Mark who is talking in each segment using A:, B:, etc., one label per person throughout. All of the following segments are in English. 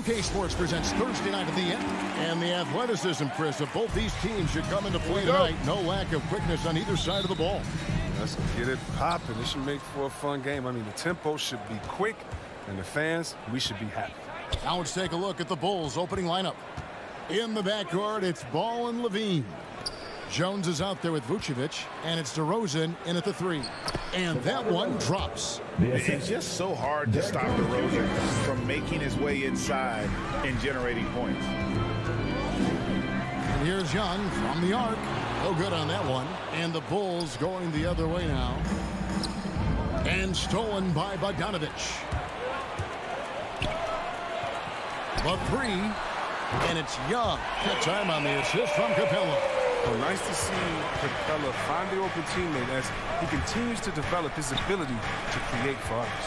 A: 2K Sports presents Thursday Night at the End. And the athleticism, Chris, of both these teams should come into play tonight. No lack of quickness on either side of the ball.
B: Let's get it popping. This should make for a fun game. I mean, the tempo should be quick, and the fans, we should be happy.
A: Now let's take a look at the Bulls' opening lineup. In the backcourt, it's Ball and Levine. Jones is out there with Vucevic, and it's DeRozan in at the 3. And that one drops.
C: It's just so hard to stop DeRozan from making his way inside and generating points.
A: And here's Young from the arc. No good on that one. And the Bulls going the other way now. And stolen by Bogdanovich. The 3. And it's Young. Good time on the assist from Capella.
B: Well, nice to see Capella find the open teammate as he continues to develop his ability to create for others.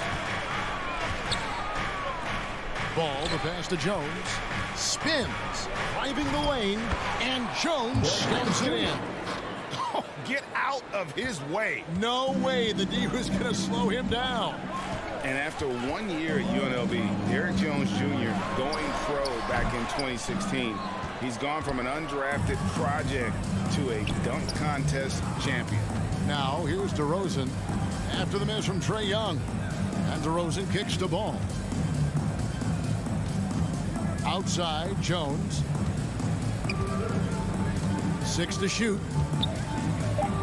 A: Ball, the pass to Jones. Spins, driving the lane, and Jones slams it in.
C: Oh, get out of his way.
A: No way the D was going to slow him down.
C: And after 1 year at UNLV, Derrick Jones Jr. going pro back in 2016, he's gone from an undrafted project to a dunk contest champion.
A: Now, here's DeRozan after the miss from Trae Young. And DeRozan kicks the ball. Outside, Jones. 6 to shoot.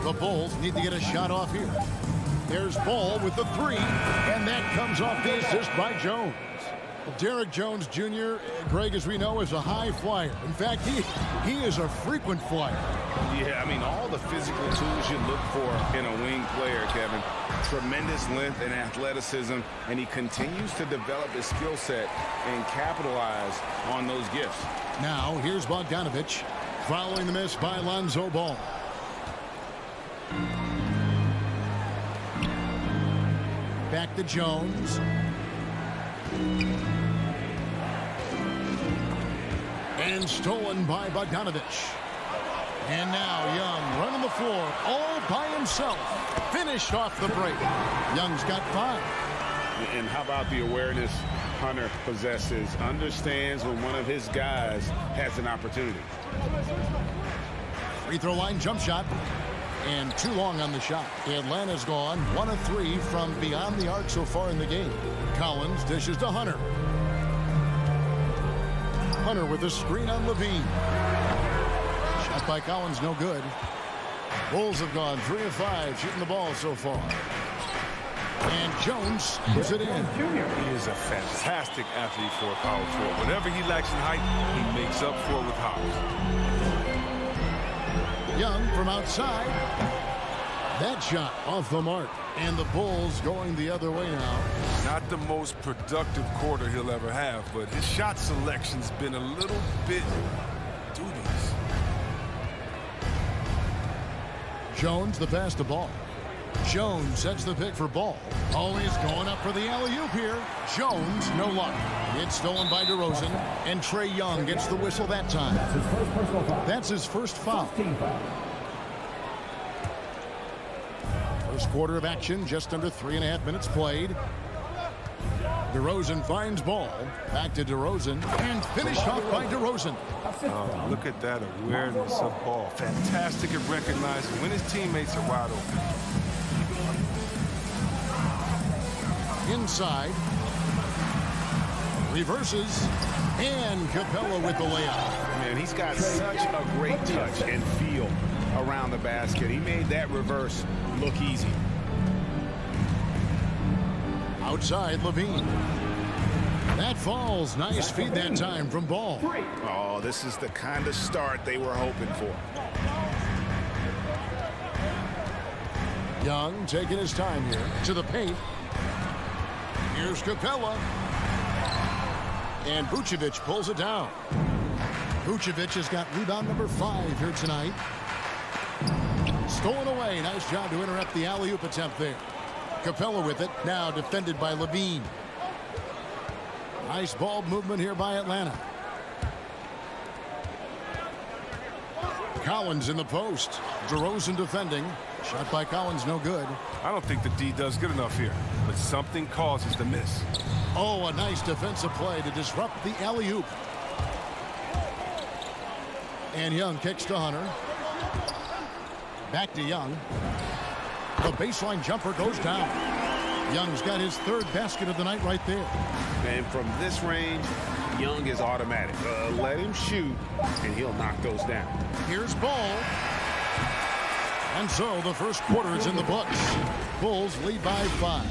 A: The Bulls need to get a shot off here. There's Ball with the 3, and that comes off the assist by Jones. Derrick Jones Jr., Greg, as we know, is a high flyer. In fact, he is a frequent flyer.
C: Yeah, I mean, all the physical tools you look for in a wing player, Kevin. Tremendous length and athleticism, and he continues to develop his skill set and capitalize on those gifts.
A: Now, here's Bogdanovich following the miss by Lonzo Ball. Back to Jones. And stolen by Bogdanovich. And now Young running the floor all by himself. Finished off the break. Young's got 5.
C: And how about the awareness Hunter possesses? Understands when one of his guys has an opportunity.
A: Free throw line jump shot. And too long on the shot. Atlanta's gone 1 of 3 from beyond the arc so far in the game. Collins dishes to Hunter. Hunter with a screen on Levine. Shot by Collins, no good. Bulls have gone 3 of 5 shooting the ball so far. And Jones puts it in.
B: He is a fantastic athlete for a power forward. Whatever he lacks in height, he makes up for it with hops.
A: Young from outside. That shot off the mark. And the Bulls going the other way now.
B: Not the most productive quarter he'll ever have, but his shot selection's been a little bit dubious.
A: Jones the pass to Ball. Jones sets the pick for Ball. Always going up for the alley-oop here. Jones, no luck. It's stolen by DeRozan, and Trae Young gets the whistle that time. That's his first foul. First quarter of action, just under 3.5 minutes played. DeRozan finds Ball. Back to DeRozan, and finished off by DeRozan.
B: Oh, look at that awareness of Ball. Fantastic at recognizing when his teammates are wide open.
A: Inside. Reverses. And Capella with the layup.
C: Man, he's got such a great touch and feel around the basket. He made that reverse look easy.
A: Outside, Levine. That falls. Nice feed that time from Ball.
C: Oh, this is the kind of start they were hoping for.
A: Young taking his time here to the paint. Here's Capella. And Vucevic pulls it down. Vucevic has got rebound number 5 here tonight. Stolen away. Nice job to interrupt the alley-oop attempt there. Capella with it. Now defended by Levine. Nice ball movement here by Atlanta. Collins in the post. DeRozan defending. Shot by Collins, no good.
B: I don't think the D does good enough here, but something causes the miss.
A: Oh, a nice defensive play to disrupt the alley-oop. And Young kicks to Hunter. Back to Young. The baseline jumper goes down. Young's got his third basket of the night right there.
C: And from this range, Young is automatic. Let him shoot, and he'll knock those down.
A: Here's Ball. And so the first quarter is in the books. Bulls lead by 5.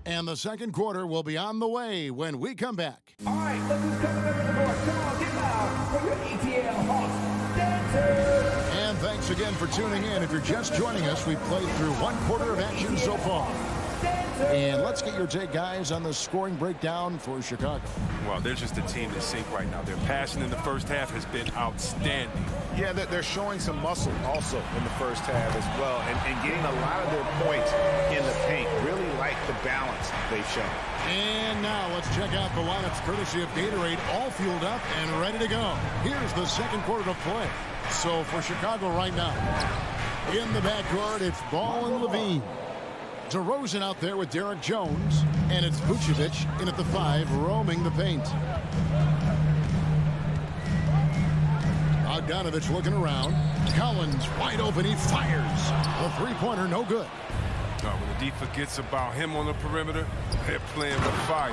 A: And the second quarter will be on the way when we come back.
D: All right, look who's coming over the board. Come on, get loud for your ATL Hawks Dancers.
A: And thanks again for tuning in. If you're just joining us, we've played through one quarter of action so far. And let's get your take, guys, on the scoring breakdown for Chicago.
B: Well, they're just a team in sync right now. Their passing in the first half has been outstanding.
C: Yeah, they're showing some muscle also in the first half as well, and getting a lot of their points in the paint. Really like the balance they've shown.
A: And now let's check out the lineups courtesy of Gatorade, all fueled up and ready to go. Here's the second quarter to play. So for Chicago right now, in the backcourt, it's Ball and Levine. DeRozan out there with Derek Jones, and it's Vucevic in at the 5, roaming the paint. Bogdanovich looking around. Collins wide open, he fires. The three-pointer no good.
B: When the D forgets about him on the perimeter, they're playing with fire.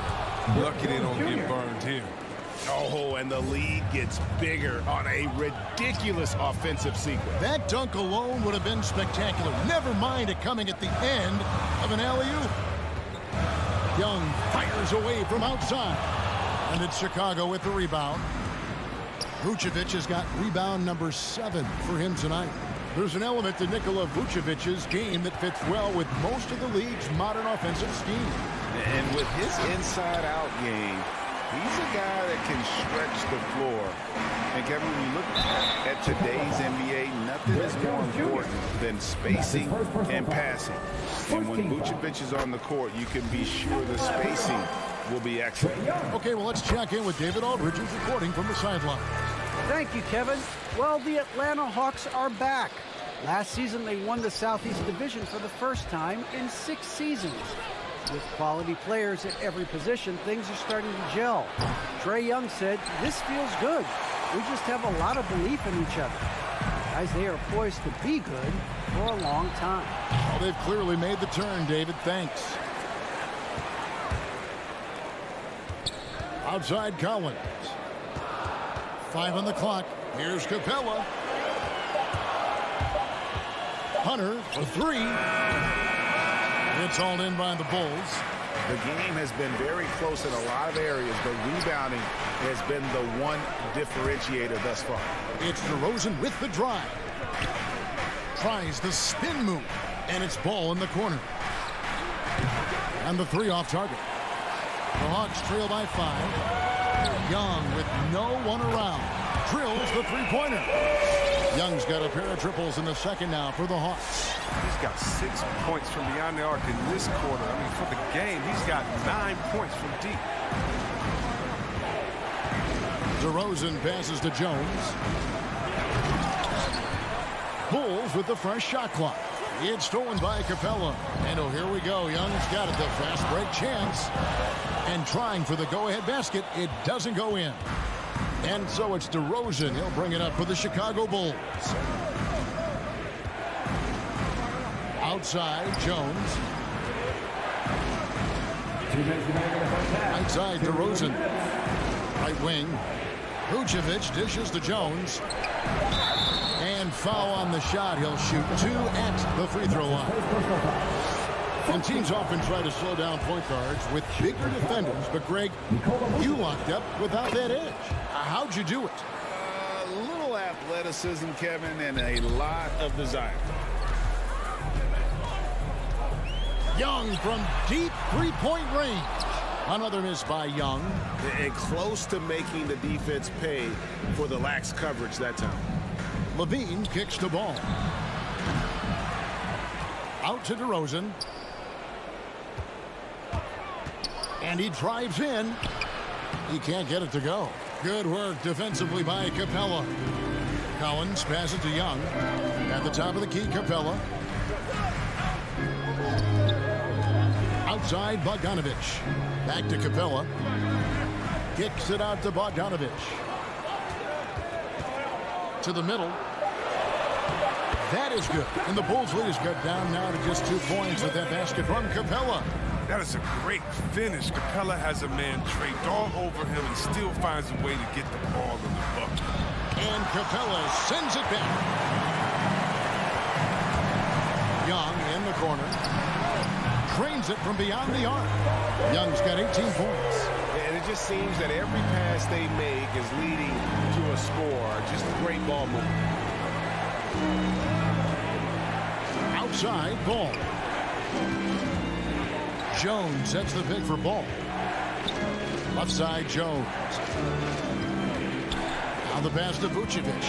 B: Lucky they don't get burned here.
C: Oh, and the lead gets bigger on a ridiculous offensive sequence.
A: That dunk alone would have been spectacular. Never mind it coming at the end of an alley-oop. Young fires away from outside. And it's Chicago with the rebound. Vucevic has got rebound number 7 for him tonight. There's an element to Nikola Vucevic's game that fits well with most of the league's modern offensive scheme.
C: And with his inside-out game, he's a guy that can stretch the floor. And Kevin, when you look at today's NBA, nothing is more important than spacing and passing. And when Vucevic is on the court, you can be sure the spacing will be excellent.
A: Okay, well, let's check in with David Aldridge, who's reporting from the sideline.
E: Thank you, Kevin. Well, the Atlanta Hawks are back. Last season, they won the Southeast Division for the first time in 6 seasons. With quality players at every position, things are starting to gel. Trae Young said, "This feels good. We just have a lot of belief in each other." Guys, they are poised to be good for a long time.
A: Well, they've clearly made the turn, David. Thanks. Outside Collins. 5 on the clock. Here's Capella. Hunter for 3. It's all in by the Bulls.
C: The game has been very close in a lot of areas, but rebounding has been the one differentiator thus far.
A: It's DeRozan with the drive. Tries the spin move, and it's Ball in the corner. And the 3 off target. The Hawks trail by 5. Young with no one around. Drills the three-pointer. Young's got a pair of triples in the second now for the Hawks.
B: He's got 6 points from beyond the arc in this quarter. I mean, for the game, he's got 9 points from deep.
A: DeRozan passes to Jones. Bulls with the fresh shot clock. It's stolen by Capella. And oh, here we go. Young's got it, the fast break chance. And trying for the go-ahead basket. It doesn't go in. And so it's DeRozan. He'll bring it up for the Chicago Bulls. Outside, Jones. Outside, DeRozan. Right wing. Vucevic dishes to Jones. And foul on the shot. He'll shoot 2 at the free throw line. And teams often try to slow down point guards with bigger defenders. But, Greg, you locked up without that edge. How'd you do it?
C: A little athleticism, Kevin, and a lot of desire.
A: Young from deep three-point range. Another miss by Young.
C: And close to making the defense pay for the lax coverage that time.
A: Levine kicks the ball. Out to DeRozan. And he drives in. He can't get it to go. Good work defensively by Capella. Collins passes to Young. At the top of the key, Capella. outside Bogdanovich. Back to Capella. Kicks it out to Bogdanovich. To the middle. That is good. And the Bulls lead is cut down now to just 2 points with that basket from Capella.
B: That is a great finish. Capella has a man draped all over him and still finds a way to get the ball in the bucket.
A: And Capella sends it back. Young in the corner. Trains it from beyond the arc. Young's got 18 points.
C: And it just seems that every pass they make is leading to a score. Just great ball movement.
A: Outside, Ball. Jones sets the pick for Ball. Left side, Jones. Now the pass to Vucevic.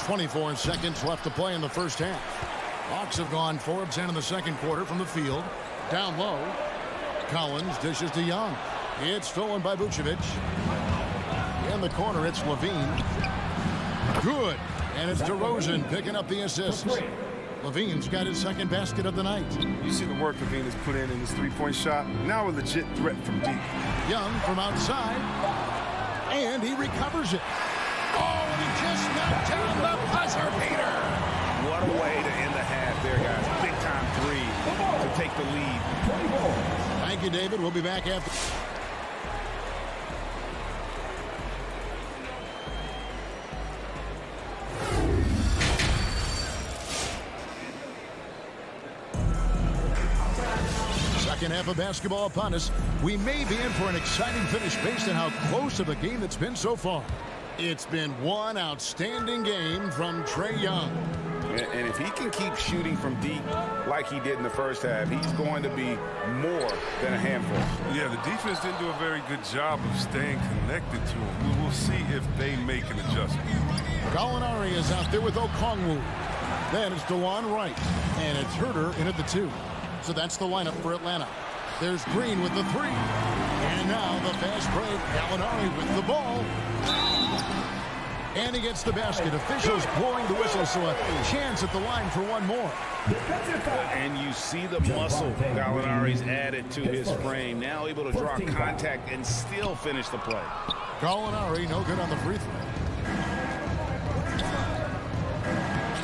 A: 24 seconds left to play in the first half. Hawks have gone 4 of 10 in the second quarter from the field. Down low. Collins dishes to Young. It's stolen by Vucevic. In the corner, it's Levine. Good. And it's DeRozan picking up the assist. Levine's got his second basket of the night.
B: You see the work Levine has put in his three-point shot. Now a legit threat from deep.
A: Young from outside. And he recovers it. Oh, and he just knocked down the buzzer beater.
C: What a way to end the half there, guys. Big time three to take the lead.
A: Thank you, David. We'll be back after. Second half of basketball upon us. We may be in for an exciting finish based on how close of a game it's been so far. It's been one outstanding game from Trae Young.
C: And if he can keep shooting from deep like he did in the first half, he's going to be more than a handful.
B: Yeah, the defense didn't do a very good job of staying connected to him. We will see if they make an adjustment.
A: Gallinari is out there with Okongwu. Then it's DeJuan Wright. And it's Herter in at the 2. So that's the lineup for Atlanta. There's Green with the 3. And now the fast break. Gallinari with the ball. And he gets the basket. Officials blowing the whistle, so a chance at the line for one more.
C: And you see the muscle Gallinari's added to his frame. Now able to draw contact and still finish the play.
A: Gallinari no good on the free throw.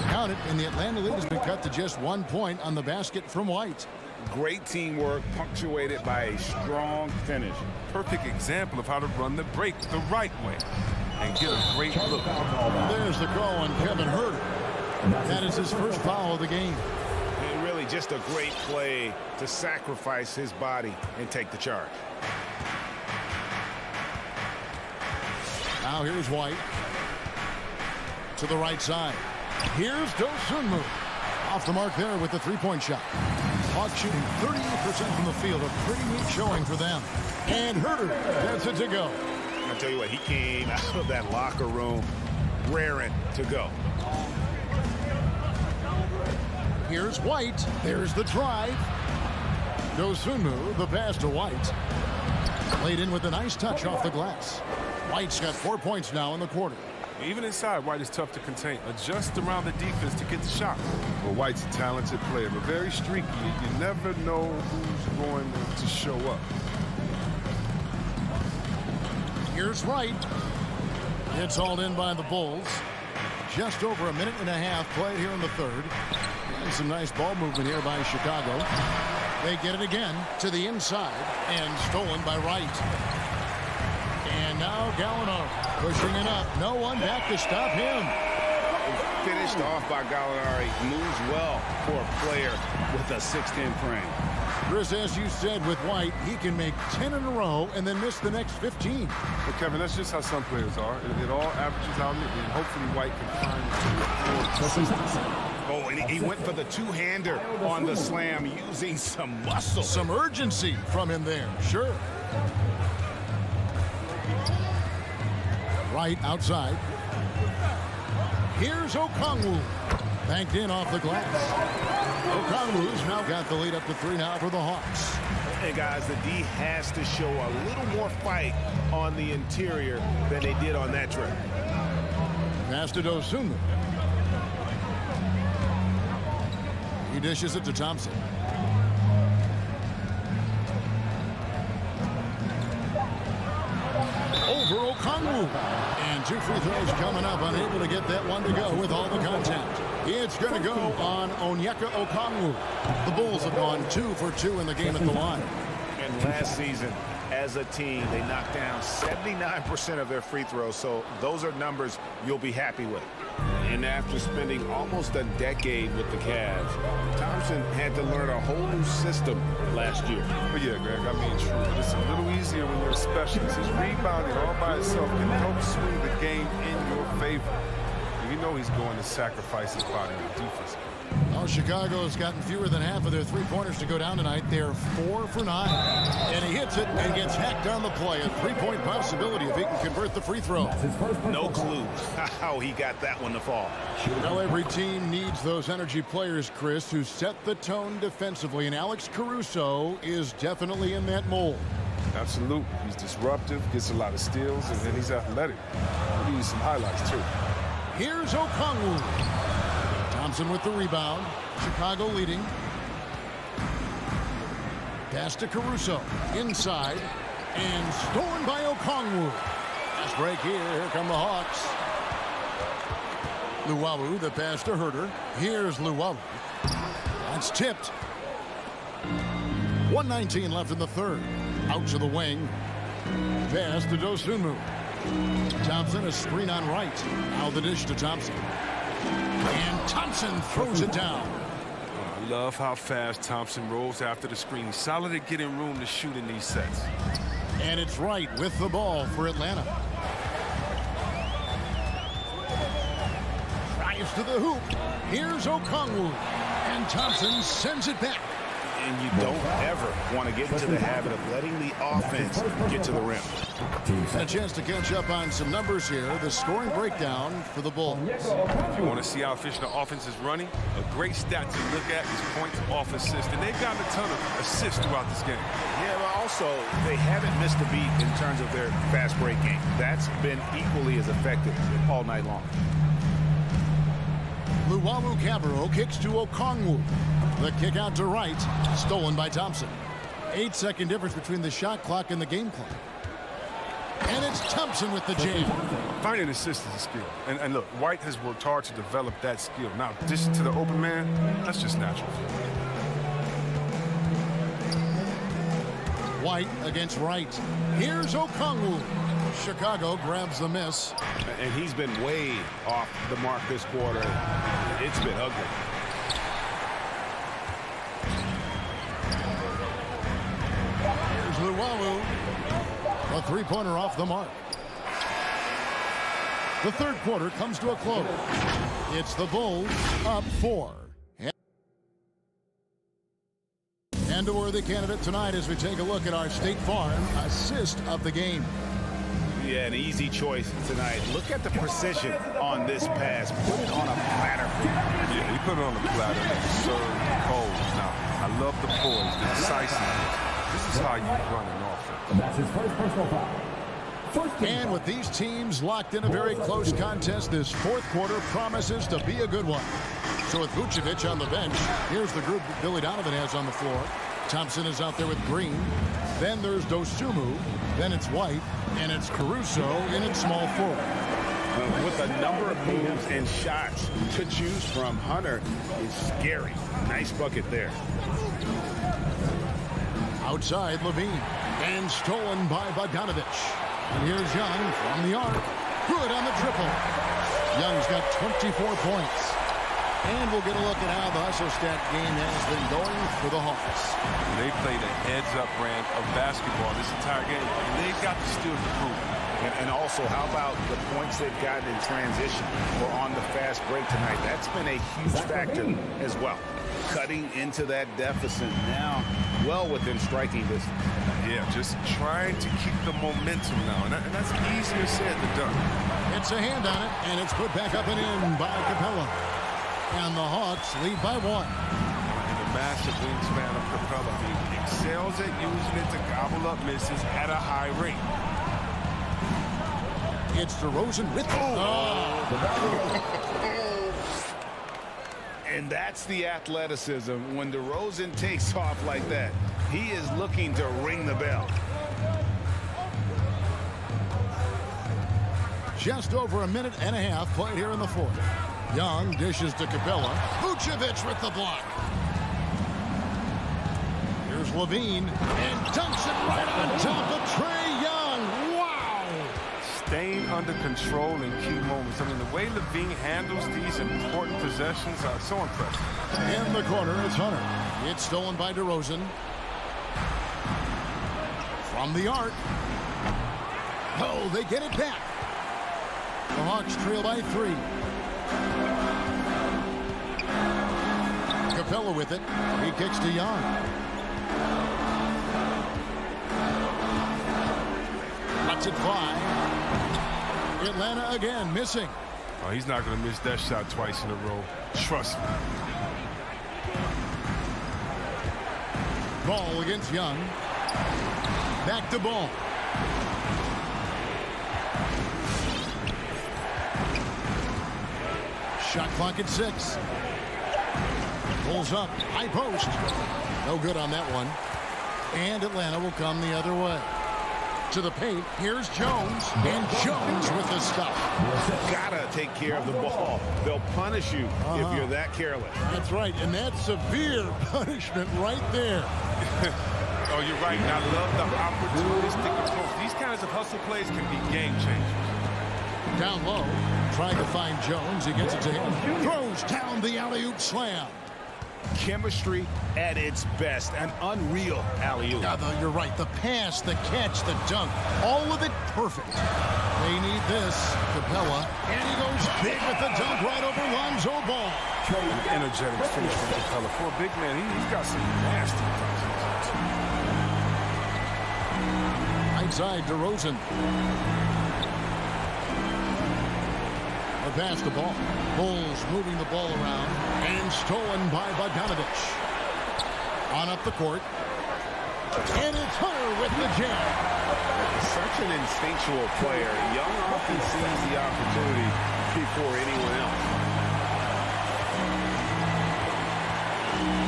A: Count it, and the Atlanta lead has been cut to just 1 point on the basket from White.
C: Great teamwork punctuated by a strong finish.
B: Perfect example of how to run the break the right way and get a great look.
A: There's the call on Kevin Herter. That is his first foul of the game.
C: And really just a great play to sacrifice his body and take the charge.
A: Now here's White. To the right side. Here's Dosunmu. Off the mark there with the three-point shot. Hawks shooting 38% from the field. A pretty neat showing for them. And Herter gets it to go.
C: I'll tell you what, he came out of that locker room raring to go.
A: Here's White. There's the drive. Dosunmu, the pass to White. Laid in with a nice touch off the glass. White's got 4 points now in the quarter.
B: Even inside, White is tough to contain. Adjust around the defense to get the shot. Well, White's a talented player, but very streaky. You never know who's going to show up.
A: Here's Wright. It's hauled in by the Bulls. Just over a minute and a half played here in the third. And some nice ball movement here by Chicago. They get it again to the inside and stolen by Wright. And now Gallinari pushing it up. No one back to stop him.
C: Finished off by Gallinari. Moves well for a player with a 6'10" frame.
A: Chris, as you said with White, he can make 10 in a row and then miss the next 15.
B: But Kevin, that's just how some players are. It all averages out, and hopefully White can find
C: Oh, and he went for the two-hander on the slam using some muscle.
A: Some urgency from him there, sure. Right outside. Here's Okongwu. Banked in off the glass. Okongwu's now got the lead up to 3 now for the Hawks.
C: And guys, the D has to show a little more fight on the interior than they did on that trip.
A: Pass to Dosunmu. He dishes it to Thompson. Over Okongwu. And 2 free throws coming up, unable to get that one to go with all the contact. It's going to go on Onyeka Okongwu. The Bulls have gone 2 for 2 in the game at the line.
C: And last season, as a team, they knocked down 79% of their free throws, so those are numbers you'll be happy with. And after spending almost a decade with the Cavs, Thompson had to learn a whole new system last year.
B: But yeah, Greg, I mean, true. But it's a little easier when you're a specialist. His rebounding all by itself can help swing the game in your favor. You know he's going to sacrifice his body on defense.
A: Well, Chicago's gotten fewer than half of their three-pointers to go down tonight. They're 4 for 9. And he hits it and gets hacked on the play. A three-point possibility if he can convert the free throw.
C: No clue how he got that one to fall.
A: Well, every team needs those energy players, Chris, who set the tone defensively. And Alex Caruso is definitely in that mold.
B: Absolutely. He's disruptive, gets a lot of steals, and then he's athletic. We'll give you some highlights, too.
A: Here's Okongwu. Thompson with the rebound. Chicago leading. Pass to Caruso. Inside. And stolen by Okongwu. Fast break here. Here come the Hawks. Luwawu, the pass to Herter. Here's Luwawu. That's tipped. 1:19 left in the third. Out to the wing. Pass to Dosunmu. Thompson, a screen on right. Now the dish to Thompson. And Thompson throws it down.
B: I love how fast Thompson rolls after the screen. He's solid at getting room to shoot in these sets.
A: And it's right with the ball for Atlanta. Drives to the hoop. Here's Okongwu. And Thompson sends it back.
C: And you don't ever want to get into the habit of letting the offense get to the rim.
A: A chance to catch up on some numbers here. The scoring breakdown for the Bulls.
B: If you want to see how efficient the offense is running, a great stat to look at is points off assist. And they've gotten a ton of assists throughout this game.
C: Yeah, but also, they haven't missed a beat in terms of their fast break game. That's been equally as effective all night long.
A: Luwawu-Cabarrot kicks to Okongwu. The kick out to right, stolen by Thompson. 8-second difference between the shot clock and the game clock. And it's Thompson with the jam.
B: Finding assists is a skill. And look, White has worked hard to develop that skill. Now, dishing to the open man, that's just natural.
A: White against Wright. Here's Okongwu. Chicago grabs the miss.
C: And he's been way off the mark this quarter. It's been ugly.
A: Here's Luwawu. A three-pointer off the mark. The third quarter comes to a close. It's the Bulls up 4. And a worthy candidate tonight as we take a look at our State Farm assist of the game.
C: Yeah, an easy choice tonight. Look at the precision on this pass. Put it on a platter.
B: Yeah, he put it on the platter. Serve, hold. Now, I love the poise, the decisiveness. This is how you run an offense.
D: That's his first personal foul.
A: And with these teams locked in a very close contest, this fourth quarter promises to be a good one. So with Vucevic on the bench, here's the group that Billy Donovan has on the floor. Thompson is out there with Green. Then there's Dosunmu. Then it's White. And it's Caruso in its small forward.
C: With a number of moves and shots to choose from, Hunter is scary. Nice bucket there.
A: Outside, Levine. And stolen by Bogdanovich. And here's Young from the arc. Good on the triple. Young's got 24 points. And we'll get a look at how the hustle stat game has been going for the Hawks.
B: They played a heads-up brand of basketball this entire game, and they've got the steals to prove it.
C: And also, how about the points they've gotten in transition or on the fast break tonight? That's been a huge factor as well. Cutting into that deficit now, well within striking distance.
B: Yeah, just trying to keep the momentum now, and that's easier said than done.
A: It's a hand on it, and it's put back up and in by Capella. And the Hawks lead by 1.
B: And the massive wingspan of Capella, he excels at using it to gobble up misses at a high rate.
A: It's DeRozan with
C: And that's the athleticism. When DeRozan takes off like that, he is looking to ring the bell.
A: Just over a minute and a half played here in the fourth. Young dishes to Capella. Vucevic with the block. Here's Levine and dunks it right on top of Trae Young. Wow!
B: Staying under control in key moments. I mean, the way Levine handles these important possessions are so impressive.
A: In the corner, it's Hunter. It's stolen by DeRozan. From the arc. Oh, they get it back. The Hawks trail by 3. Capella with it. He kicks to Young. Lets it fly. Atlanta again missing.
B: Oh, he's not going to miss that shot twice in a row. Trust me.
A: Ball against Young. Back to Ball. Shot clock at 6. Pulls up. High post. No good on that one. And Atlanta will come the other way. To the paint. Here's Jones. And Jones with the stop.
C: Gotta take care of the ball. They'll punish you if you're that careless.
A: That's right. And that's severe punishment right there.
B: Oh, you're right. And I love the opportunistic approach. These kinds of hustle plays can be game changers.
A: Down low, trying to find Jones. He gets it to him. Throws down the alley-oop slam.
C: Chemistry at its best. An unreal alley-oop.
A: You're right. The pass, the catch, the dunk. All of it perfect. They need this. Capella. And he goes big with the dunk right over Lonzo Ball.
B: An energetic finish from Capella. For a big man, he's got some nasty touches.
A: Outside DeRozan. Pass the ball. Bulls moving the ball around. And stolen by Bogdanovich. On up the court. And it's Hunter with the jam.
C: Such an instinctual player. Young often sees the opportunity before anyone else.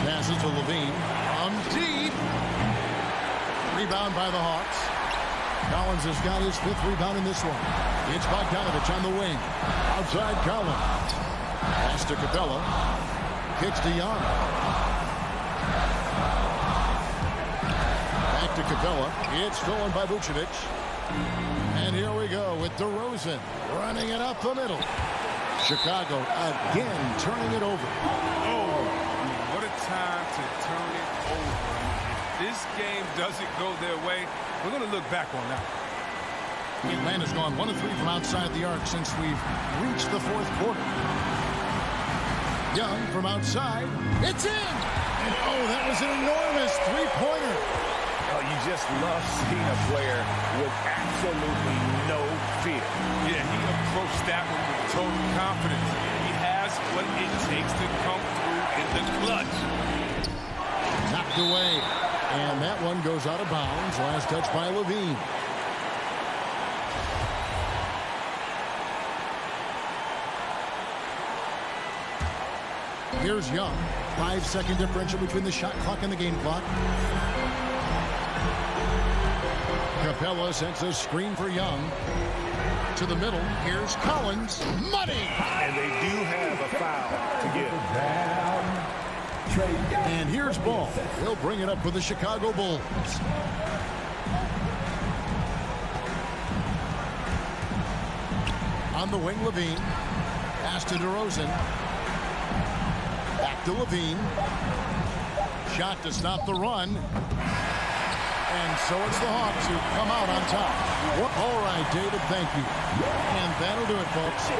A: Passes to Levine. Deep. Rebound by the Hawks. Collins has got his 5th rebound in this one. It's Bogdanovich on the wing. Outside Collins. Pass to Capella. Kicks to Young. Back to Capella. It's stolen by Vucevic. And here we go with DeRozan running it up the middle. Chicago again turning it over.
B: Oh, what a time to turn it over. If this game doesn't go their way, we're going to look back on that.
A: Atlanta's gone 1 of 3 from outside the arc since we've reached the 4th quarter. Young from outside. It's in! And oh, that was an enormous 3-pointer.
C: You just love seeing a player with absolutely no fear.
B: Yeah, he approached that one with total confidence. He has what it takes to come through in the clutch.
A: Knocked away. And that one goes out of bounds. Last touch by Levine. Here's Young. 5-second differential between the shot clock and the game clock. Capella sends a screen for Young. To the middle. Here's Collins. Money!
C: And they do have a foul to give.
A: And here's Ball. He'll bring it up for the Chicago Bulls. On the wing, Levine. Pass to DeRozan. Back to Levine. Shot to stop the run. And so it's the Hawks who come out on top. All right, David, thank you. And that'll do it, folks.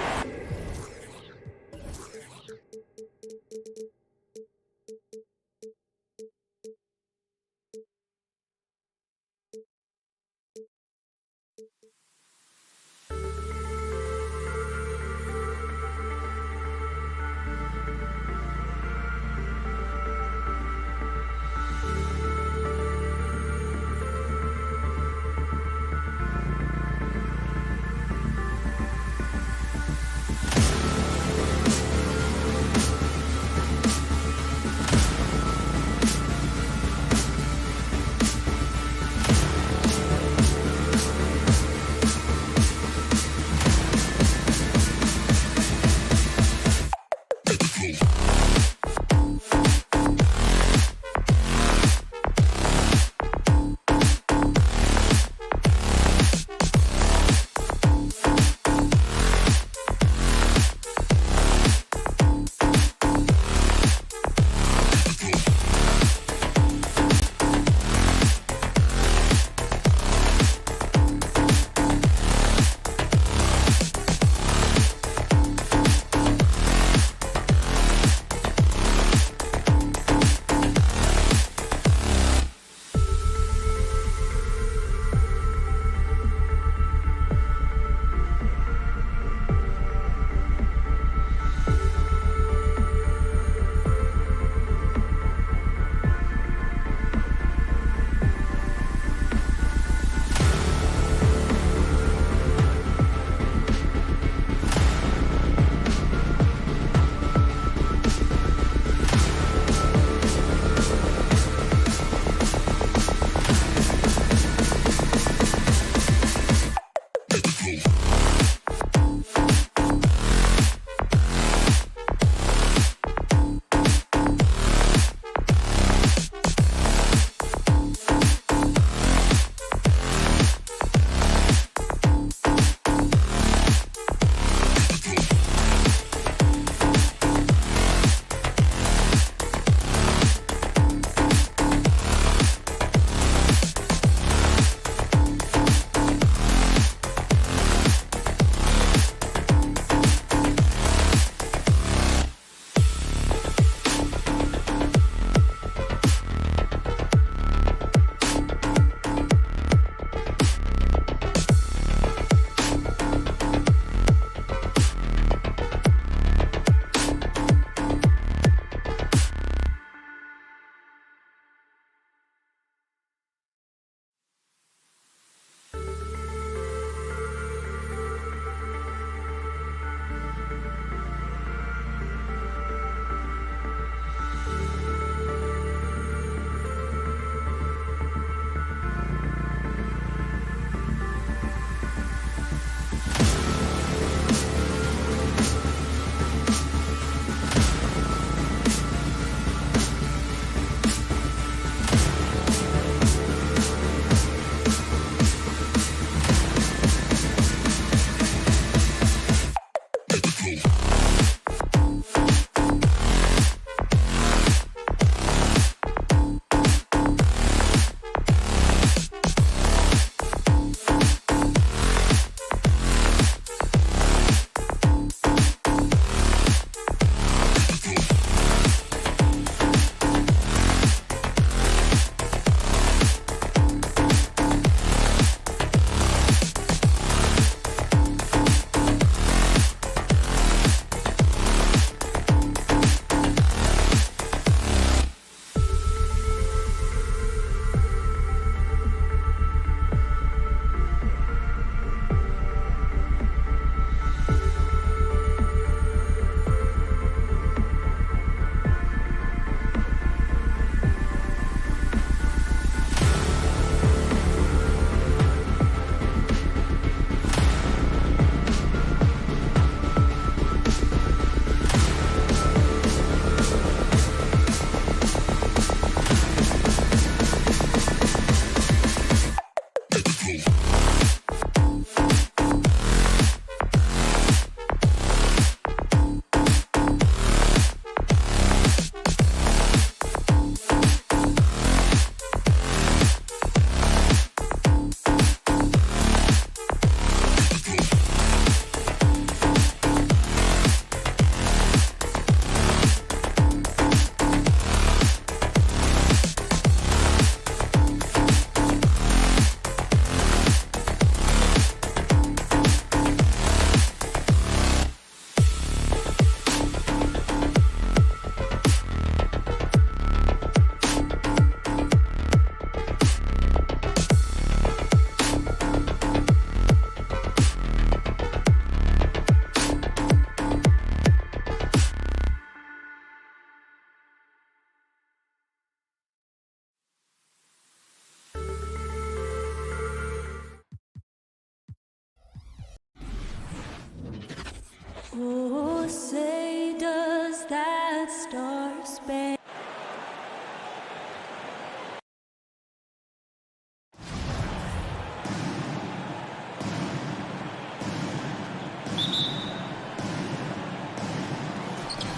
F: Oh, say does that star-spangled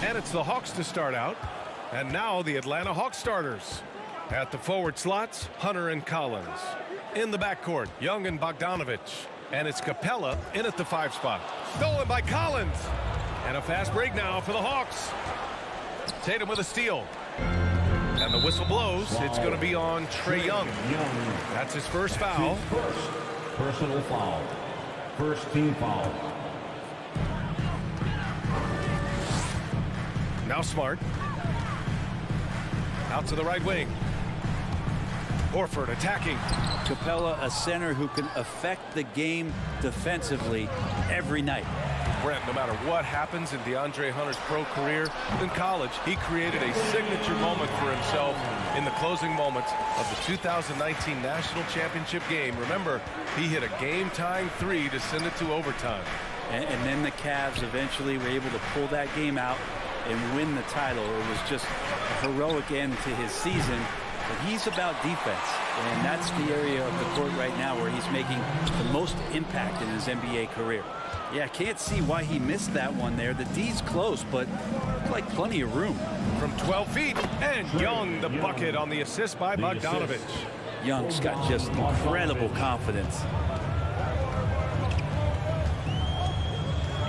G: And it's the Hawks to start out. And now the Atlanta Hawks starters. At the forward slots, Hunter and Collins. In the backcourt, Young and Bogdanovich. And it's Capella in at the 5 spot. Stolen by Collins. And a fast break now for the Hawks. Tatum with a steal. And the whistle blows. It's going to be on Trae Young. That's his first foul.
H: First personal foul. First team foul.
G: Now Smart. Out to the right wing. Horford attacking.
I: Capella, a center who can affect the game defensively every night.
G: Brent, no matter what happens in DeAndre Hunter's pro career, in college, he created a signature moment for himself in the closing moments of the 2019 National Championship game. Remember, he hit a game-tying 3 to send it to overtime.
I: And then the Cavs eventually were able to pull that game out and win the title. It was just a heroic end to his season. But he's about defense, and that's the area of the court right now where he's making the most impact in his NBA career. Yeah, I can't see why he missed that one there. The D's close, but like plenty of room.
G: From 12 feet, and Young the bucket on the assist by Bogdanovich.
I: Young's got just incredible confidence.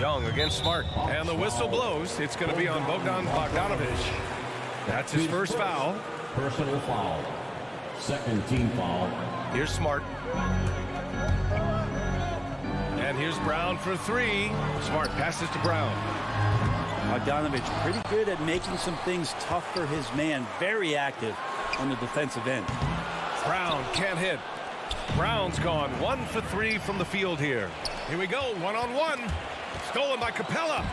G: Young against Smart, and the whistle blows. It's going to be on Bogdanovich. That's his first foul.
H: Personal foul. Second team foul.
G: Here's Smart. And here's Brown for 3. Smart passes to Brown.
I: Bogdanovich pretty good at making some things tough for his man. Very active on the defensive end.
G: Brown can't hit. Brown's gone 1 for 3 from the field here. Here we go, 1-on-1. Stolen by Capella.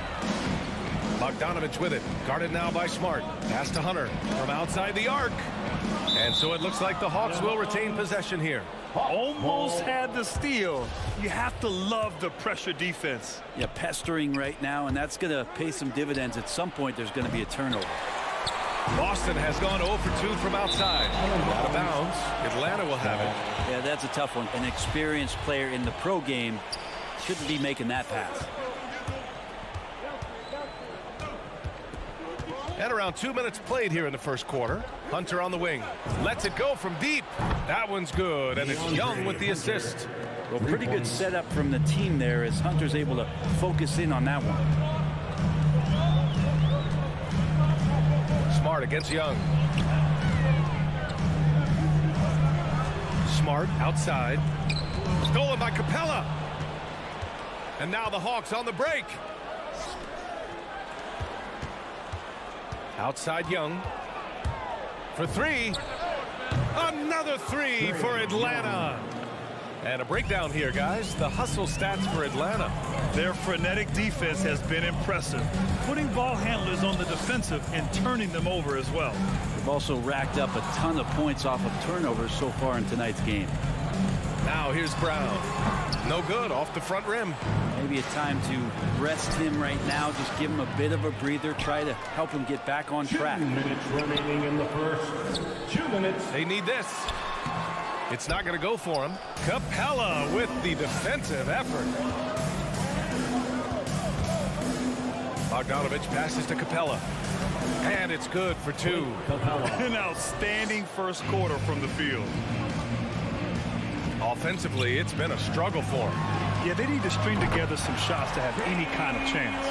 G: Bogdanovich with it. Guarded now by Smart. Pass to Hunter from outside the arc. And so it looks like the Hawks will retain possession here.
J: Almost had the steal. You have to love the pressure defense.
I: Yeah, pestering right now, and that's going to pay some dividends. At some point, there's going to be a turnover.
G: Boston has gone 0 for 2 from outside. Out of bounds. Atlanta will have it.
I: Yeah, that's a tough one. An experienced player in the pro game shouldn't be making that pass.
G: And around 2 minutes played here in the first quarter. Hunter on the wing. Lets it go from deep. That one's good, and it's Young with the assist.
I: Well, pretty good setup from the team there as Hunter's able to focus in on that one.
G: Smart against Young. Smart outside. Stolen by Capella. And now the Hawks on the break. Outside Young for 3. Another 3 for Atlanta. And a breakdown here, guys. The hustle stats for Atlanta.
J: Their frenetic defense has been impressive, putting ball handlers on the defensive and turning them over as well.
I: They've also racked up a ton of points off of turnovers so far in tonight's game.
G: Now here's Brown. No good, off the front rim.
I: Maybe a time to rest him right now, just give him a bit of a breather, try to help him get back on track.
H: 2 minutes remaining in the first. 2 minutes.
G: They need this. It's not going to go for him. Capella with the defensive effort. Bogdanovich passes to Capella. And it's good for 2.
J: An outstanding first quarter from the field.
G: Offensively, it's been a struggle for him.
J: Yeah, they need to string together some shots to have any kind of chance.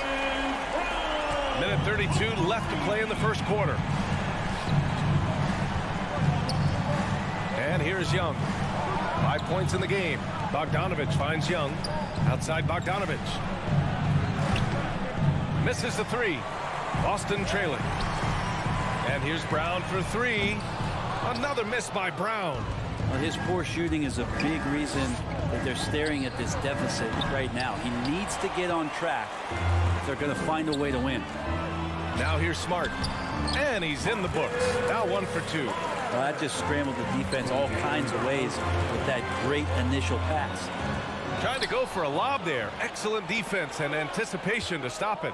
G: Minute 32 left to play in the first quarter. And here's Young. 5 points in the game. Bogdanovich finds Young. Outside Bogdanovich. Misses the 3. Boston trailing. And here's Brown for 3. Another miss by Brown.
I: Well, his poor shooting is a big reason that they're staring at this deficit right now. He needs to get on track if they're going to find a way to win.
G: Now here's Smart. And he's in the books. Now 1 for 2.
I: Well, that just scrambled the defense all kinds of ways with that great initial pass.
G: Trying to go for a lob there. Excellent defense and anticipation to stop it.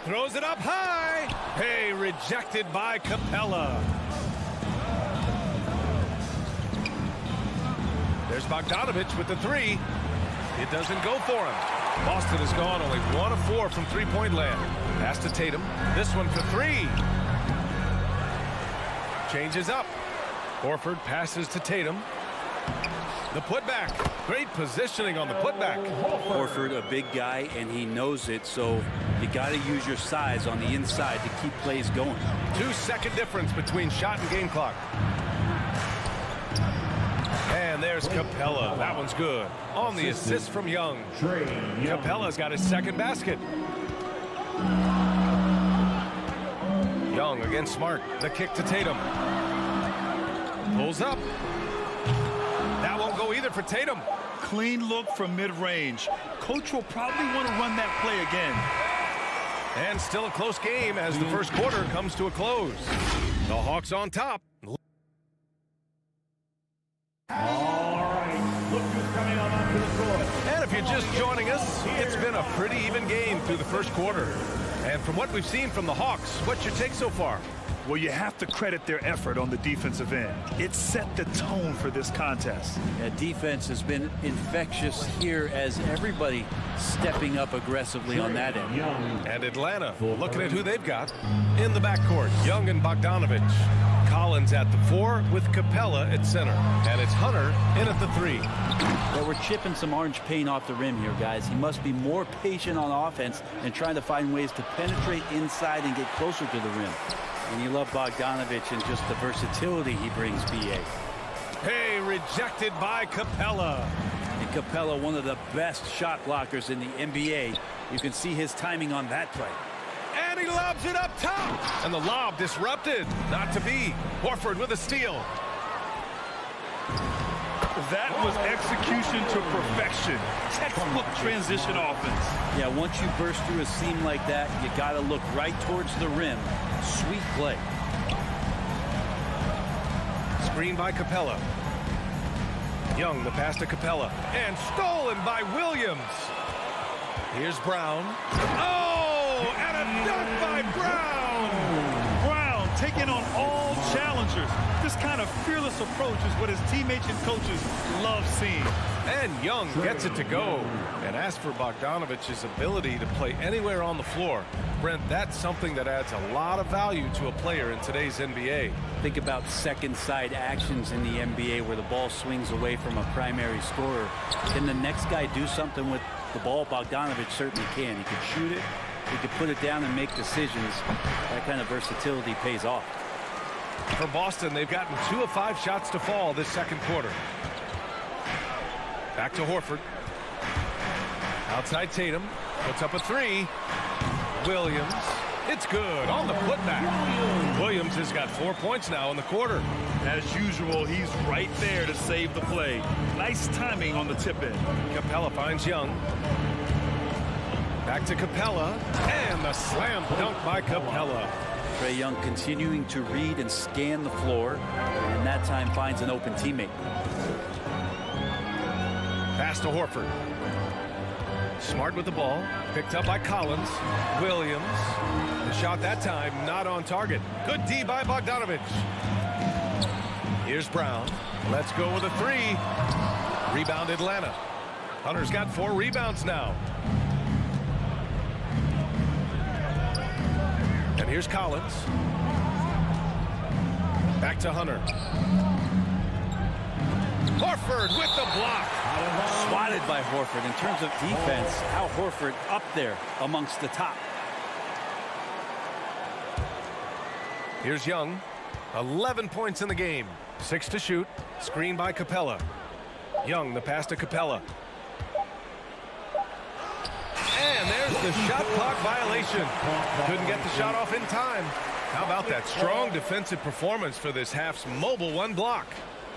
G: Throws it up high. Hey, rejected by Capella. There's Bogdanovich with the three. It doesn't go for him. Boston has gone only 1 of 4 from three-point land. Pass to Tatum. This one for 3. Changes up. Horford passes to Tatum. The putback. Great positioning on the putback.
I: Horford, a big guy, and he knows it, so you got to use your size on the inside to keep plays going.
G: 2-second difference between shot and game clock. And there's Capella. That one's good. On the assist from Young. Capella's got his second basket. Young against Smart. The kick to Tatum. Pulls up. That won't go either for Tatum.
J: Clean look from mid-range. Coach will probably want to run that play again.
G: And still a close game as the first quarter comes to a close. The Hawks on top. And if you're just joining us, it's been a pretty even game through the first quarter. And from what we've seen from the Hawks, what's your take so far?
J: Well, you have to credit their effort on the defensive end. It set the tone for this contest.
I: Yeah, defense has been infectious here as everybody stepping up aggressively on that end.
G: And Atlanta, looking at who they've got in the backcourt. Young and Bogdanovich. Collins at the 4 with Capella at center. And it's Hunter in at the 3.
I: Well, we're chipping some orange paint off the rim here, guys. He must be more patient on offense and trying to find ways to penetrate inside and get closer to the rim. And you love Bogdanovich and just the versatility he brings, B.A.
G: Hey, rejected by Capella.
I: And Capella, one of the best shot blockers in the NBA. You can see his timing on that play.
G: And he lobs it up top. And the lob disrupted. Not to be. Horford with a steal.
J: That was execution to perfection. Textbook transition offense.
I: Yeah, once you burst through a seam like that, you got to look right towards the rim. Sweet play.
G: Screen by Capella. Young, the pass to Capella. And stolen by Williams. Here's Brown. Oh, and a dunk by Brown.
J: Brown taking on all challengers. This kind of fearless approach is what his teammates and coaches love seeing.
G: And Young gets it to go. And as for Bogdanovich's ability to play anywhere on the floor, Brent, that's something that adds a lot of value to a player in today's NBA.
I: Think about second side actions in the NBA where the ball swings away from a primary scorer. Can the next guy do something with the ball? Bogdanovich certainly can. He can shoot it, he can put it down and make decisions. That kind of versatility pays off.
G: For Boston, they've gotten 2 of 5 shots to fall this second quarter. Back to Horford. Outside Tatum. Puts up a 3. Williams. It's good on the putback. Williams has got 4 points now in the quarter.
J: As usual, he's right there to save the play. Nice timing on the tip in.
G: Capella finds Young. Back to Capella. And the slam dunk by Capella.
I: Trae Young continuing to read and scan the floor, and that time finds an open teammate.
G: Pass to Horford. Smart with the ball. Picked up by Collins. Williams. The shot that time not on target. Good D by Bogdanovich. Here's Brown. Let's go with a 3. Rebound Atlanta. Hunter's got 4 rebounds now. And here's Collins. Back to Hunter. Horford with the block.
I: Swatted by Horford. In terms of defense, Al Horford up there amongst the top.
G: Here's Young. 11 points in the game. 6 to shoot. Screen by Capella. Young, the pass to Capella. And there's the shot clock violation. Couldn't get the shot off in time. How about that strong defensive performance for this half's mobile 1 block?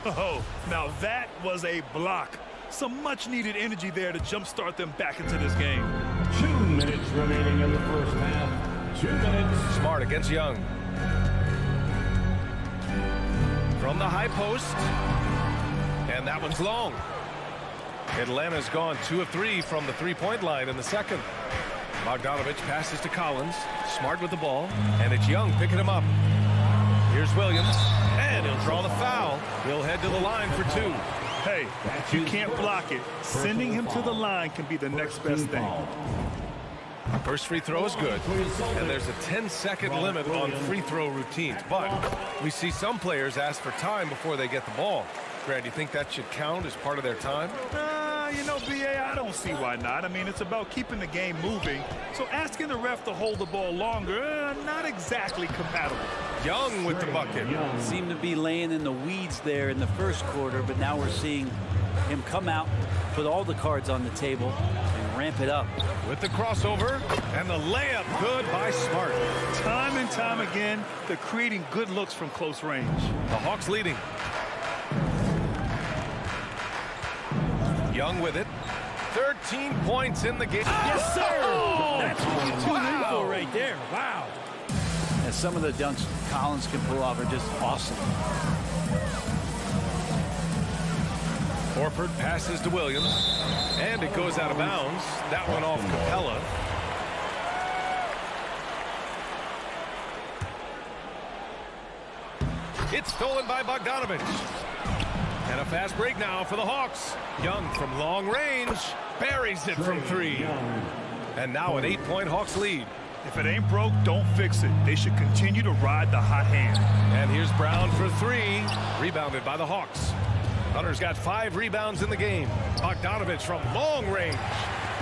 J: Oh, now that was a block. Some much-needed energy there to jumpstart them back into this game.
H: 2 minutes remaining in the first half. 2 minutes.
G: Smart against Young. From from the high post. And that one's long. Atlanta's gone 2 of 3 from the three-point line in the second. Bogdanovich passes to Collins. Smart with the ball. And it's Young picking him up. Here's Williams. And he'll draw the foul. He'll head to the line for 2.
J: Hey, if you can't block it, sending him to the line can be the next best thing.
G: First free throw is good, and there's a 10-second limit on free throw routines. But we see some players ask for time before they get the ball. Grant, do you think that should count as part of their time?
J: You know, B.A., I don't see why not. I mean, it's about keeping the game moving. So asking the ref to hold the ball longer, not exactly compatible.
G: Young with the bucket.
I: Seemed to be laying in the weeds there in the first quarter, but now we're seeing him come out, put all the cards on the table, and ramp it up.
G: With the crossover, and the layup good by Smart.
J: Time and time again, they're creating good looks from close range.
G: The Hawks leading. Young with it. 13 points in the game.
I: Yes, sir!
G: Oh,
I: that's what you tune in for right there. Wow. And some of the dunks Collins can pull off are just awesome.
G: Horford passes to Williams, and it goes out of bounds. That one off Capella. It's stolen by Bogdanovich. And a fast break now for the Hawks. Young from long range buries it from 3. And now an 8-point Hawks lead.
J: If it ain't broke, don't fix it. They should continue to ride the hot hand.
G: And here's Brown for 3. Rebounded by the Hawks. Hunter's got 5 rebounds in the game. Bogdanovich from long range.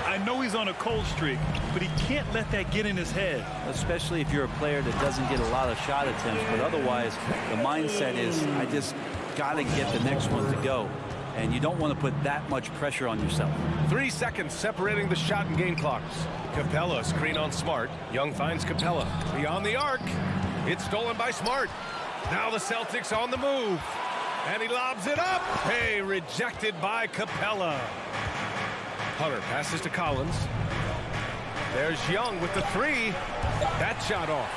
J: I know he's on a cold streak, but he can't let that get in his head.
I: Especially if you're a player that doesn't get a lot of shot attempts, but otherwise the mindset is, I just got to get the next one to go. And you don't want to put that much pressure on yourself.
G: 3 seconds separating the shot and game clocks. Capella screen on Smart. Young finds Capella beyond the arc. It's stolen by Smart. Now the Celtics on the move. And he lobs it up. Hey, rejected by Capella. Hunter passes to Collins. There's Young with the 3. That shot off.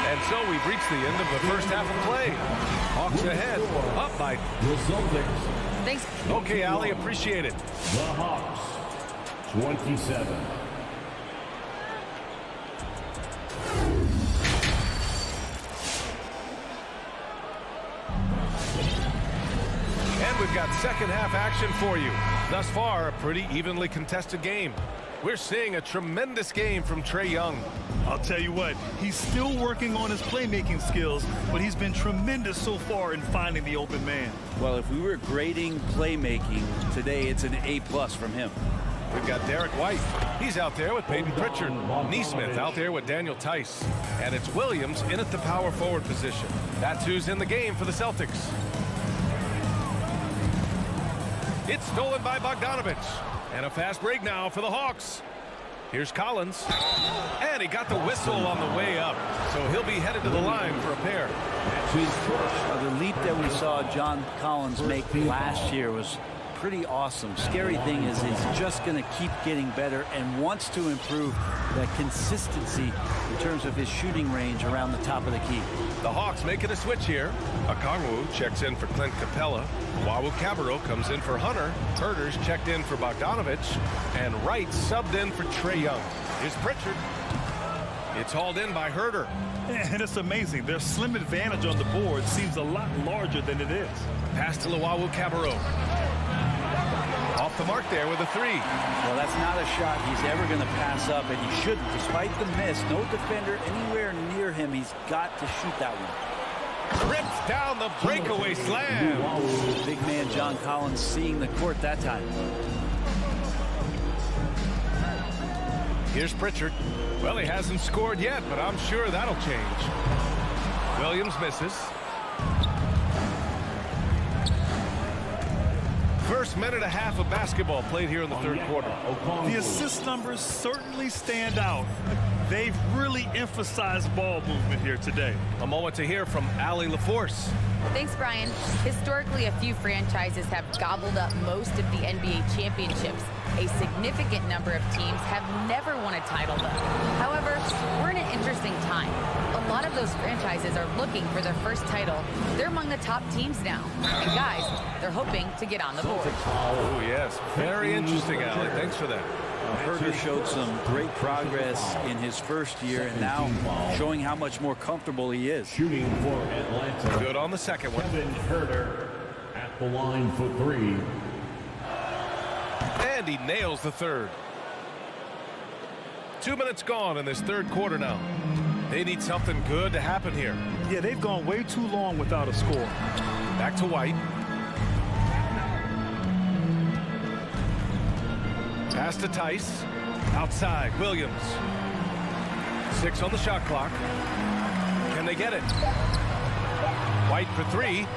G: And so we've reached the end of the first half of play. Hawks ahead, up by.
K: Thanks.
G: Okay, Allie, appreciate it.
H: The Hawks, 27.
G: And we've got second half action for you. Thus far, a pretty evenly contested game. We're seeing a tremendous game from Trae Young.
J: I'll tell you what, he's still working on his playmaking skills, but he's been tremendous so far in finding the open man.
I: Well, if we were grading playmaking today, it's an A+ from him.
G: We've got Derek White. He's out there with Peyton Pritchard. Neesmith out there with Daniel Tice. And it's Williams in at the power forward position. That's who's in the game for the Celtics. It's stolen by Bogdanovich. And a fast break now for the Hawks. Here's Collins. And he got the whistle on the way up. So he'll be headed to the line for a pair.
I: The leap that we saw John Collins make last year was pretty awesome. Scary thing is he's just going to keep getting better and wants to improve that consistency in terms of his shooting range around the top of the key.
G: The Hawks making a switch here. Okongwu checks in for Clint Capella. Wawu-Cabarrot comes in for Hunter. Herter's checked in for Bogdanovich. And Wright subbed in for Trae Young. Here's Pritchard. It's hauled in by Herter.
J: And it's amazing. Their slim advantage on the board seems a lot larger than it is.
G: Pass to Wawu-Cabarrot. Off the mark there with a 3.
I: Well, that's not a shot he's ever going to pass up, and he shouldn't. Despite the miss, no defender anywhere near him. He's got to shoot that one.
G: Rips down the breakaway slam.
I: Big man John Collins seeing the court that time.
G: Here's Pritchard. Well, he hasn't scored yet, but I'm sure that'll change. Williams misses. First minute and a half of basketball played here in the third quarter.
J: The assist numbers certainly stand out. They've really emphasized ball movement here today.
G: A moment to hear from Allie LaForce.
K: Thanks, Brian. Historically, a few franchises have gobbled up most of the NBA championships. A significant number of teams have never won a title, though. However, we're in an interesting time. A lot of those franchises are looking for their first title. They're among the top teams now. And guys, they're hoping to get on the board.
G: Oh, yes. Very interesting, Allie. Thanks for that.
I: Herder showed some great progress in his first year and now showing how much more comfortable he is.
H: Shooting for Atlanta.
G: Good on the second one.
H: Kevin Herder at the line for 3.
G: And he nails the third. 2 minutes gone in this third quarter now. They need something good to happen here.
J: Yeah, they've gone way too long without a score.
G: Back to White. Pass to Tice. Outside, Williams. 6 on the shot clock. Can they get it? White for 3.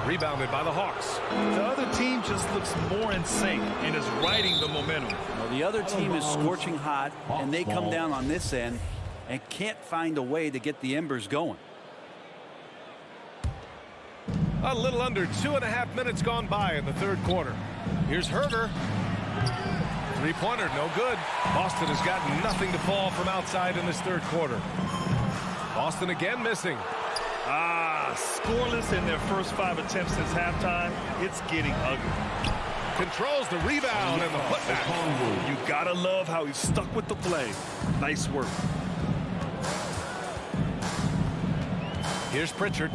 G: Rebounded by the Hawks.
J: The other team just looks more in sync and is riding the momentum.
I: Well, the other team is scorching hot, and they come down on this end and can't find a way to get the embers going.
G: A little under 2.5 minutes gone by in the third quarter. Here's Herder. Three-pointer, no good. Boston has got nothing to fall from outside in this third quarter. Boston again missing.
J: Scoreless in their first 5 attempts since halftime. It's getting ugly.
G: Controls the rebound and the putback.
J: You gotta love how he stuck with the play. Nice work.
G: Here's Pritchard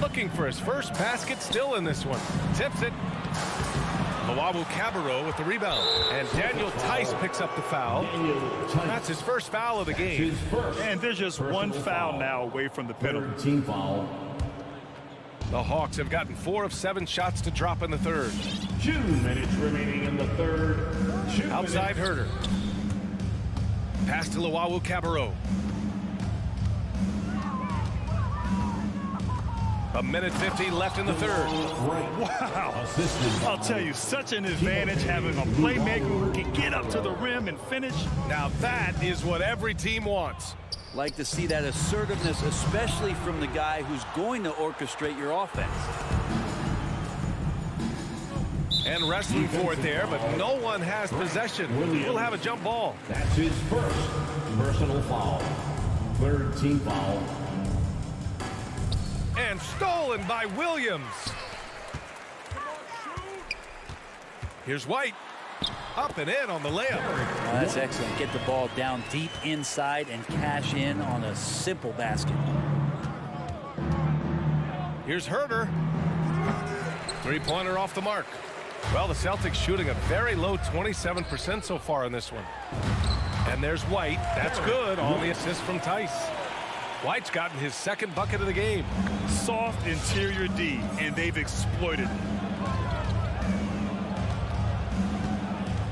G: looking for his first basket, still in this one. Tips it. Cabarrot with the rebound. And Daniel Tice picks up the foul. That's his first foul of the game.
J: And there's just one foul now away from the penalty.
H: Team foul.
G: The Hawks have gotten 4 of 7 shots to drop in the third.
H: 2 minutes remaining in the third.
G: Outside Herder. Pass to Cabarrot. 1:50 left in the third.
J: Wow. I'll tell you, such an advantage having a playmaker who can get up to the rim and finish.
G: Now that is what every team wants.
I: Like to see that assertiveness, especially from the guy who's going to orchestrate your offense.
G: And wrestling for it there, but no one has possession. We'll have a jump ball.
H: That's his first personal foul. Third team foul.
G: And stolen by Williams. Here's White. Up and in on the layup.
I: That's excellent. Get the ball down deep inside and cash in on a simple basket.
G: Here's Herder. Three-pointer off the mark. Well, the Celtics shooting a very low 27% so far in this one. And there's White. That's good on the assist from Tice. White's gotten his second bucket of the game.
J: Soft interior D, and they've exploited it.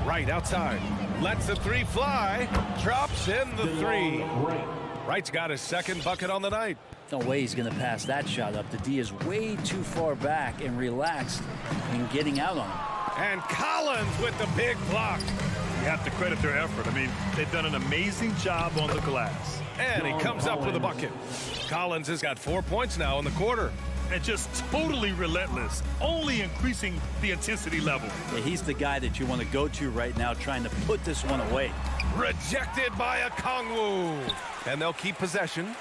G: Right outside. Lets the three fly. Drops in the three. Wright's got his second bucket on the night.
I: No way he's going to pass that shot up. The D is way too far back and relaxed in getting out on him.
G: And Collins with the big block.
J: You have to credit their effort. I mean, they've done an amazing job on the glass.
G: And he comes up with a bucket. Collins has got 4 points now in the quarter.
J: And just totally relentless, only increasing the intensity level.
I: Yeah, he's the guy that you want to go to right now, trying to put this one away.
G: Rejected by Okongwu. And they'll keep possession.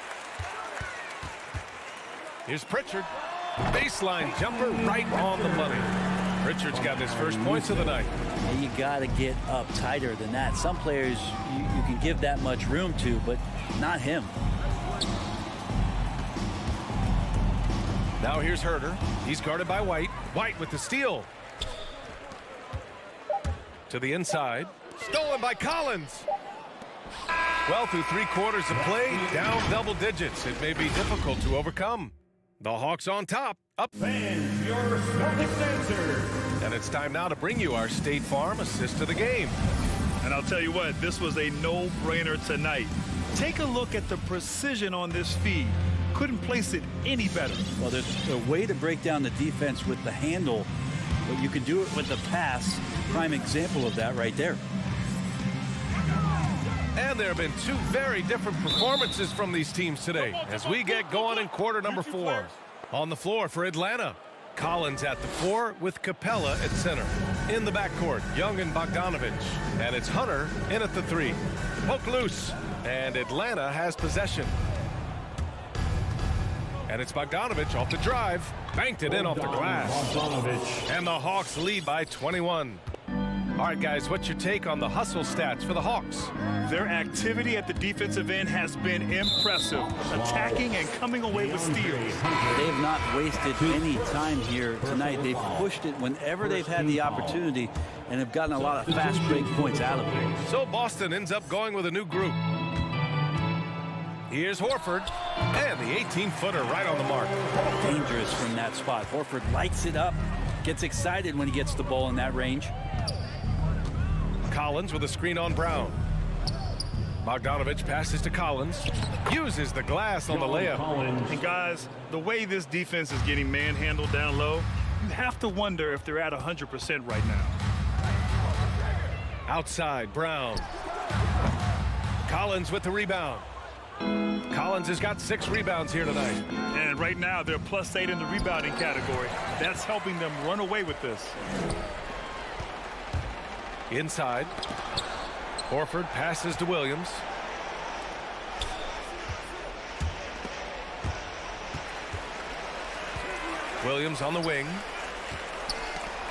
G: Here's Pritchard. Baseline jumper right on the money. Pritchard's got his first points of the night.
I: Yeah, you got to get up tighter than that. Some players you can give that much room to, but not him.
G: Now here's Herder. He's guarded by White. White with the steal. To the inside. Stolen by Collins. Well, through 3 quarters of play, down double digits. It may be difficult to overcome. The Hawks on top. Up.
H: Fans, your Celtics answer.
G: And it's time now to bring you our State Farm assist of the game.
J: And I'll tell you what, this was a no-brainer tonight. Take a look at the precision on this feed. Couldn't place it any better.
I: Well, there's a way to break down the defense with the handle, but you can do it with the pass. Prime example of that right there.
G: And there have been 2 very different performances from these teams today as we get going in quarter number 4. On the floor for Atlanta. Collins at the 4 with Capella at center. In the backcourt, Young and Bogdanovich. And it's Hunter in at the 3. Poke loose. And Atlanta has possession. And it's Bogdanovich off the drive. Banked it in off the glass. And the Hawks lead by 21. All right, guys, what's your take on the hustle stats for the Hawks?
J: Their activity at the defensive end has been impressive, attacking and coming away with steals.
I: They have not wasted any time here tonight. They've pushed it whenever they've had the opportunity and have gotten a lot of fast break points out of it.
G: So Boston ends up going with a new group. Here's Horford, and the 18-footer right on the mark.
I: Dangerous from that spot. Horford lights it up, gets excited when he gets the ball in that range.
G: Collins with a screen on Brown. Bogdanovich passes to Collins. Uses the glass on the layup.
J: And guys, the way this defense is getting manhandled down low, you have to wonder if they're at 100% right now.
G: Outside, Brown. Collins with the rebound. Collins has got 6 rebounds here tonight.
J: And right now, they're +8 in the rebounding category. That's helping them run away with this.
G: Inside. Horford passes to Williams. Williams on the wing.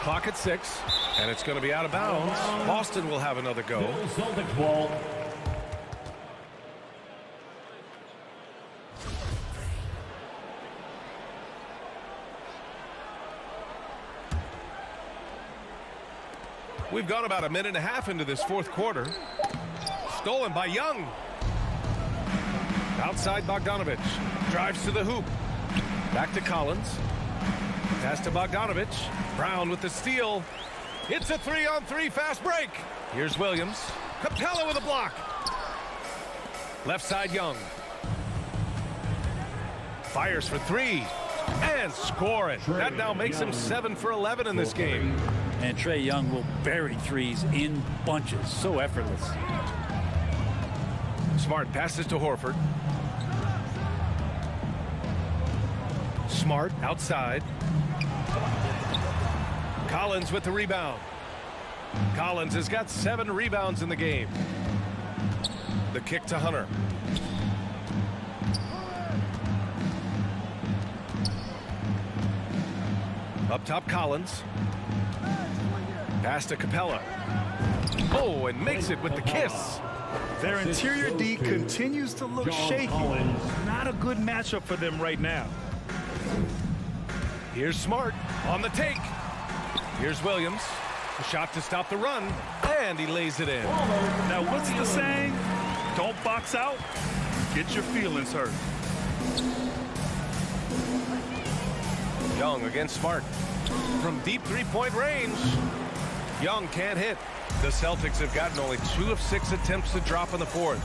G: Clock at 6. And it's going to be out of bounds. Boston will have another go.
H: Celtics ball.
G: We've gone about a minute and a half into this fourth quarter. Stolen by Young. Outside Bogdanovich. Drives to the hoop. Back to Collins. Pass to Bogdanovich. Brown with the steal. Hits a 3-on-3 fast break. Here's Williams. Capella with a block. Left side Young. Fires for 3. And score it. That now makes him 7 for 11 in this game.
I: And Trae Young will bury threes in bunches. So effortless.
G: Smart passes to Horford. Smart outside. Collins with the rebound. Collins has got 7 rebounds in the game. The kick to Hunter. Up top, Collins. Pass to Capella. Oh, and makes it with the kiss.
J: Their interior D continues to look shaky. Not a good matchup for them right now.
G: Here's Smart on the take. Here's Williams. A shot to stop the run, and he lays it in.
J: Now, what's the saying? Don't box out. Get your feelings hurt.
G: Young against Smart. From deep three-point range. Young can't hit. The Celtics have gotten only 2 of 6 attempts to drop in the fourth.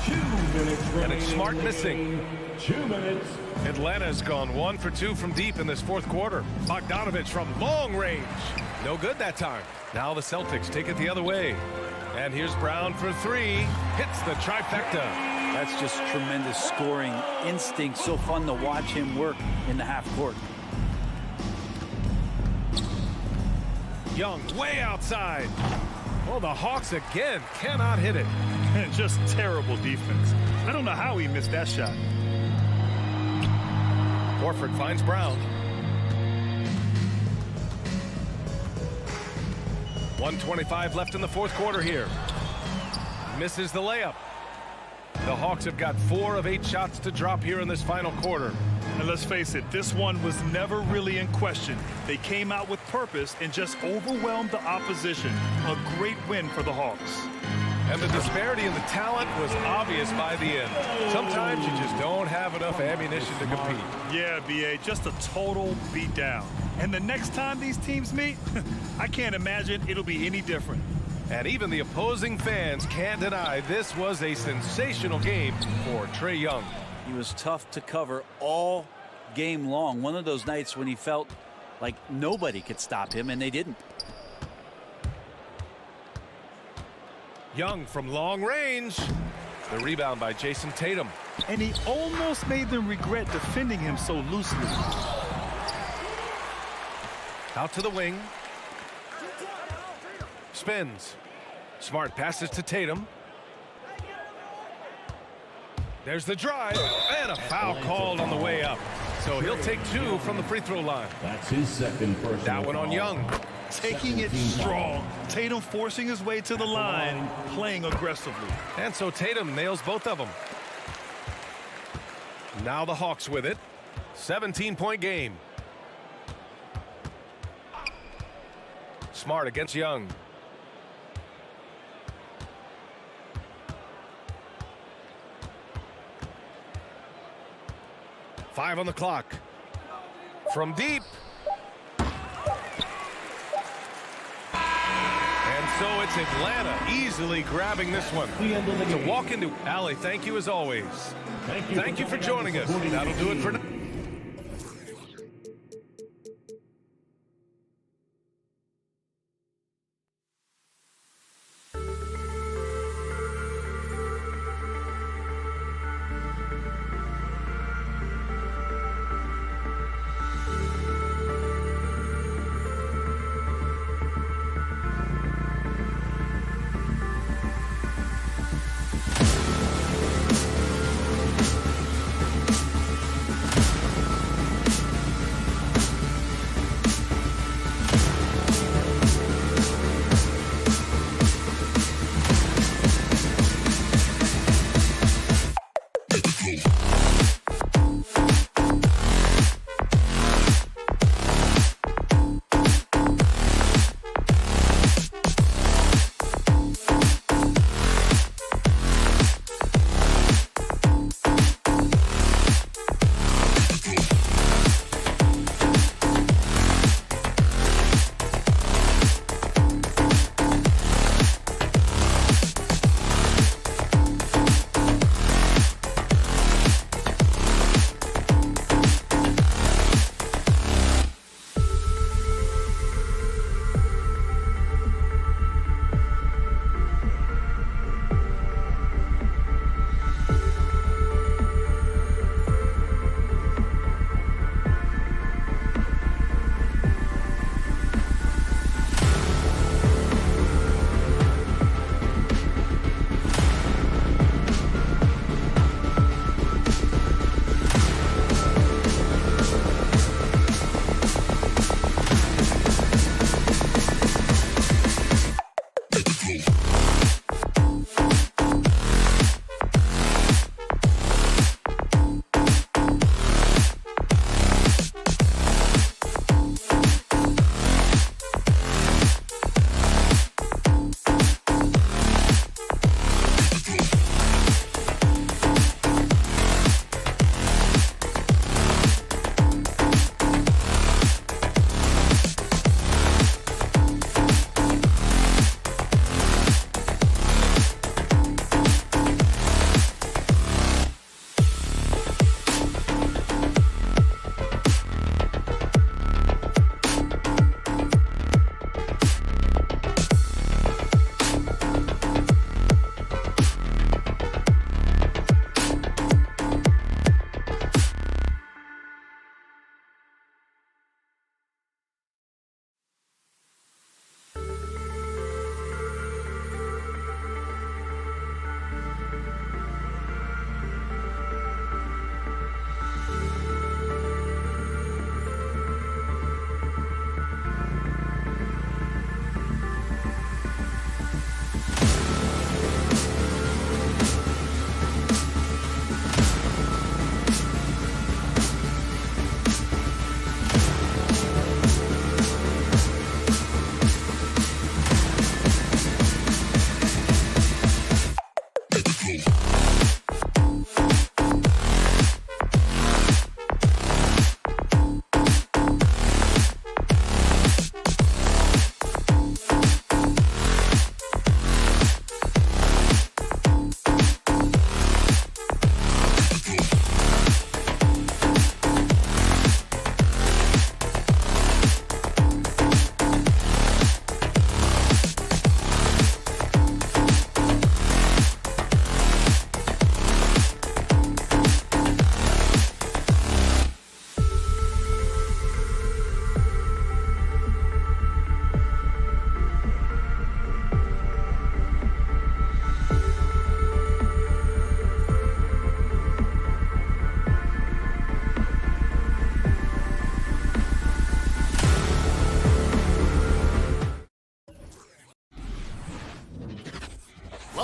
H: 2 minutes remaining.
G: And it's Smart missing.
H: 2 minutes.
G: Atlanta's gone 1 for 2 from deep in this fourth quarter. Bogdanovich from long range. No good that time. Now the Celtics take it the other way. And here's Brown for 3. Hits the trifecta.
I: That's just tremendous scoring instinct. So fun to watch him work in the half court.
G: Young way outside. Well, the Hawks again cannot hit it.
J: And just terrible defense. I don't know how he missed that shot.
G: Horford finds Brown. 1:25 left in the fourth quarter here. Misses the layup. The Hawks have got 4 of 8 shots to drop here in this final quarter.
J: And let's face it, this one was never really in question. They came out with purpose and just overwhelmed the opposition. A great win for the Hawks.
G: And the disparity in the talent was obvious by the end. Sometimes you just don't have enough ammunition to compete.
J: Yeah, B.A., just a total beatdown. And the next time these teams meet, I can't imagine it'll be any different.
G: And even the opposing fans can't deny this was a sensational game for Trae Young.
I: He was tough to cover all game long. One of those nights when he felt like nobody could stop him, and they didn't.
G: Young from long range. The rebound by Jason Tatum.
J: and he almost made them regret defending him so loosely.
G: Out to the wing. Spins. Smart passes to Tatum. There's the drive, and a foul called on the way up. So he'll take 2 from the free throw line.
H: That's his second personal
G: That one on
H: foul.
G: Young.
J: Taking it strong. Tatum forcing his way to the line, playing aggressively.
G: And so Tatum nails both of them. Now the Hawks with it. 17-point game. Smart against Young. Five on the clock. From deep. And so it's Atlanta easily grabbing this one. To walk into Allie, thank you as always. Thank you for joining us. That'll do it for now.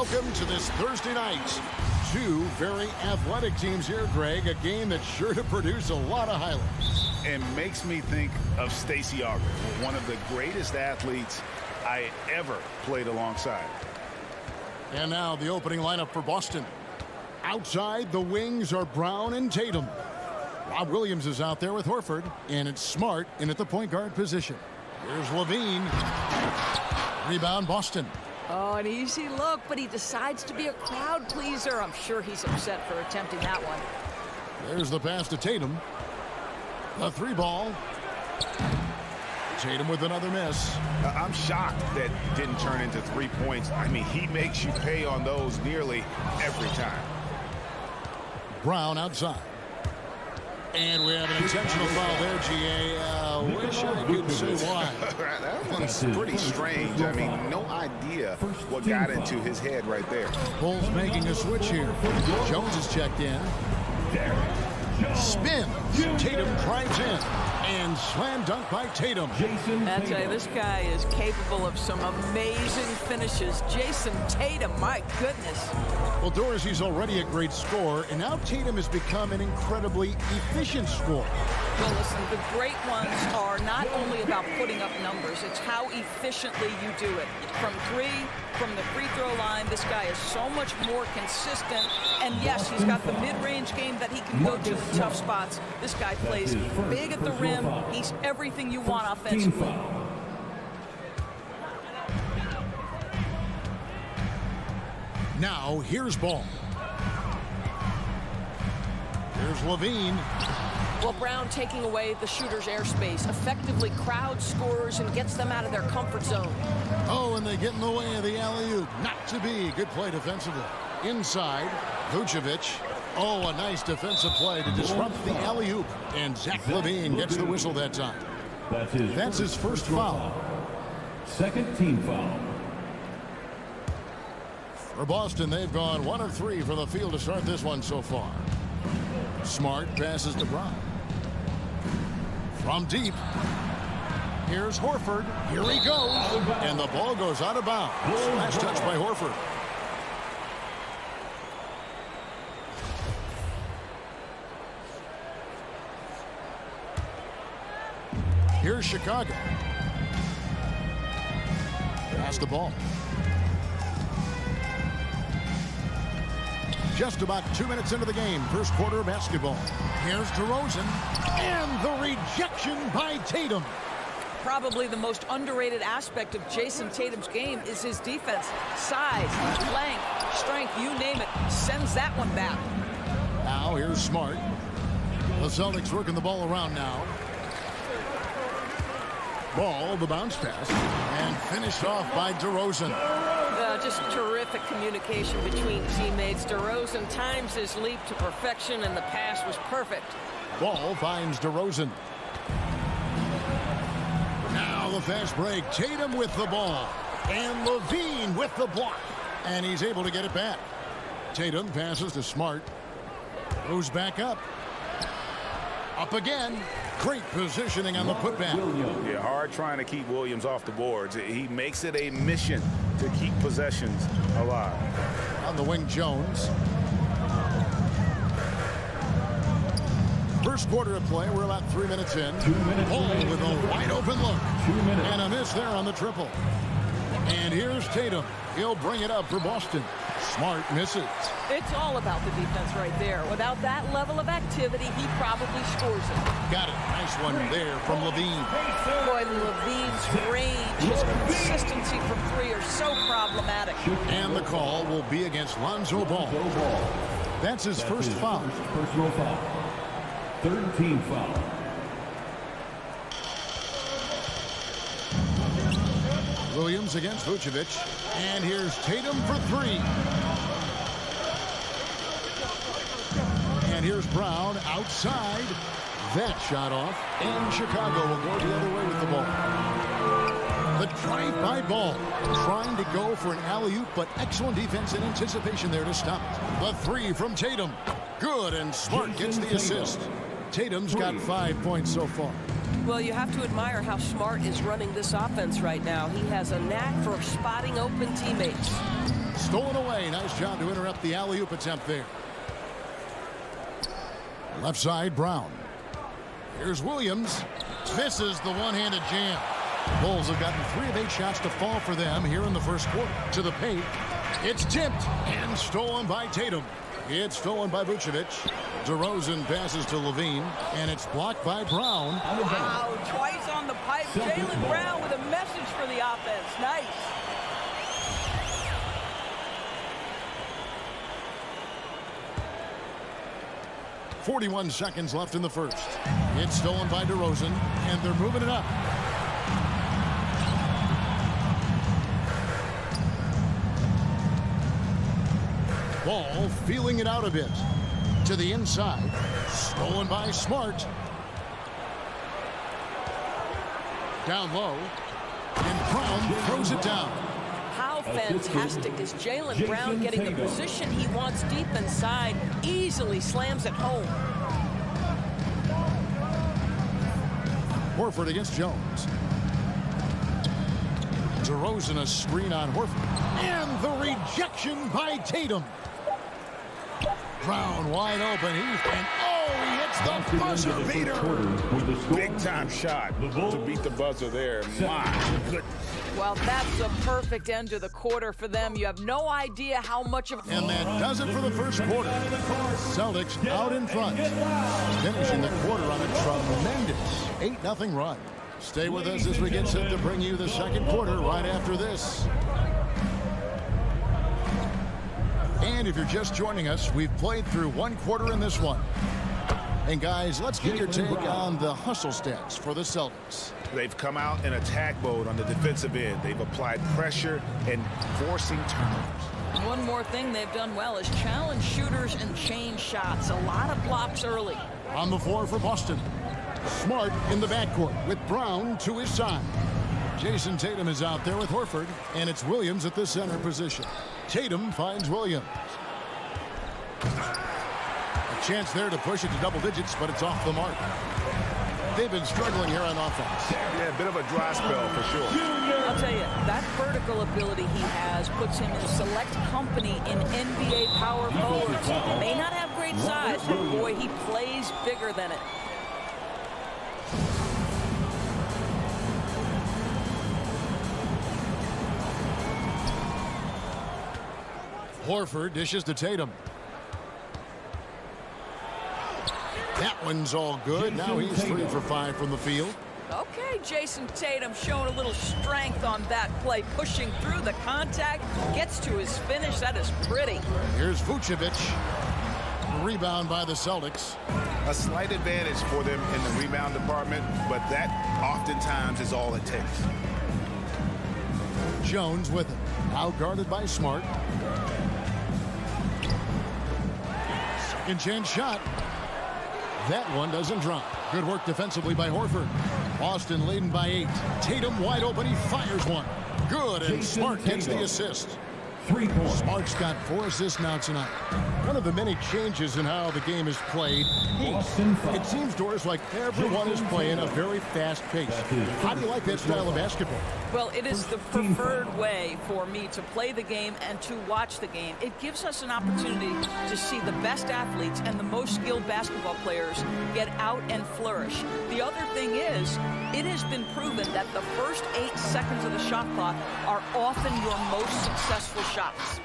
A: Welcome to this Thursday night. Two very athletic teams here, Greg. A game that's sure to produce a lot of highlights.
C: And makes me think of Stacey Auger, one of the greatest athletes I ever played alongside.
A: And now the opening lineup for Boston. Outside, the wings are Brown and Tatum. Rob Williams is out there with Horford, and it's Smart in at the point guard position. Here's Levine. Rebound, Boston.
L: Oh, an easy look, but he decides to be a crowd pleaser. I'm sure he's upset for attempting that one.
A: There's the pass to Tatum. The three ball. Tatum with another miss.
C: I'm shocked that didn't turn into 3 points. I mean, he makes you pay on those nearly every time.
A: Brown outside. And we have an intentional foul there, GA. Wish I could say why.
C: That one's pretty strange. I mean, no idea what got into his head right there.
A: Bulls making a switch here. Jones is checked in. Spin. Tatum drives in. And slam dunk by Tatum.
L: I tell you, this guy is capable of some amazing finishes. Jason Tatum, my goodness.
A: Well, Dorsey's already a great scorer, and now Tatum has become an incredibly efficient scorer.
L: Well, listen, the great ones are not only about putting up numbers, it's how efficiently you do it. From three, from the free throw line, this guy is so much more consistent. And yes, he's got the mid-range game that he can go to in tough spots. This guy plays big at the rim. He's everything you want offensively.
A: Now, here's Ball. Here's Levine.
L: Well, Brown taking away the shooter's airspace, effectively crowd scorers and gets them out of their comfort zone.
A: Oh, and they get in the way of the alley-oop. Not to be. Good play defensively. Inside, Vucevic. Oh, a nice defensive play to disrupt the alley-oop. And Zach LaVine gets the whistle that time. That's his first foul.
H: Second team foul.
A: For Boston, they've gone 1 of 3 from the field to start this one so far. Smart passes to Brown. From deep. Here's Horford. Here he goes. And the ball goes out of bounds. Last touch by Horford. Here's Chicago. Pass the ball. Just about 2 minutes into the game, first quarter of basketball. Here's DeRozan, and the rejection by Tatum.
L: Probably the most underrated aspect of Jason Tatum's game is his defense. Size, length, strength, you name it, sends that one back.
A: Now here's Smart. The Celtics working the ball around now. Ball, the bounce pass, and finished off by DeRozan.
L: Just terrific communication between teammates. DeRozan times his leap to perfection, and the pass was perfect.
A: Ball finds DeRozan. Now the fast break. Tatum with the ball. And Levine with the block. And he's able to get it back. Tatum passes to Smart. Goes back up. Up again. Great positioning on the putback.
C: Yeah, hard trying to keep Williams off the boards. He makes it a mission to keep possessions alive.
A: On the wing, Jones. First quarter of play. We're about 3 minutes in.
H: 2 minutes.
A: Ball with a wide open look.
H: 2 minutes.
A: And a miss there on the triple. And here's Tatum. He'll bring it up for Boston. Smart misses.
L: It's all about the defense right there. Without that level of activity, he probably scores it.
A: Got it. Nice one there from Levine.
L: Boy, Levine's range, his consistency from three are so problematic.
A: And the call will be against Lonzo Ball. That's his first foul.
H: Personal foul. Third team foul.
A: Williams against Vucevic. And here's Tatum for 3. And here's Brown outside. That shot off. And Chicago will go the other way with the ball. The drive-by Ball. Trying to go for an alley-oop, but excellent defense and anticipation there to stop it. The 3 from Tatum. Good, and Smart gets the assist. Tatum's got 5 points so far.
M: Well, you have to admire how Smart is running this offense right now. He has a knack for spotting open teammates.
A: Stolen away. Nice job to interrupt the alley-oop attempt there. Left side, Brown. Here's Williams. Misses the one-handed jam. Bulls have gotten 3 of 8 shots to fall for them here in the first quarter. To the paint. It's tipped and stolen by Tatum. It's stolen by Vucevic. DeRozan passes to Levine, and it's blocked by Brown.
L: Wow, twice on the pipe. Jaylen Brown with a message for the offense. Nice.
A: .41 seconds left in the first. It's stolen by DeRozan, and they're moving it up. Ball feeling it out a bit. To the inside. Stolen by Smart. Down low. And Brown throws it down.
M: How fantastic is Jaylen Brown getting the position he wants deep inside, easily slams it home.
A: Horford against Jones. DeRozan a screen on Horford. And the rejection by Tatum. Brown wide open. He hits the buzzer beater.
C: Big time shot to beat the buzzer there. My goodness.
L: Well, that's a perfect end to the quarter for them. You have no idea how much of...
A: And that does it for the first quarter. Celtics out in front. Finishing the quarter on a tremendous 8-0 run. Stay with us as we get set to bring you the second quarter right after this. And if you're just joining us, we've played through 1 quarter in this one. And guys, let's get your take on the hustle stats for the Celtics.
C: They've come out in attack mode on the defensive end. They've applied pressure and forcing turnovers.
L: One more thing they've done well is challenge shooters and change shots. A lot of blocks early.
A: On the floor for Boston. Smart in the backcourt with Brown to his side. Jason Tatum is out there with Horford, and it's Williams at the center position. Tatum finds Williams. A chance there to push it to double digits, but it's off the mark. They've been struggling here on offense.
C: Yeah, a bit of a dry spell for sure.
L: I'll tell you, that vertical ability he has puts him in select company in NBA power forwards. May not have great size, but boy, he plays bigger than it.
A: Horford dishes to Tatum. That one's all good. Now he's 3 for 5 from the field.
L: Okay, Jason Tatum showing a little strength on that play, pushing through the contact, gets to his finish. That is pretty.
A: Here's Vucevic. Rebound by the Celtics.
C: A slight advantage for them in the rebound department, but that oftentimes is all it takes.
A: Jones with it. Out guarded by Smart. Second chance shot. That one doesn't drop. Good work defensively by Horford. Boston leading by 8. Tatum wide open. He fires one. Good, and Smart gets the assist. Smart's got 4 assists now tonight. One of the many changes in how the game is played. It seems, Doris, like everyone is playing a very fast pace. How do you like that style of basketball?
L: Well, it is the preferred way for me to play the game and to watch the game. It gives us an opportunity to see the best athletes and the most skilled basketball players get out and flourish. The other thing is, it has been proven that the first 8 seconds of the shot clock are often your most successful shots.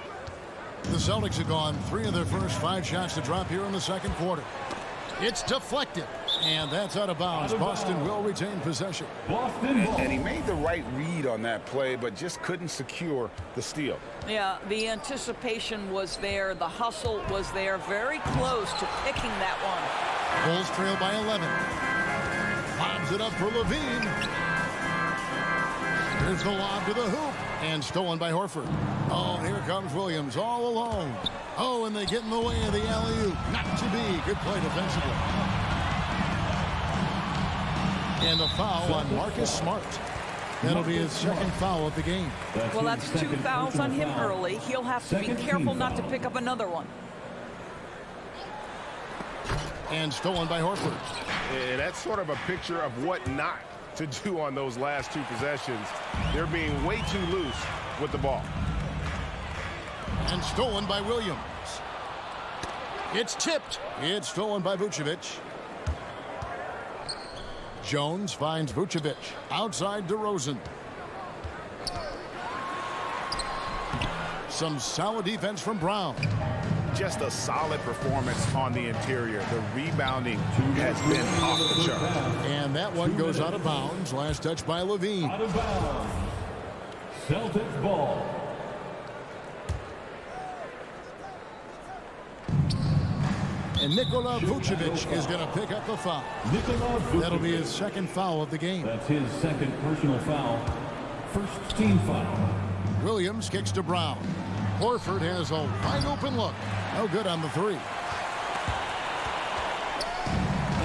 A: The Celtics have gone 3 of their first 5 shots to drop here in the second quarter. It's deflected, and that's out of bounds. Boston will retain possession.
C: And he made the right read on that play, but just couldn't secure the steal.
L: Yeah, the anticipation was there. The hustle was there. Very close to picking that one.
A: Bulls trail by 11. Lobs it up for Levine. Here's the lob to the hoop, and stolen by Horford. Oh, here comes Williams all alone. Oh, and they get in the way of the alley-oop. Not to be. Good play defensively. And the foul on Marcus Smart. That'll be his second foul of the game.
L: Well, that's 2 fouls on him early. He'll have to be careful not to pick up another one.
A: And stolen by Horford.
C: And that's sort of a picture of what not to do on those last two possessions. They're being way too loose with the ball.
A: And stolen by Williams. It's tipped. It's stolen by Vucevic. Jones finds Vucevic. Outside DeRozan. Some solid defense from Brown.
C: Just a solid performance on the interior. The rebounding has been off the chart.
A: And that one goes out of bounds. Last touch by Levine.
H: Out of bounds. Celtics ball.
A: And Nikola Vucevic is going to pick up the foul. That'll be his second foul of the game.
H: That's his second personal foul. First team foul.
A: Williams kicks to Brown. Horford has a wide open look. No good on the three.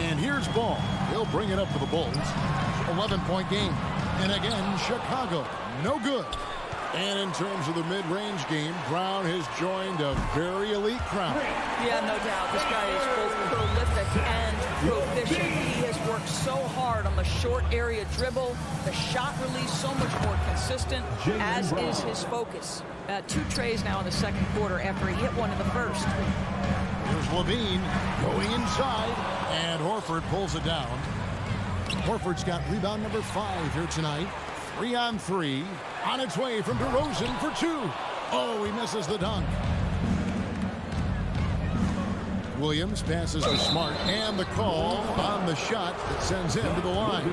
A: And here's Ball. He'll bring it up for the Bulls. 11-point game. And again, Chicago. No good. And in terms of the mid-range game, Brown has joined a very elite crowd.
L: Yeah, no doubt. This guy is both prolific and proficient. He has worked so hard on the short area dribble, the shot release so much more consistent, as is his focus. 2 trays now in the second quarter after he hit one in the first.
A: Here's Levine going inside, and Horford pulls it down. Horford's got rebound number 5 here tonight. 3 on 3. On its way from DeRozan for 2. Oh, he misses the dunk. Williams passes to Smart, and the call on the shot that sends him to the line.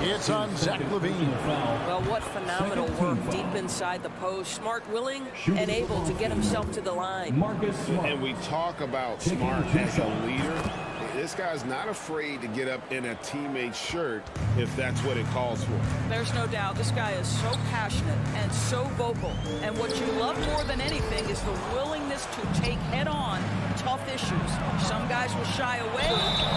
A: It's on Zach Levine.
M: Well, what phenomenal work deep inside the post. Smart, willing, and able to get himself to the line.
C: And we talk about Smart as a leader. This guy's not afraid to get up in a teammate's shirt if that's what it calls for.
L: There's no doubt. This guy is so passionate and so vocal. And what you love more than anything is the willingness to take head-on tough issues. Some guys will shy away.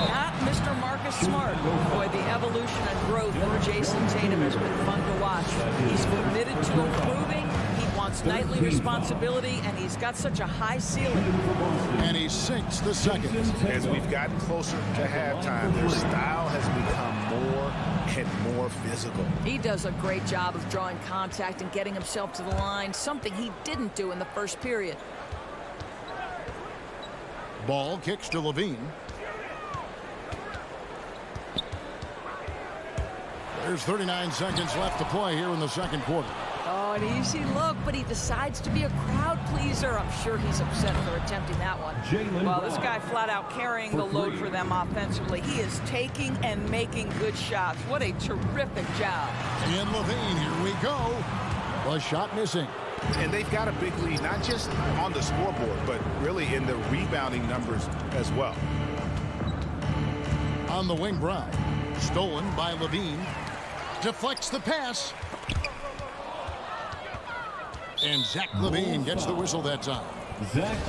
L: Not Mr. Marcus Smart. Boy, the evolution and growth of Jason Tatum has been fun to watch. He's committed to improving. He wants nightly responsibility, and he's got such a high ceiling.
A: And he sinks the second.
C: As we've gotten closer to halftime, their style has become more and more physical.
L: He does a great job of drawing contact and getting himself to the line, something he didn't do in the first period.
A: Ball kicks to Levine. There's 39 seconds left to play here in the second quarter.
L: Oh, an easy look, but he decides to be a crowd pleaser. I'm sure he's upset for attempting that one. Well, this guy flat out carrying the load for them offensively. He is taking and making good shots. What a terrific job.
A: And Levine, here we go. The shot missing.
C: And they've got a big lead, not just on the scoreboard, but really in the rebounding numbers as well.
A: On the wing, Brown. Stolen by Levine. Deflects the pass. And Zach Levine gets the whistle that time.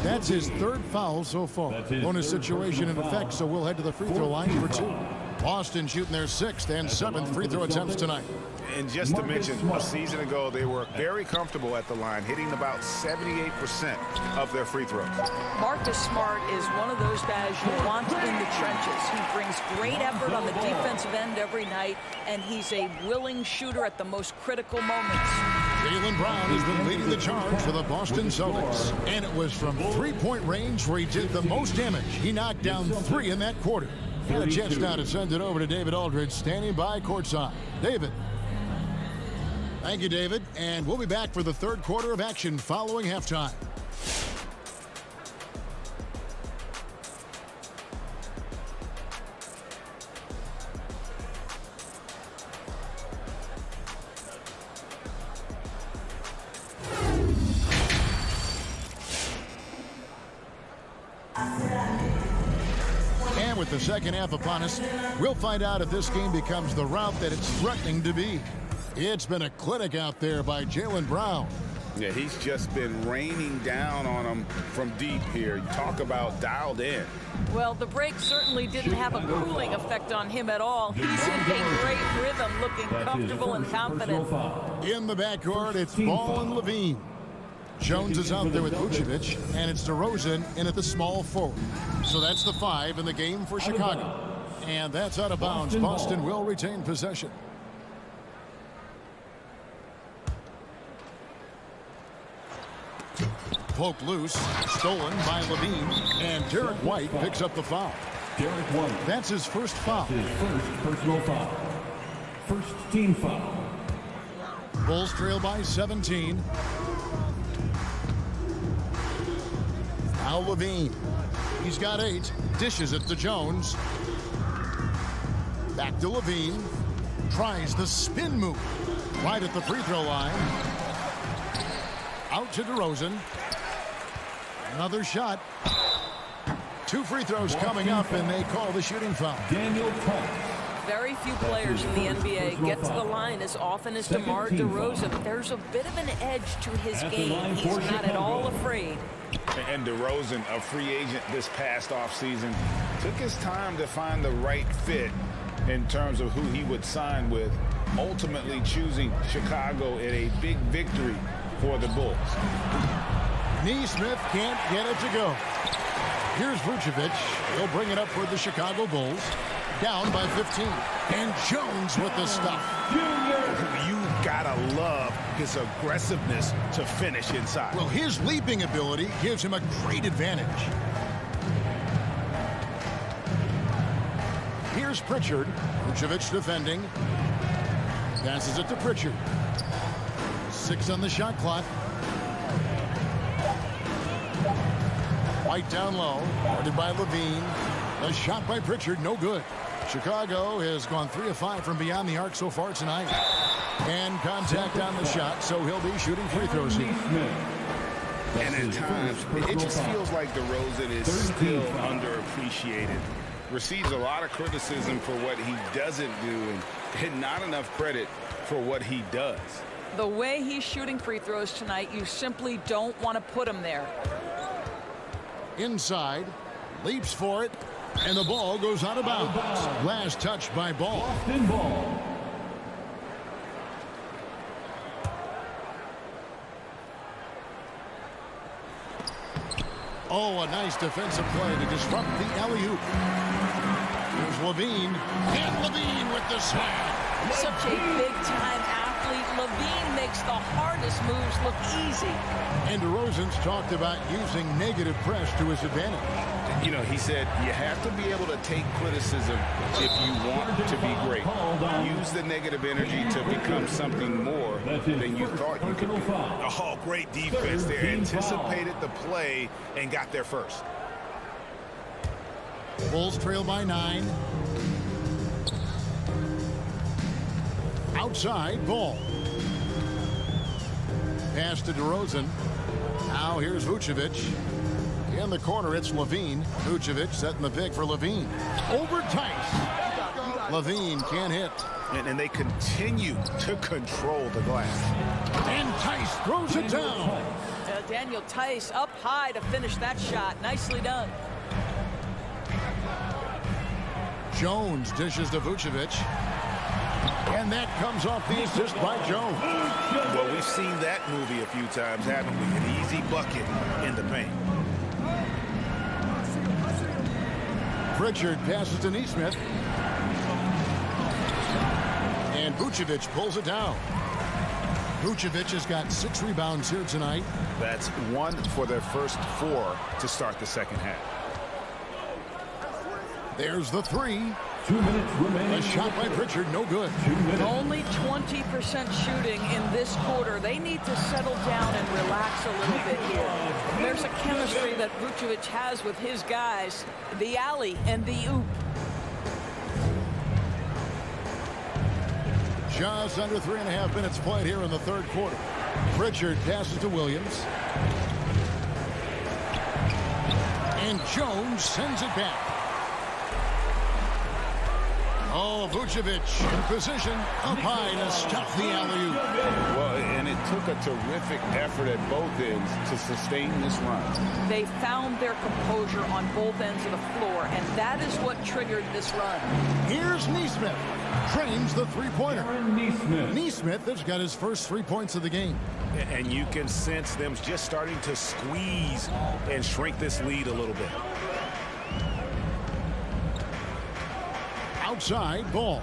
A: That's his third foul so far. Bonus situation in effect, so we'll head to the free throw line for 2. Boston shooting their 6th and 7th free throw attempts tonight.
C: And just to mention, a season ago, they were very comfortable at the line, hitting about 78% of their free throws.
L: Marcus Smart is one of those guys you want in the trenches. He brings great effort on the defensive end every night, and he's a willing shooter at the most critical moments.
A: Jaylen Brown has been leading the charge for the Boston Celtics. And it was from three-point range where he did the most damage. He knocked down 3 in that quarter. And a chance now to send it over to David Aldridge, standing by courtside. David. Thank you, David. And we'll be back for the third quarter of action following halftime. And with the second half upon us, we'll find out if this game becomes the route that it's threatening to be. It's been a clinic out there by Jaylen Brown.
C: Yeah, he's just been raining down on them from deep here. You talk about dialed in.
L: Well, the break certainly didn't have a cooling effect on him at all. He's in a great rhythm, looking comfortable and confident.
A: In the backcourt, it's Ball and Levine. Jones is out there with Vucevic, and it's DeRozan in at the small forward. So that's the 5 in the game for Chicago. And that's out of bounds. Boston will retain possession. Poked loose, stolen by Levine, and Derek White picks up the foul.
H: Derek White.
A: That's his first foul.
H: His first personal foul. First team foul.
A: Bulls trail by 17. Now Levine. He's got 8. Dishes it to Jones. Back to Levine. Tries the spin move. Right at the free throw line. Out to DeRozan. Another shot. 2 free throws coming up, and they call the shooting foul.
H: Daniel Tice.
M: Very few players in the NBA get to the line as often as DeMar DeRozan. There's a bit of an edge to his game. He's not at all afraid.
C: And DeRozan, a free agent this past offseason, took his time to find the right fit in terms of who he would sign with, ultimately choosing Chicago in a big victory for the Bulls.
A: Neesmith can't get it to go. Here's Vucevic. He'll bring it up for the Chicago Bulls. Down by 15. And Jones with the stop.
C: You gotta love his aggressiveness to finish inside.
A: Well, his leaping ability gives him a great advantage. Here's Pritchard. Vucevic defending. Passes it to Pritchard. 6 on the shot clock. White down low, guarded by Levine. A shot by Pritchard, no good. Chicago has gone 3 of 5 from beyond the arc so far tonight. And contact on the shot, so he'll be shooting free throws here.
C: And at times, it just feels like DeRozan is still underappreciated. Receives a lot of criticism for what he doesn't do and not enough credit for what he does.
L: The way he's shooting free throws tonight, you simply don't want to put him there.
A: Inside, leaps for it, and the ball goes out of bounds. Last touch by Ball.
H: Boston Ball.
A: Oh, a nice defensive play to disrupt the alley-oop. Here's Levine, and Levine with the slam.
L: Such a big-time athlete. Levine makes the hardest moves look easy.
A: And DeRozan's talked about using negative press to his advantage.
C: You know, he said you have to be able to take criticism if you want to be great. Use the negative energy to become something more than you thought you could be. Oh, great defense. They anticipated the play and got there first.
A: Bulls trail by 9. Outside, Ball. Pass to DeRozan. Now here's Vucevic. In the corner, it's Levine. Vucevic setting the pick for Levine. Over Tice. Levine can't hit.
C: And they continue to control the glass.
A: And Tice throws it down.
L: Daniel Tice up high to finish that shot. Nicely done.
A: Jones dishes to Vucevic. And that comes off the assist by Jones.
C: Well, we've seen that movie a few times, haven't we? An easy bucket in the paint.
A: Pritchard passes to Neesmith. And Vucevic pulls it down. Vucevic has got 6 rebounds here tonight.
C: That's 1 for their first 4 to start the second half.
A: There's the 3.
H: 2 minutes remaining.
A: A shot by Pritchard, no good.
L: Only 20% shooting in this quarter. They need to settle down and relax a little bit here. There's a chemistry that Vucevic has with his guys, the alley and the oop.
A: Just under 3.5 minutes played here in the third quarter. Pritchard passes to Williams. And Jones sends it back. Oh, Vucevic in position up high to stop the alley-oop.
C: Well, and it took a terrific effort at both ends to sustain this run.
L: They found their composure on both ends of the floor, and that is what triggered this run.
A: Here's Neesmith. Trains the three-pointer. Neesmith has got his first 3 points of the game.
C: And you can sense them just starting to squeeze and shrink this lead a little bit.
A: outside, Ball.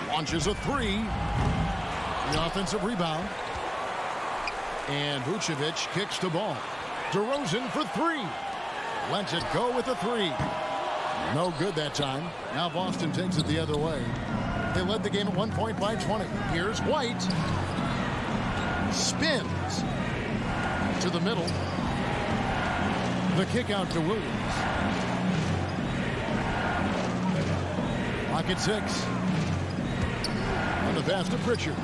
A: Launches a three. The offensive rebound. And Vucevic kicks the ball. DeRozan for three. Lets it go with a three. No good that time. Now Boston takes it the other way. They led the game at 1 point by 20. Here's White. Spins to the middle. The kick out to Williams. Pocket 6. On the pass to Pritchard.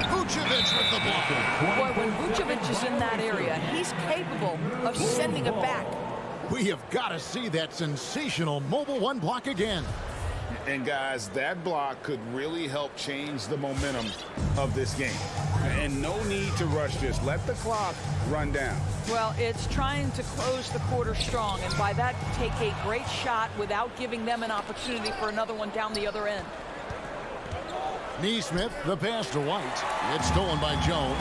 A: Vucevic with the block.
L: Boy, when Vucevic is in that area, he's capable of sending it back.
A: We have got to see that sensational mobile one block again.
C: And guys, that block could really help change the momentum of this game. And no need to rush this. Let the clock run down.
L: Well, it's trying to close the quarter strong, and by that, take a great shot without giving them an opportunity for another one down the other end.
A: Neesmith, the pass to White. It's stolen by Jones.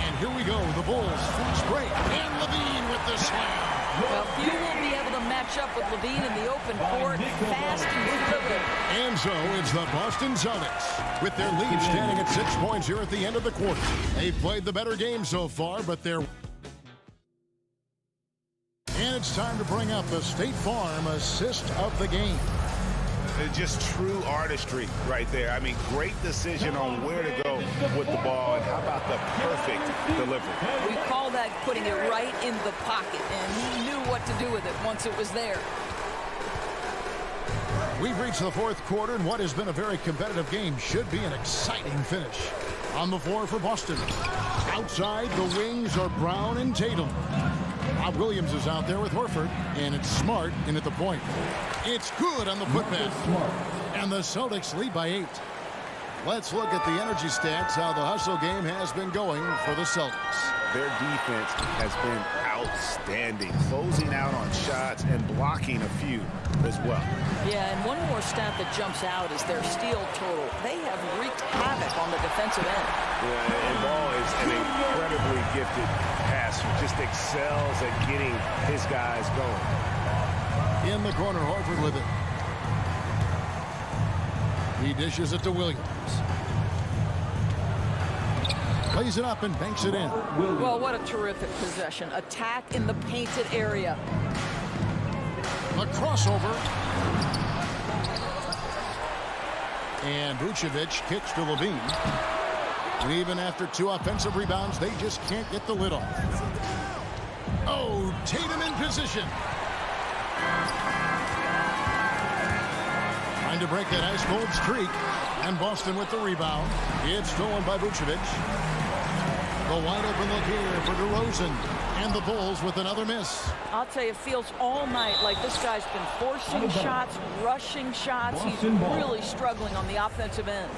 A: And here we go, the Bulls. Fast break. And Levine with the slam.
L: Well, few will be able to match up with Levine in the open court, fast and fluid.
A: And so it's the Boston Celtics with their lead standing at 6 points here at the end of the quarter. They've played the better game so far, but they're... And it's time to bring up the State Farm assist of the game.
C: Just true artistry right there. I mean, great decision on where to go with the ball, and how about the perfect delivery?
L: We call that putting it right in the pocket, and he knew what to do with it once it was there.
A: We've reached the fourth quarter, and what has been a very competitive game should be an exciting finish. On the floor for Boston. Outside, the wings are Brown and Tatum. Bob Williams is out there with Horford, and it's Smart in at the point. It's good on the putback. And the Celtics lead by 8. Let's look at the energy stats, how the hustle game has been going for the Celtics.
C: Their defense has been outstanding, closing out on shots and blocking a few as well.
L: Yeah, and one more stat that jumps out is their steal total. They have wreaked havoc on the defensive end.
C: Yeah, and Ball is an incredibly gifted passer, just excels at getting his guys going.
A: In the corner, Horford with it. He dishes it to Williams. Plays it up and banks it in.
L: Well, what a terrific possession. Attack in the painted area.
A: A crossover. And Vucevic kicks to Levine. And even after 2 offensive rebounds, they just can't get the lid off. Oh, Tatum in position. Trying to break that ice-cold streak. And Boston with the rebound. It's stolen by Vucevic. The wide open look here for DeRozan. And the Bulls with another miss.
L: I'll tell you, it feels all night like this guy's been forcing shots, rushing shots. He's really struggling on the offensive end.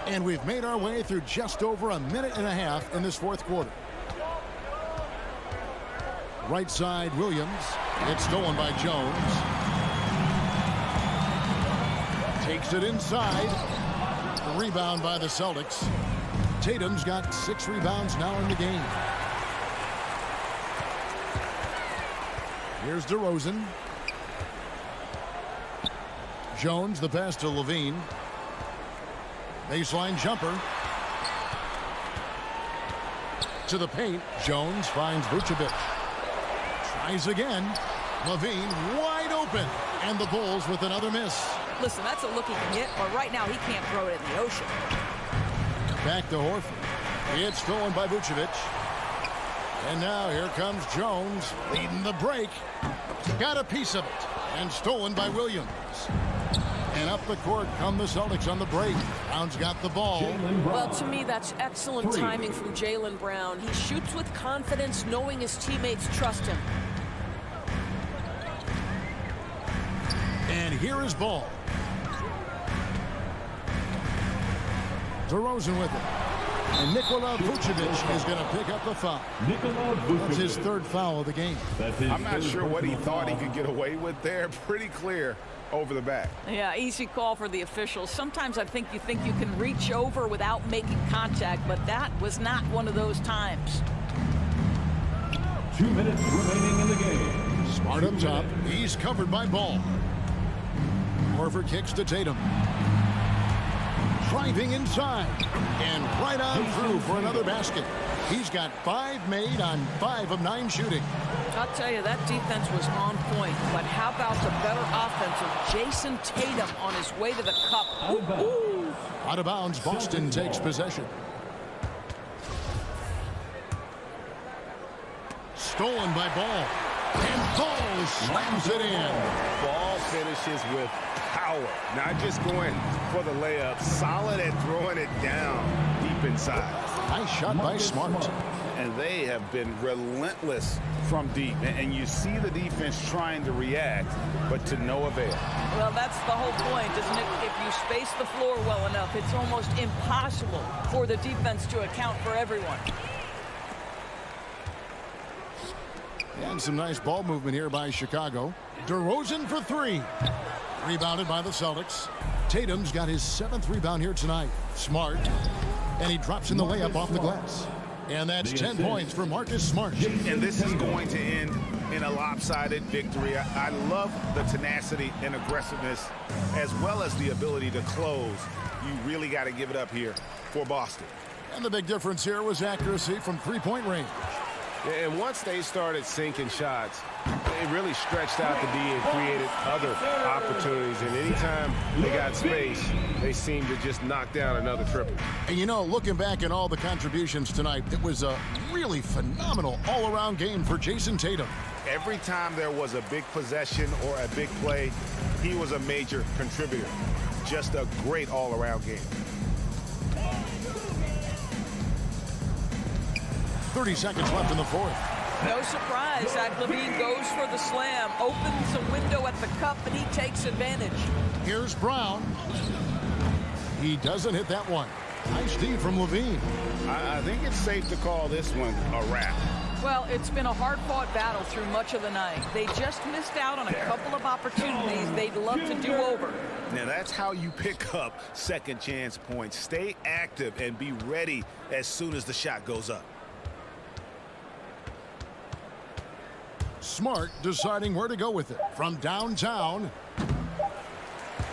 A: And we've made our way through just over a minute and a half in this fourth quarter. Right side, Williams. It's stolen by Jones. Takes it inside. The rebound by the Celtics. Tatum's got 6 rebounds now in the game. Here's DeRozan. Jones, the pass to Levine. Baseline jumper. To the paint. Jones finds Vucevic. Tries again. Levine wide open. And the Bulls with another miss.
L: Listen, that's a look he can get, but right now he can't throw it in the ocean.
A: Back to Horford. It's stolen by Vucevic. And now here comes Jones leading the break. Got a piece of it. And stolen by Williams. And up the court come the Celtics on the break. Brown's got the ball.
M: Well, to me, that's excellent timing from Jaylen Brown. He shoots with confidence, knowing his teammates trust him.
A: And here is Ball. DeRozan with it. And Nikola Vucevic is going to pick up the foul. That's his 3rd foul of the game.
C: I'm not sure what he thought he could get away with there. Pretty clear over the back.
L: Yeah, easy call for the officials. Sometimes I think you can reach over without making contact, but that was not one of those times.
H: 2 minutes remaining in the game.
A: Smart up top. He's covered by Ball. Horford kicks to Tatum. Driving inside. And right on through for another basket. He's got 5 made on 5 of 9 shooting.
L: I'll tell you, that defense was on point. But how about the better offense of Jason Tatum on his way to the cup? Ooh.
A: Out of bounds, Boston takes possession. Stolen by Ball. And Ball slams it in.
C: Ball finishes with power. Not just going for the layup. Solid at throwing it down deep inside.
A: Nice shot by Smart.
C: And they have been relentless from deep. And you see the defense trying to react, but to no avail.
L: Well, that's the whole point, isn't it? If you space the floor well enough, it's almost impossible for the defense to account for everyone.
A: And some nice ball movement here by Chicago. DeRozan for 3. Rebounded by the Celtics. Tatum's got his 7th rebound here tonight. Smart. And he drops in the layup off the glass. And that's 10 points for Marcus Smart.
C: And this is going to end in a lopsided victory. I love the tenacity and aggressiveness, as well as the ability to close. You really got to give it up here for Boston.
A: And the big difference here was accuracy from 3-point range.
C: And once they started sinking shots, they really stretched out the D and created other opportunities. And anytime they got space, they seemed to just knock down another triple.
A: And you know, looking back at all the contributions tonight, it was a really phenomenal all-around game for Jason Tatum.
C: Every time there was a big possession or a big play, he was a major contributor. Just a great all-around game.
A: 30 seconds left in the fourth.
L: No surprise, Zach LaVine goes for the slam, opens a window at the cup, and he takes advantage.
A: Here's Brown. He doesn't hit that one. Nice D from LaVine.
C: I think it's safe to call this one a wrap.
L: Well, it's been a hard-fought battle through much of the night. They just missed out on a couple of opportunities they'd love to do over.
C: Now, that's how you pick up second chance points. Stay active and be ready as soon as the shot goes up.
A: Smart deciding where to go with it. From downtown.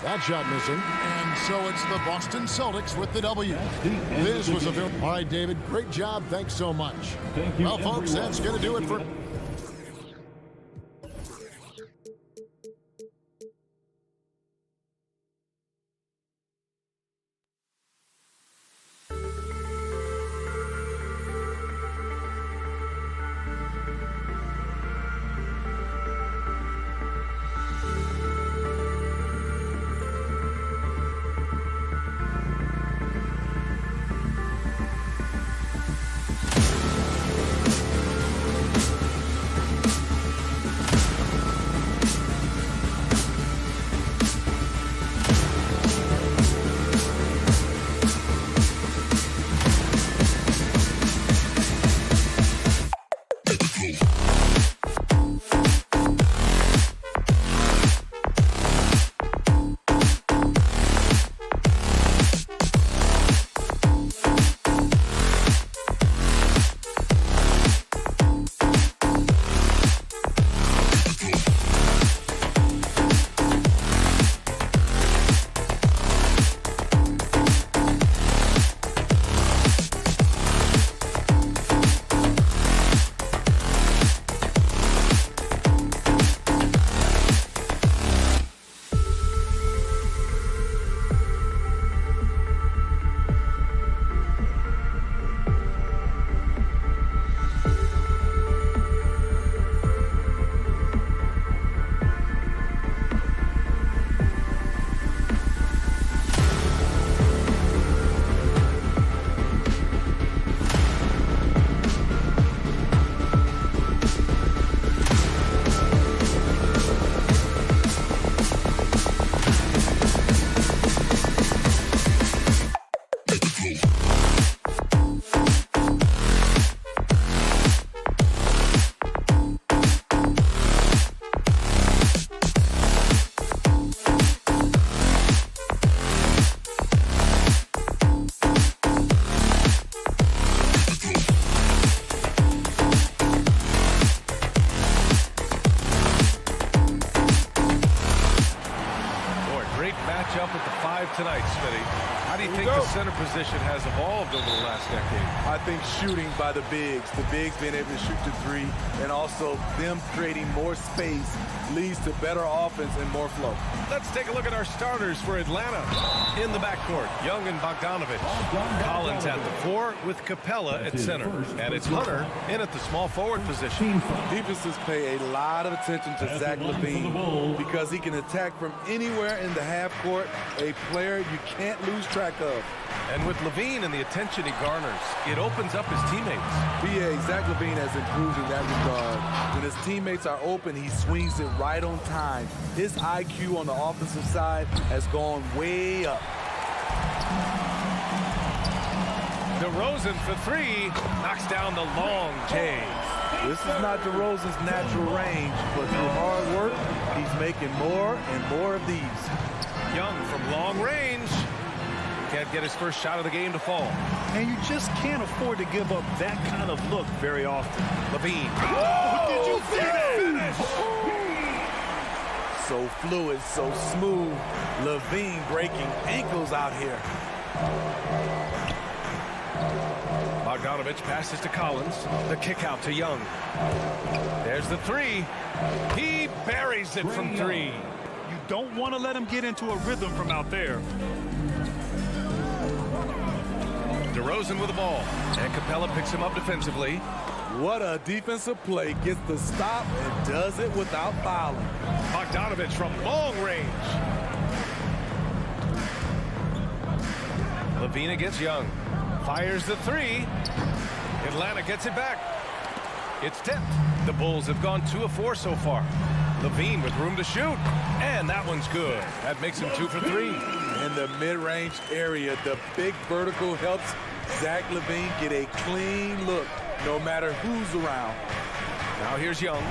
A: That shot missing. And so it's the Boston Celtics with the W. This was a very... All right, David, great job. Thanks so much.
H: Thank you,
A: well, folks, that's going to do it for...
G: drive tonight, Smitty. How do you think the center position has evolved over the last decade?
N: I think shooting by the bigs being able to shoot the three, and also them creating more space leads to better offense and more flow.
G: Let's take a look at our starters for Atlanta. In the backcourt, Young and Bogdanovich. Collins at the 4 with Capella at center. And it's Hunter in at the small forward position.
N: Defenses pay a lot of attention to Zach LaVine because he can attack from anywhere in the half court, a player you can't lose track of.
G: And with LaVine and the attention he garners, it opens up his teammates.
N: Zach LaVine has improved in that regard. When his teammates are open, he swings it right on time. His IQ on the offensive side has gone way up.
G: DeRozan for 3, knocks down the long J.
N: This is not DeRozan's natural range, but through hard work, he's making more and more of these.
G: Young from long range. Can't get his first shot of the game to fall.
J: And you just can't afford to give up that kind of look very often.
G: LaVine.
J: Oh, did you see that finish?
N: So fluid, so smooth. LaVine breaking ankles out here.
G: Bogdanovich passes to Collins. The kick out to Young. There's the 3. He buries it from 3.
J: You don't want to let him get into a rhythm from out there.
G: DeRozan with the ball. And Capella picks him up defensively.
N: What a defensive play. Gets the stop and does it without fouling.
G: Bogdanovich from long range. LaVine against Young. Fires the 3. Atlanta gets it back. It's tipped. The Bulls have gone 2 of 4 so far. LaVine with room to shoot. And that one's good. That makes him 2 for 3.
N: In the mid-range area, the big vertical helps Zach LaVine get a clean look no matter who's around.
G: Now here's Young.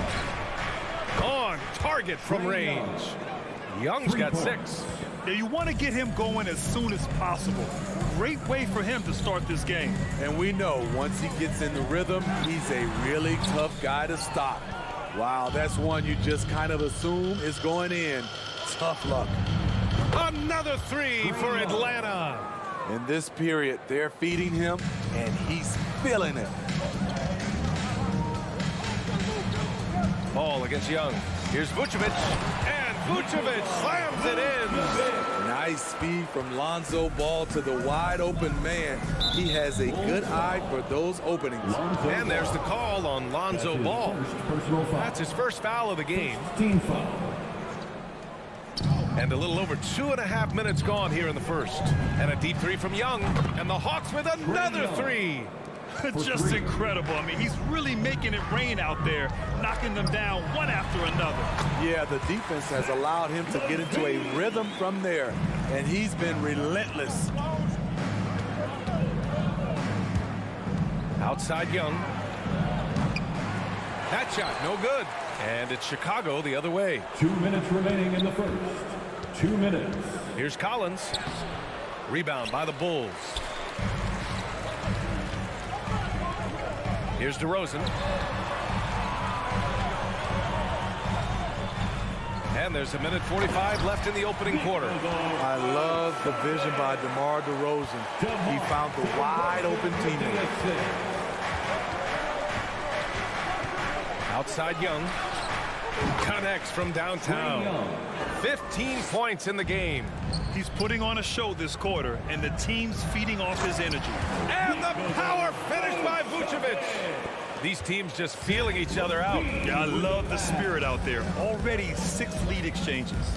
G: On target from range. Young's got 6.
J: Yeah, you want to get him going as soon as possible. Great way for him to start this game.
N: And we know once he gets in the rhythm, he's a really tough guy to stop. Wow, that's one you just kind of assume is going in. Tough luck.
G: Another 3 for Atlanta.
N: In this period, they're feeding him, and he's feeling it.
G: Ball against Young. Here's Vucevic, and Vucevic slams it in.
N: Nice speed from Lonzo Ball to the wide open man. He has a good eye for those openings.
G: And there's the call on Lonzo Ball. That's his first foul of the game. And a little over 2.5 minutes gone here in the first. And a deep 3 from Young. And the Hawks with another 3.
J: Just incredible. I mean, he's really making it rain out there, knocking them down one after another.
N: Yeah, the defense has allowed him to get into a rhythm from there, and he's been relentless.
G: Outside Young. That shot, no good. And it's Chicago the other way.
H: 2 minutes remaining in the first. 2 minutes.
G: Here's Collins. Rebound by the Bulls. Here's DeRozan. And there's 1:45 left in the opening quarter.
N: I love the vision by DeMar DeRozan. He found the wide open teammate.
G: Outside Young. Connects from downtown. 15 points in the game.
J: He's putting on a show this quarter, and the team's feeding off his energy.
G: And the power finish by Vucevic. These teams just feeling each other out.
J: Yeah, I love the spirit out there. Already 6 lead exchanges.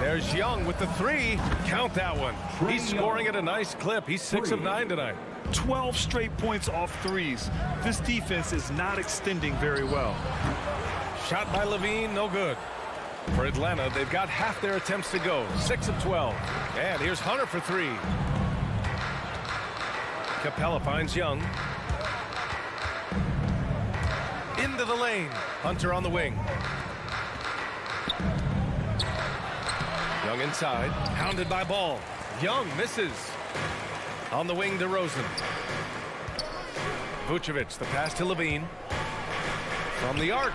G: There's Young with the 3. Count that one. He's scoring at a nice clip. He's 6 of 9 tonight.
J: 12 straight points off threes. This defense is not extending very well.
G: Shot by LaVine, no good. For Atlanta, they've got half their attempts to go. 6 of 12. And here's Hunter for 3. Capella finds Young. Into the lane. Hunter on the wing. Young inside. Hounded by Ball. Young misses. On the wing, DeRozan. Vucevic, the pass to LaVine. From the arc.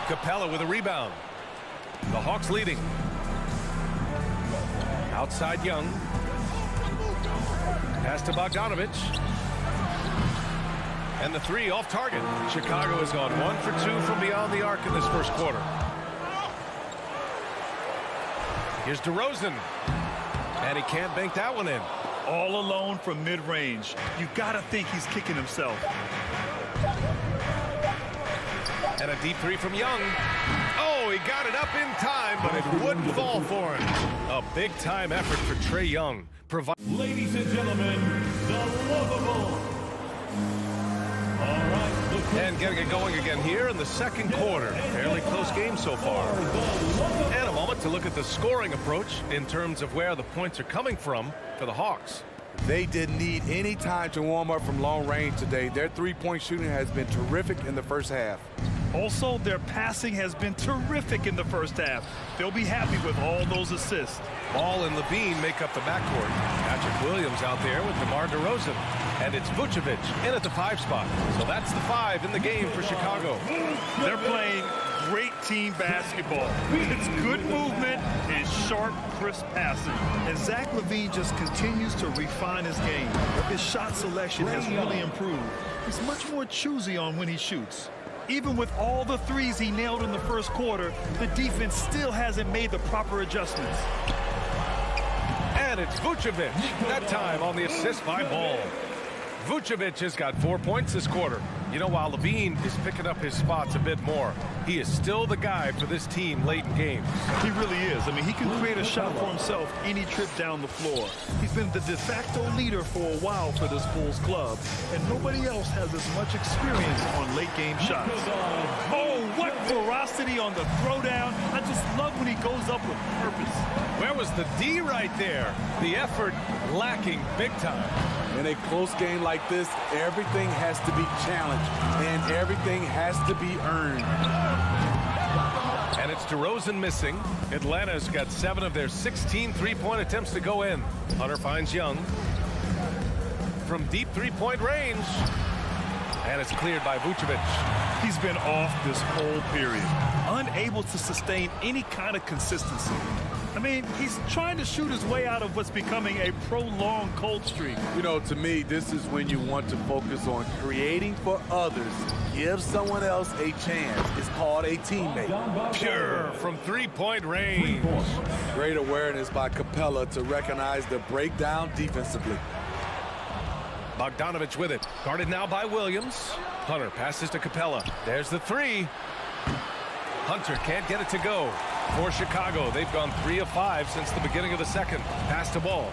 G: Capella with a rebound. The Hawks leading. Outside Young. Pass to Bogdanovich. And the three off target. Chicago has gone 1 for 2 from beyond the arc in this first quarter. Here's DeRozan. And he can't bank that one in.
J: All alone from mid-range. You got to think he's kicking himself.
G: And a deep three from Young. Oh, he got it up in time, but it wouldn't fall for him. A big-time effort for Trae Young.
H: Ladies and gentlemen, the lovable. All right.
G: And getting it going again here in the second quarter. Fairly close game so far. And a moment to look at the scoring approach in terms of where the points are coming from for the Hawks.
N: They didn't need any time to warm up from long range today. Their three-point shooting has been terrific in the first half.
J: Also, their passing has been terrific in the first half. They'll be happy with all those assists.
G: Ball and Levine make up the backcourt. Patrick Williams out there with DeMar DeRozan. And it's Vucevic in at the 5 spot. So that's the 5 in the game for Chicago.
J: They're playing great team basketball. It's good movement and sharp, crisp passing. And Zach LaVine just continues to refine his game. His shot selection has really improved. He's much more choosy on when he shoots. Even with all the threes he nailed in the first quarter, the defense still hasn't made the proper adjustments.
G: And it's Vucevic, that time on the assist by Ball. Vucevic has got 4 points this quarter. You know, while Levine is picking up his spots a bit more, he is still the guy for this team late in games.
J: He really is. I mean, he can create a shot for himself any trip down the floor. He's been the de facto leader for a while for this Bulls club, and nobody else has as much experience on late game shots. Oh, what ferocity on the throwdown. I just love when he goes up with purpose.
G: Where was the D right there? The effort lacking big time.
N: In a close game like this, everything has to be challenged and everything has to be earned.
G: And it's DeRozan missing. Atlanta's got 7 of their 16 three-point attempts to go in. Hunter finds Young from deep three-point range. And it's cleared by Vucevic.
J: He's been off this whole period, unable to sustain any kind of consistency. I mean, he's trying to shoot his way out of what's becoming a prolonged cold streak.
N: You know, to me, this is when you want to focus on creating for others. Give someone else a chance. It's called a teammate.
G: Pure from three-point range.
N: Great awareness by Capella to recognize the breakdown defensively.
G: Bogdanovich with it. Guarded now by Williams. Hunter passes to Capella. There's the 3. Hunter can't get it to go. For Chicago, they've gone 3 of 5 since the beginning of the second. Pass to Ball.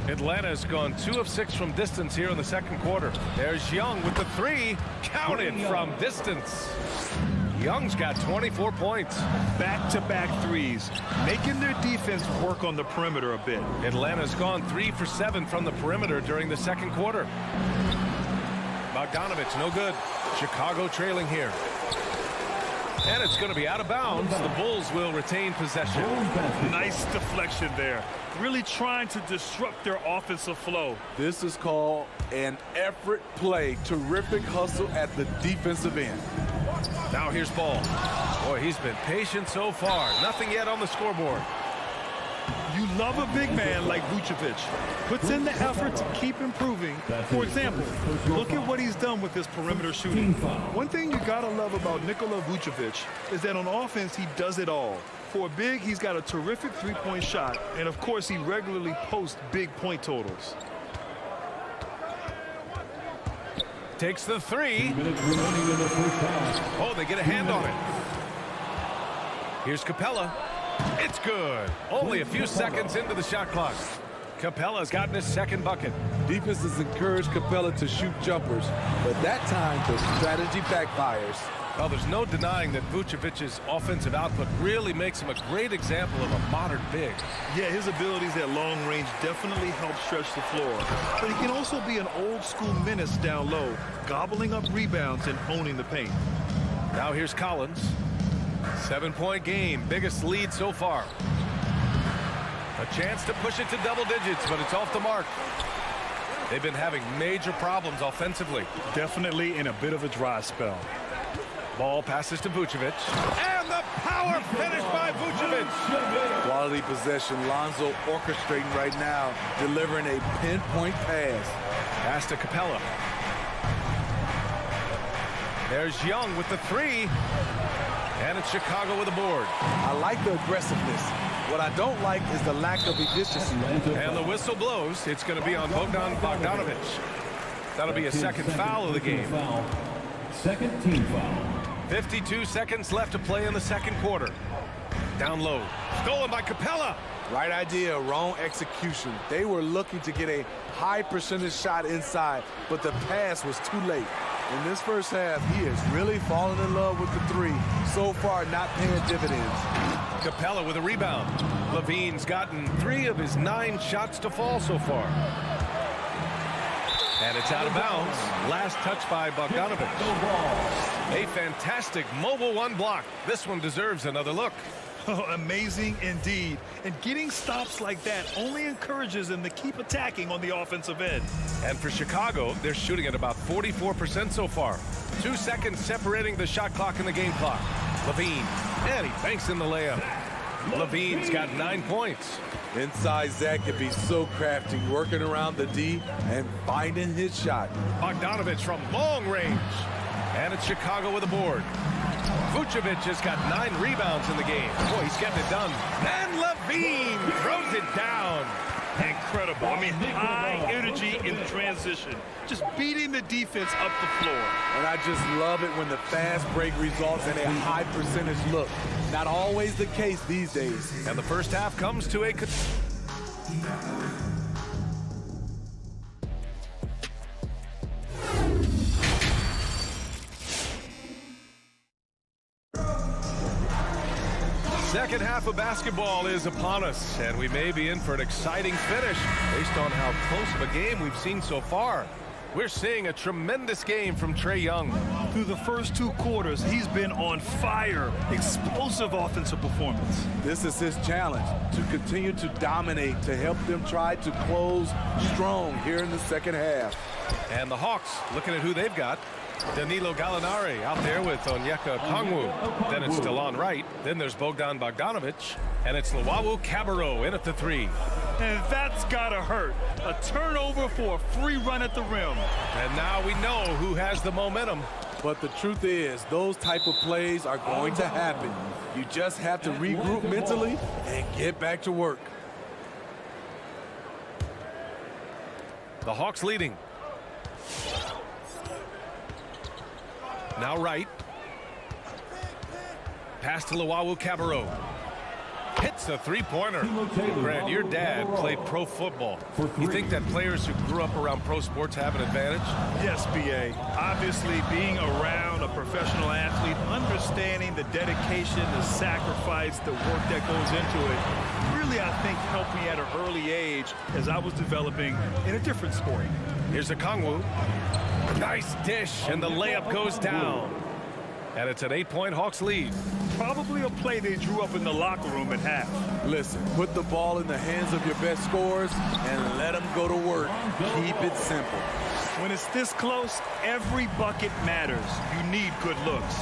G: Atlanta's gone 2 of 6 from distance here in the second quarter. There's Young with the 3. Counted from distance. Young's got 24 points.
J: Back-to-back threes, making their defense work on the perimeter a bit.
G: Atlanta's gone 3 for 7 from the perimeter during the second quarter. Bogdanovich, no good. Chicago trailing here. And it's going to be out of bounds. The Bulls will retain possession.
J: Nice deflection there. Really trying to disrupt their offensive flow.
N: This is called an effort play. Terrific hustle at the defensive end.
G: Now here's Ball. Boy, he's been patient so far. Nothing yet on the scoreboard.
J: You love a big man like Vucevic. Puts in the effort to keep improving. For example, look at what he's done with his perimeter shooting. One thing you gotta love about Nikola Vucevic is that on offense, he does it all. For a big, he's got a terrific three-point shot, and of course, he regularly posts big point totals.
G: Takes the 3. Oh, they get a hand on it. Here's Capella. It's good. Only a few seconds into the shot clock. Capella's gotten his second bucket.
N: Defenses encourage Capella to shoot jumpers, but that time the strategy backfires.
G: Well, there's no denying that Vucevic's offensive output really makes him a great example of a modern big.
J: Yeah, his abilities at long range definitely help stretch the floor. But he can also be an old-school menace down low, gobbling up rebounds and owning the paint.
G: Now here's Collins. 7-point game, biggest lead so far. A chance to push it to double digits, but it's off the mark. They've been having major problems offensively.
J: Definitely in a bit of a dry spell.
G: Ball passes to Vucevic. And the power finish by Vucevic.
N: Quality possession. Lonzo orchestrating right now, delivering a pinpoint pass.
G: Pass to Capella. There's Young with the three. And it's Chicago with the board.
N: I like the aggressiveness. What I don't like is the lack of efficiency.
G: And the whistle blows. It's going to be on Bogdan Bogdanovic. That'll be a second foul of the game.
H: Second team foul.
G: 52 seconds left to play in the second quarter. Down low. Stolen by Capella.
N: Right idea, wrong execution. They were looking to get a high percentage shot inside, but the pass was too late. In this first half, he is really falling in love with the three. So far, not paying dividends.
G: Capella with a rebound. Levine's gotten 3 of his 9 shots to fall so far. And it's out of bounds. Last touch by Bogdanovic. A fantastic mobile one block. This one deserves another look.
J: Oh, amazing indeed. And getting stops like that only encourages them to keep attacking on the offensive end.
G: And for Chicago, they're shooting at about 44% so far. 2 seconds separating the shot clock and the game clock. Levine, and he banks in the layup. Levine's got 9 points.
N: Inside, Zach can be so crafty, working around the D and finding his shot.
G: Bogdanovic from long range. And it's Chicago with the board. Vucevic has got 9 rebounds in the game. Boy, he's getting it done. And Levine throws it down.
J: Incredible. I mean, high energy in transition. Just beating the defense up the floor.
N: And I just love it when the fast break results in a high percentage look. Not always the case these days.
G: And the first half comes to a... Second half of basketball is upon us, and we may be in for an exciting finish based on how close of a game we've seen so far. We're seeing a tremendous game from Trae Young.
J: Through the first 2 quarters, he's been on fire. Explosive offensive performance.
N: This is his challenge, to continue to dominate, to help them try to close strong here in the second half.
G: And the Hawks, looking at who they've got. Danilo Gallinari out there with Onyeka Okongwu. Then it's DeLon Wright. Then there's Bogdan Bogdanovic. And it's Luwawu Cabarrot in at the 3.
J: And that's gotta hurt. A turnover for a free run at the rim.
G: And now we know who has the momentum.
N: But the truth is, those type of plays are going to happen. You just have to regroup mentally and get back to work.
G: The Hawks leading. Now Wright. Pass to Luwawu Cabarrot. Hits a 3-pointer. Grant, your dad played pro football. You think that players who grew up around pro sports have an advantage?
J: Yes, B.A. Obviously, being around a professional athlete, understanding the dedication, the sacrifice, the work that goes into it, really, I think, helped me at an early age as I was developing in a different sport.
G: Here's Okongwu. Nice dish, and the layup goes down. And it's an 8-point Hawks lead.
J: Probably a play they drew up in the locker room at half.
N: Listen, put the ball in the hands of your best scorers and let them go to work. Keep it simple.
J: When it's this close, every bucket matters. You need good looks.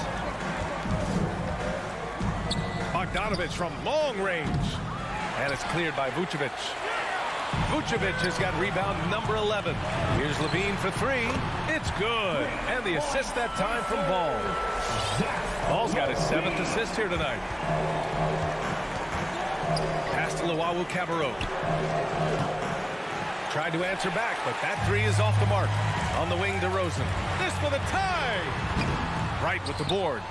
G: Bogdanovic from long range. And it's cleared by Vucevic. Vucevic has got rebound number 11. Here's Levine for 3. It's good. And the assist that time from Ball. Ball's got his 7th assist here tonight. Pass to Luwawu Cabarrot. Tried to answer back, but that 3 is off the mark. On the wing, DeRozan. This for the tie. Right with the board.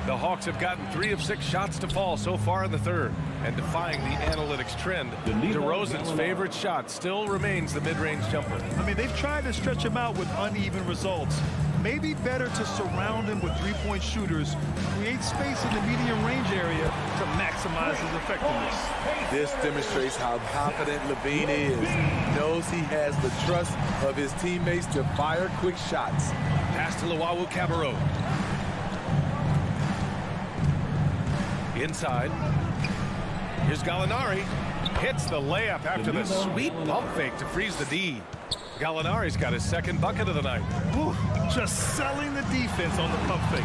G: The Hawks have gotten 3 of 6 shots to fall so far in the third. And defying the analytics trend, DeRozan's favorite shot still remains the mid-range jumper.
J: I mean, they've tried to stretch him out with uneven results. Maybe better to surround him with three-point shooters, create space in the medium range area to maximize his effectiveness.
N: This demonstrates how confident Levine is. He knows he has the trust of his teammates to fire quick shots.
G: Pass to Luwawu Cabarrot. Inside. Here's Gallinari. Hits the layup after the sweet pump fake to freeze the D. Gallinari's got his 2nd bucket of the night.
J: Ooh, just selling the defense on the pump fake.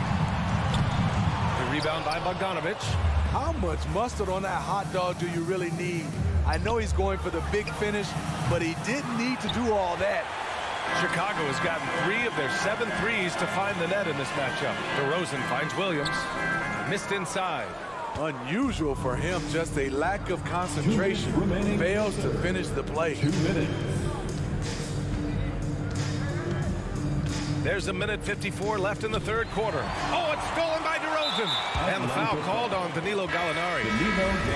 G: Rebound by Bogdanovich.
N: How much mustard on that hot dog do you really need? I know he's going for the big finish, but he didn't need to do all that.
G: Chicago has gotten 3 of their 7 threes to find the net in this matchup. DeRozan finds Williams. Missed inside.
N: Unusual for him, just a lack of concentration. Fails to finish the play.
H: 2 minutes.
G: There's 1:54 left in the third quarter. Oh, it's stolen by DeRozan. And the foul called on Danilo Gallinari.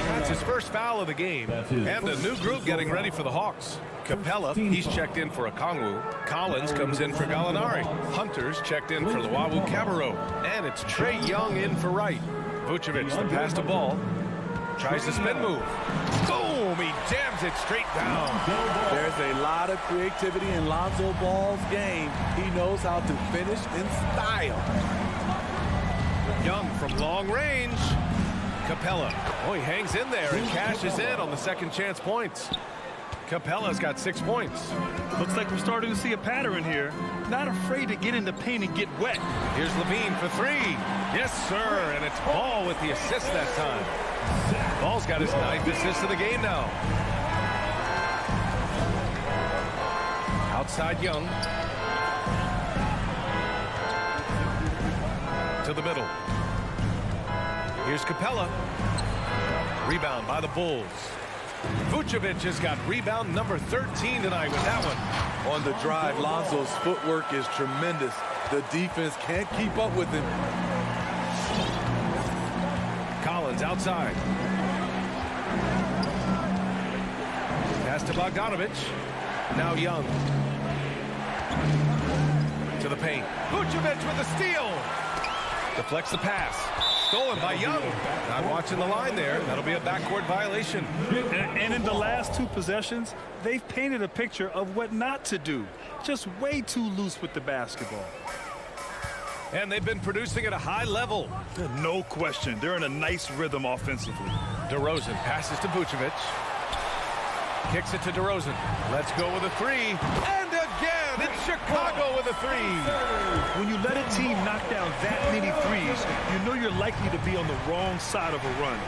G: That's his first foul of the game. And a new group getting ready for the Hawks. Capella, he's checked in for Okongwu. Collins comes in for Gallinari. Hunter's checked in for Luawu Cabarrot. And it's Trae Young in for Wright. Vucevic, the pass to Ball. Tries the spin move. Boom! He jams it straight down.
N: There's a lot of creativity in Lonzo Ball's game. He knows how to finish in style.
G: Young from long range. Capella. Oh, he hangs in there and cashes in on the second chance points. Capella's got 6 points.
J: Looks like we're starting to see a pattern here. Not afraid to get in the paint and get wet.
G: Here's Levine for 3. Yes, sir. And it's Ball with the assist that time. Ball's got his 9th assist of the game now. Outside Young. To the middle. Here's Capella. Rebound by the Bulls. Vucevic has got rebound number 13 tonight with that one.
N: On the drive, Lonzo's footwork is tremendous. The defense can't keep up with him.
G: Collins outside. Pass to Bogdanovich. Now Young. To the paint. Vucevic with a steal. Deflects the pass. Stolen by Young. Not watching the line there. That'll be a backcourt violation.
J: And in the last 2 possessions, they've painted a picture of what not to do. Just way too loose with the basketball.
G: And they've been producing at a high level.
J: No question. They're in a nice rhythm offensively.
G: DeRozan passes to Vucevic. Kicks it to DeRozan. Let's go with a 3. And again, it's Chicago with a 3.
J: When you let a team knock down that many threes, you know you're likely to be on the wrong side of a run.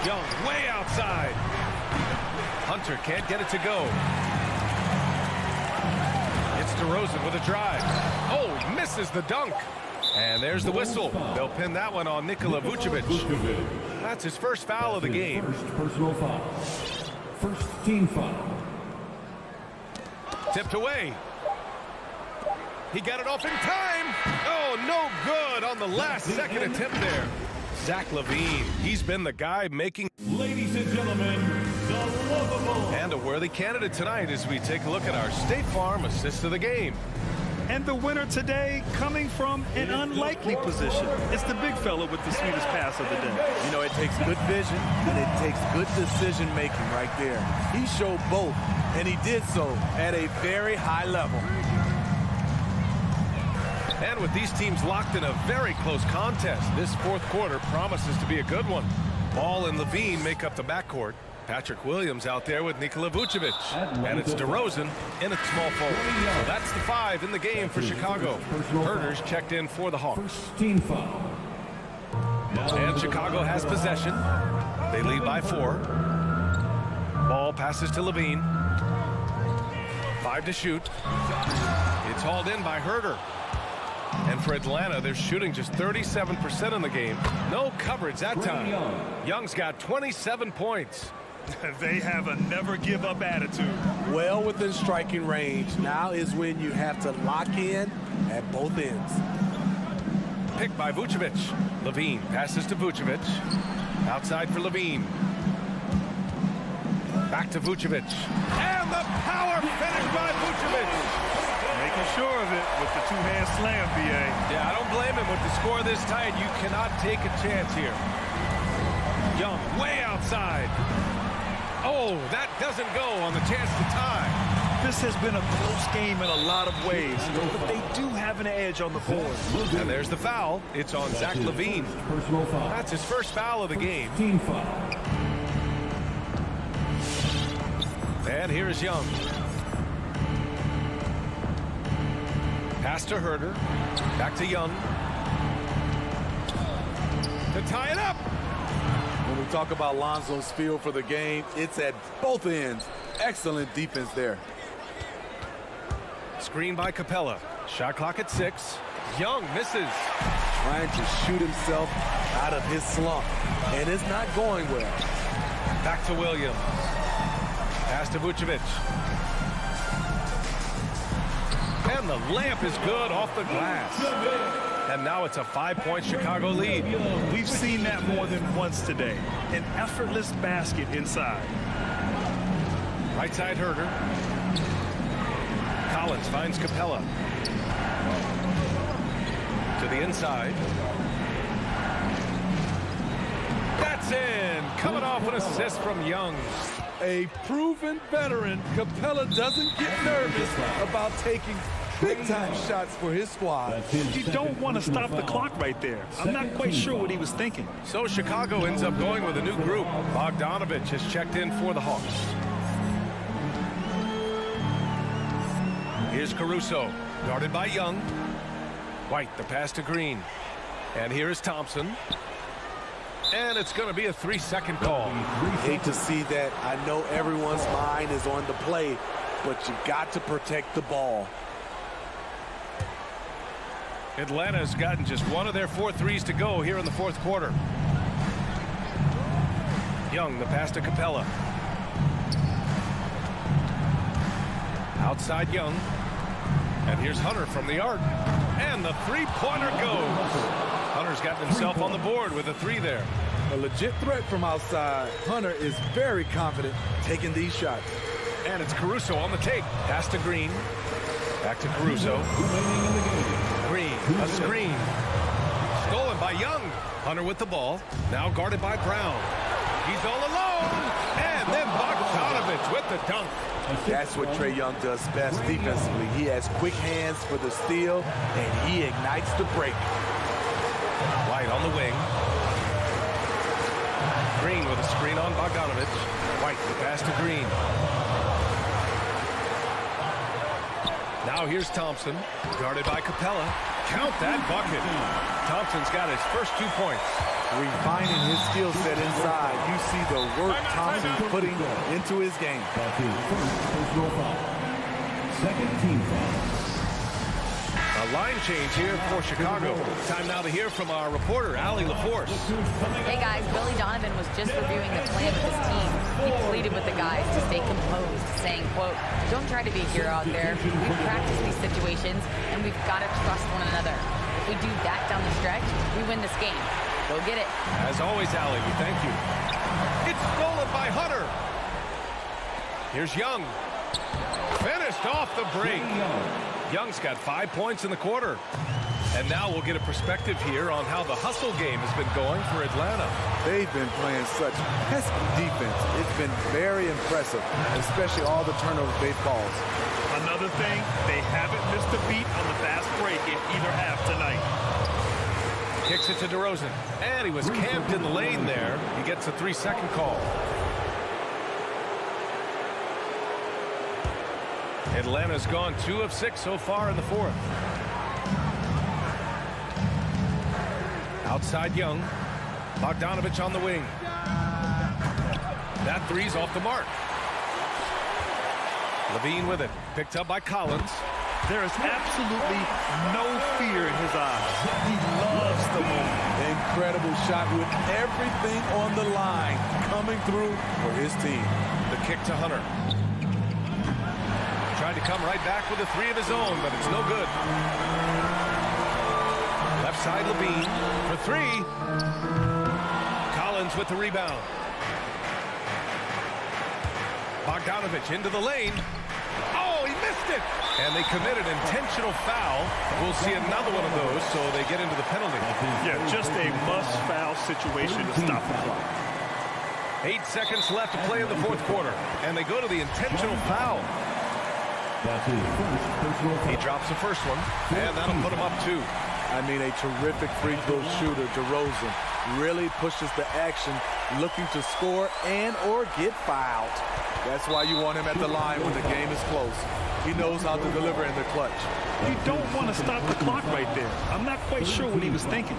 G: Young way outside. Hunter can't get it to go. It's DeRozan with a drive. Oh, misses the dunk. And there's the whistle. They'll pin that one on Nikola Vucevic. That's his first foul of the game.
H: First personal foul. First team foul.
G: Tipped away. He got it off in time. Oh, no good on the last second attempt there. Zach LaVine, he's been the guy making...
H: Ladies and gentlemen, the lovable.
G: And a worthy candidate tonight as we take a look at our State Farm assist of the game.
J: And the winner today coming from an unlikely position. It's the big fella with the sweetest pass of the day.
N: You know, it takes good vision and it takes good decision making right there. He showed both, and he did so at a very high level.
G: And with these teams locked in a very close contest, this fourth quarter promises to be a good one. Ball and Levine make up the backcourt. Patrick Williams out there with Nikola Vucevic. And it's DeRozan in a small forward. So that's the 5 in the game for Chicago. Herder's checked in for the Hawks.
H: First team foul.
G: And Chicago has possession. They lead by 4. Ball passes to Levine. 5 to shoot. It's hauled in by Herder. And for Atlanta, they're shooting just 37% in the game. No coverage that time. Young's got 27 points.
J: They have a never-give-up attitude.
N: Well within striking range. Now is when you have to lock in at both ends.
G: Picked by Vucevic. Levine passes to Vucevic. Outside for Levine. Back to Vucevic. And the power finish by Vucevic.
J: Making sure of it with the 2-hand slam, B.A.
G: Yeah, I don't blame him. With the score this tight, you cannot take a chance here. Young way outside. Oh, that doesn't go on the chance to tie.
J: This has been a close game in a lot of ways, but they do have an edge on the board.
G: And there's the foul. It's on Zach LaVine. That's his first foul of the game.
H: Team foul.
G: And here's Young. Pass to Herder. Back to Young. to tie it up.
N: When we talk about Lonzo's feel for the game, it's at both ends. Excellent defense there.
G: Screen by Capella. Shot clock at 6. Young misses.
N: Trying to shoot himself out of his slump, and it's not going well.
G: Back to Williams. Pass to Vucevic. And the layup is good off the glass. And now it's a 5-point Chicago lead.
J: We've seen that more than once today. An effortless basket inside.
G: Right side Herder. Collins finds Capella. To the inside. That's in. Coming off an assist from Young.
N: A proven veteran, Capella doesn't get nervous about taking big-time shots for his squad.
J: You don't want to stop the clock right there. I'm not quite sure what he was thinking.
G: So Chicago ends up going with a new group. Bogdanovich has checked in for the Hawks. Here's Caruso, guarded by Young. White, the pass to Green. And here is Thompson. And it's going to be a 3-second call.
N: Hate to see that. I know everyone's mind is on the play, but you got to protect the ball.
G: Atlanta has gotten just one of their 4 threes to go here in the fourth quarter. Young, the pass to Capella. Outside Young. And here's Hunter from the arc. And the three-pointer goes. Hunter's gotten himself on the board with a 3 there.
N: A legit threat from outside. Hunter is very confident taking these shots.
G: And it's Caruso on the take. Pass to Green. Back to Caruso. Green, a screen. Stolen by Young. Hunter with the ball. Now guarded by Brown. He's all alone. And then Bogdanovich with the dunk.
N: That's what Trae Young does best defensively. He has quick hands for the steal, and he ignites the break.
G: White on the wing. Green with a screen on Bogdanovich. White, the pass to Green. Now here's Thompson, guarded by Capella. Count that bucket. Thompson's got his first 2 points.
N: Refining his skill set inside. You see the work Thompson's putting into his game.
H: Second team foul.
G: A line change here for Chicago. Time now to hear from our reporter, Allie LaForce.
K: Hey guys, Billy Donovan was just reviewing the plan of his team. He pleaded with the guys to stay composed, saying, quote, "Don't try to be a hero out there. We practice these situations, and we've got to trust one another. If we do that down the stretch, we win this game. Go get it."
G: As always, Allie, we thank you. It's stolen by Hunter. Here's Young. Finished off the break. Young's got 5 points in the quarter. And now we'll get a perspective here on how the hustle game has been going for Atlanta.
N: They've been playing such pesky defense. It's been very impressive, especially all the turnovers they've caused.
J: Another thing, they haven't missed a beat on the fast break in either half tonight.
G: Kicks it to DeRozan. And he was camped in the lane there. He gets a 3-second call. Atlanta's gone 2 of 6 so far in the fourth. Outside Young. Bogdanovich on the wing. That three's off the mark. Levine with it. Picked up by Collins.
J: There is absolutely no fear in his eyes. He loves the moment.
N: Incredible shot with everything on the line coming through for his team.
G: The kick to Hunter. Tried to come right back with a 3 of his own, but it's no good. Left side Levine for 3. Collins with the rebound. Bogdanovich into the lane. Oh, he missed it! And they committed an intentional foul. We'll see another one of those, so they get into the penalty.
J: Yeah, just a must-foul situation to stop the clock.
G: 8 seconds left to play in the fourth quarter, and they go to the intentional foul. He drops the first one, and that'll put him up 2.
N: I mean, a terrific free throw shooter, DeRozan, really pushes the action, looking to score and or get fouled. That's why you want him at the line when the game is close. He knows how to deliver in the clutch.
J: You don't want to stop the clock right there. I'm not quite sure what he was thinking.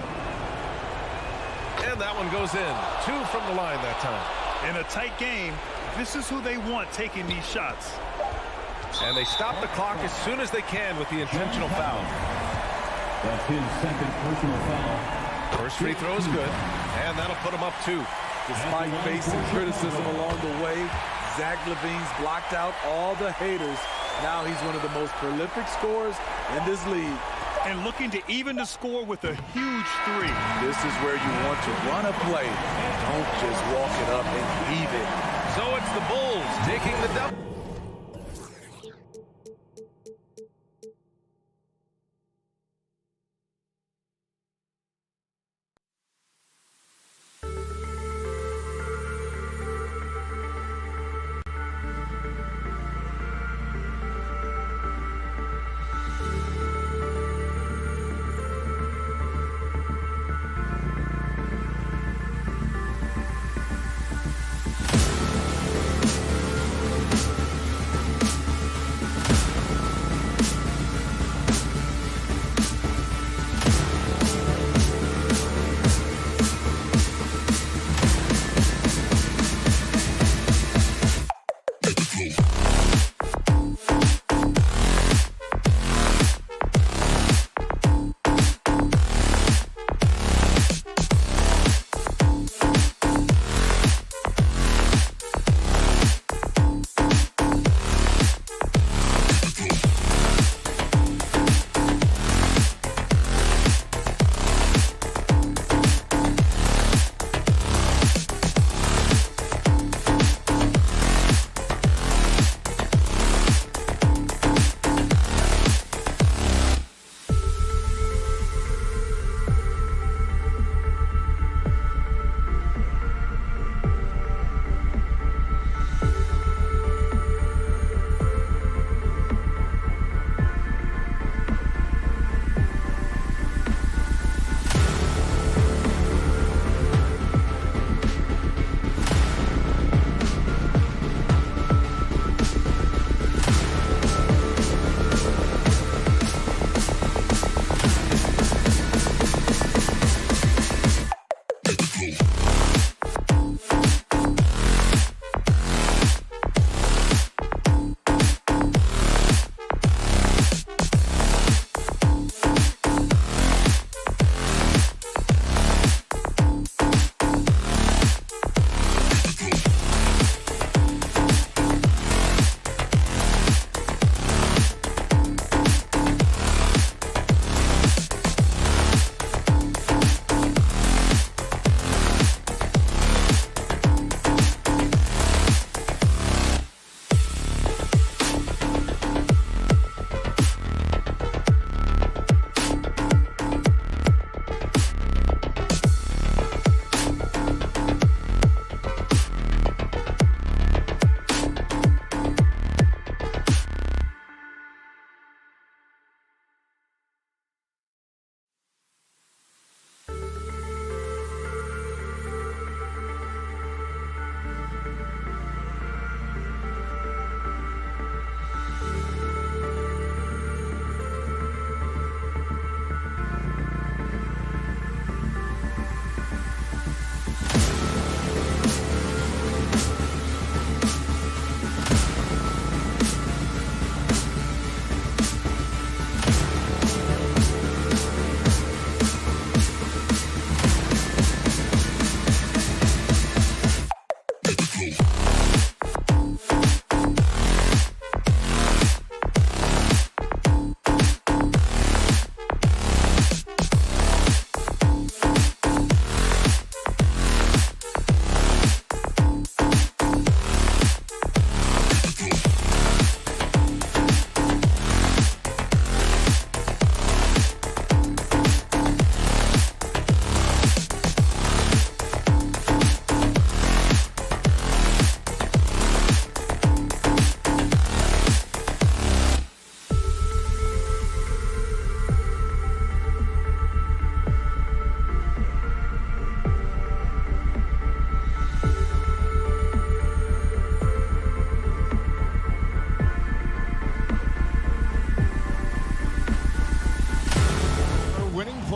G: And that one goes in. 2 from the line that time.
J: In a tight game, this is who they want taking these shots.
G: And they stop the clock as soon as they can with the intentional foul.
H: That's his second personal foul.
G: First free throw is good, and that'll put him up 2.
N: Despite facing criticism along the way, Zach LaVine's blocked out all the haters. Now he's one of the most prolific scorers in this league.
J: And looking to even the score with a huge 3.
N: This is where you want to run a play. Don't just walk it up and heave it.
G: So it's the Bulls taking the double.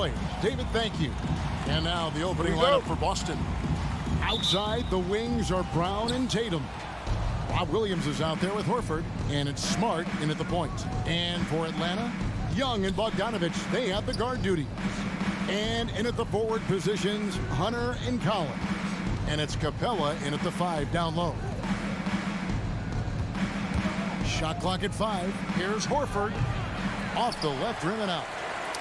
A: players. David, thank you. And now the opening lineup for Boston. Outside, the wings are Brown and Tatum. Rob Williams is out there with Horford, and it's Smart in at the point. And for Atlanta, Young and Bogdanovich, they have the guard duty. And in at the forward positions, Hunter and Collins. And it's Capella in at the 5 down low. Shot clock at 5. Here's Horford. Off the left rim and out.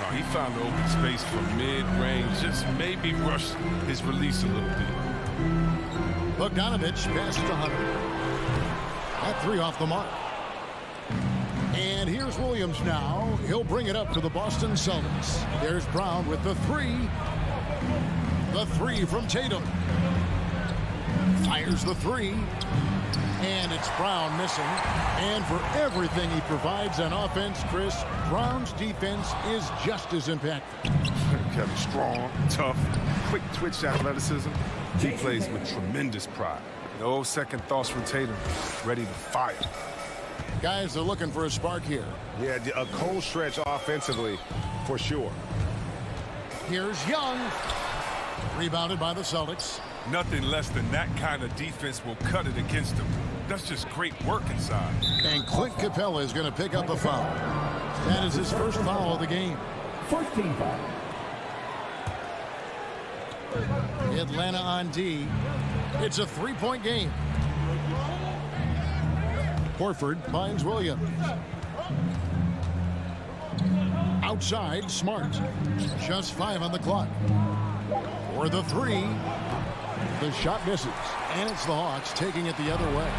B: Oh, he found the open space for mid-range. Just maybe rushed his release a little bit.
A: Bogdanovich passes to Hunter. That 3 off the mark. And here's Williams now. He'll bring it up to the Boston Celtics. There's Brown with the 3. The 3 from Tatum. Fires the 3. And it's Brown missing. And for everything he provides on offense, Chris, Brown's defense is just as impactful.
B: Kevin, strong, tough, quick twitch athleticism. He plays with tremendous pride. No second thoughts from Tatum. Ready to fire.
A: Guys, they're looking for a spark here.
C: Yeah, a cold stretch offensively, for sure.
A: Here's Young. Rebounded by the Celtics.
B: Nothing less than that kind of defense will cut it against them. That's just great work inside.
A: And Clint Capella is going to pick up a foul. That is his first foul of the game.
D: First team foul.
A: Atlanta on D. It's a 3-point game. Horford finds Williams. Outside, Smart. Just 5 on the clock. For the 3. The shot misses. And it's the Hawks taking it the other way.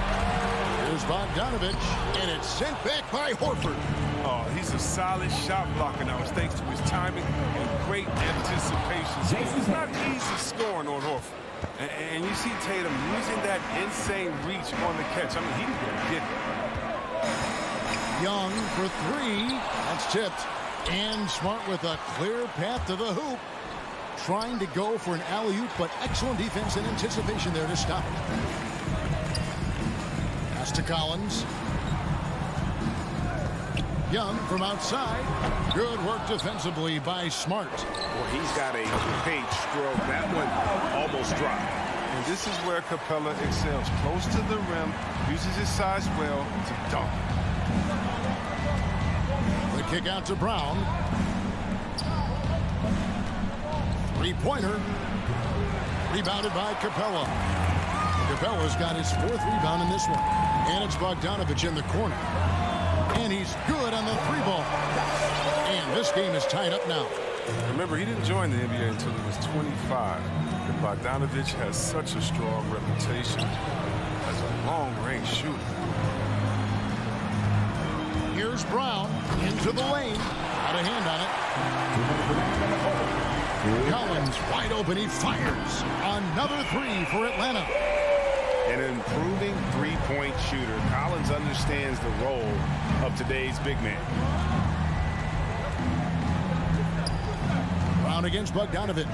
A: Here's Bogdanovich. And it's sent back by Horford.
B: Oh, he's a solid shot blocker now. It's thanks to his timing and great anticipation. So it's not easy scoring on Horford. And you see Tatum using that insane reach on the catch. I mean, he's going to get it.
A: Young for 3. That's tipped. And Smart with a clear path to the hoop. Trying to go for an alley-oop, but excellent defense and anticipation there to stop it. Pass to Collins. Young from outside. Good work defensively by Smart.
C: Well, he's got a great stroke. That one almost dropped.
B: And this is where Capella excels. Close to the rim, uses his size well to dunk.
A: The kick out to Brown. 3-pointer. Rebounded by Capella. Capella's got his 4th rebound in this one. And it's Bogdanovich in the corner. And he's good on the 3-ball. And this game is tied up now.
B: Remember, he didn't join the NBA until he was 25. And Bogdanovich has such a strong reputation as a long-range shooter.
A: Here's Brown into the lane. Got a hand on it. Collins wide open. He fires. Another 3 for Atlanta.
C: An improving 3-point shooter. Collins understands the role of today's big man.
A: Brown against Bogdanovich.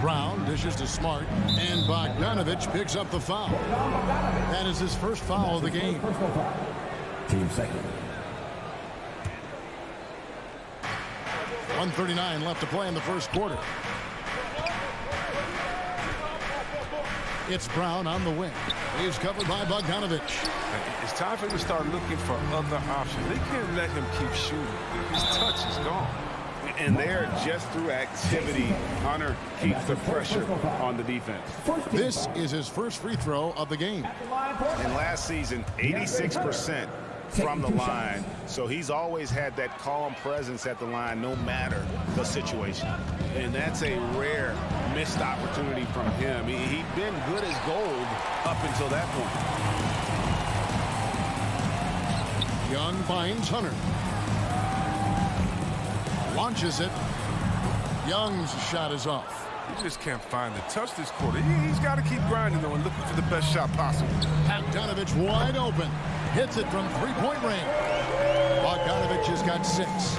A: Brown dishes to Smart. And Bogdanovich picks up the foul. That is his first foul of the game.
D: Team second.
A: 1:39 left to play in the first quarter. It's Brown on the wing. He's covered by Bogdanovich.
B: It's time for him to start looking for other options. They can't let him keep shooting. His touch is gone.
C: And there, just through activity, Hunter keeps the pressure on the defense.
A: This is his first free throw of the game.
C: And last season, 86% from the line. So he's always had that calm presence at the line no matter the situation. And that's a rare missed opportunity from him. He'd been good as gold up until that point.
A: Young finds Hunter. Launches it. Young's shot is off.
B: He just can't find the touch this quarter. He's got to keep grinding, though, and looking for the best shot possible.
A: Bogdanovich wide open. Hits it from 3-point range. Bogdanovich has got 6.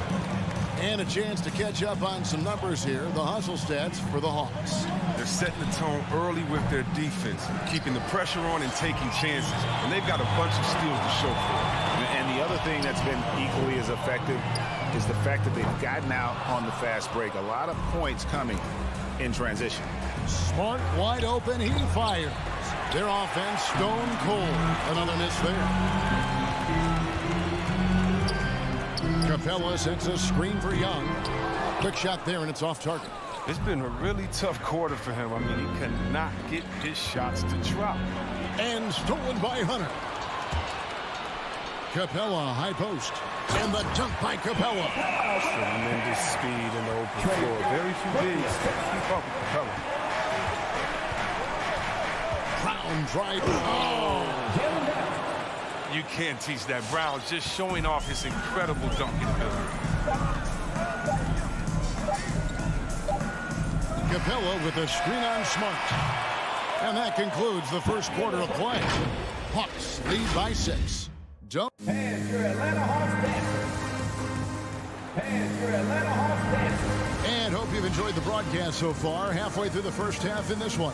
A: And a chance to catch up on some numbers here. The hustle stats for the Hawks.
B: They're setting the tone early with their defense, keeping the pressure on and taking chances. And they've got a bunch of steals to show for it.
C: And the other thing that's been equally as effective, is the fact that they've gotten out on the fast break. A lot of points coming in transition.
A: Smart wide open. He fires. Their offense stone cold. Another miss there. Capella sets a screen for Young. Quick shot there, and it's off target.
B: It's been a really tough quarter for him. I mean, he cannot get his shots to drop.
A: And stolen by Hunter. Capella, high post. And the dunk by Capella.
B: Tremendous speed in the open floor. Very few bigs keep up with Capella.
A: Brown drive. Oh.
B: You can't teach that. Brown's just showing off his incredible dunking ability.
A: Capella with a screen on Smart. And that concludes the first quarter of play. Hawks lead by 6. Jump.
D: And your Atlanta Hawks dancers. And your Atlanta Hawks dancers.
A: And hope you've enjoyed the broadcast so far. Halfway through the first half in this one.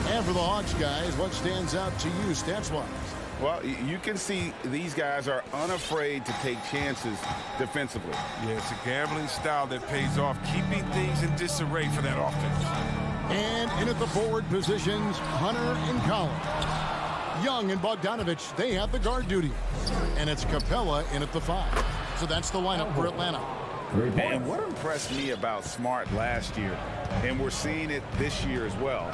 A: And for the Hawks guys, what stands out to you stats-wise?
C: Well, you can see these guys are unafraid to take chances defensively.
B: Yeah, it's a gambling style that pays off, keeping things in disarray for that offense.
A: And in at the forward positions, Hunter and Collins. Young and Bogdanovich, they have the guard duty. And it's Capella in at the 5. So that's the lineup for Atlanta.
C: And what impressed me about Smart last year, and we're seeing it this year as well,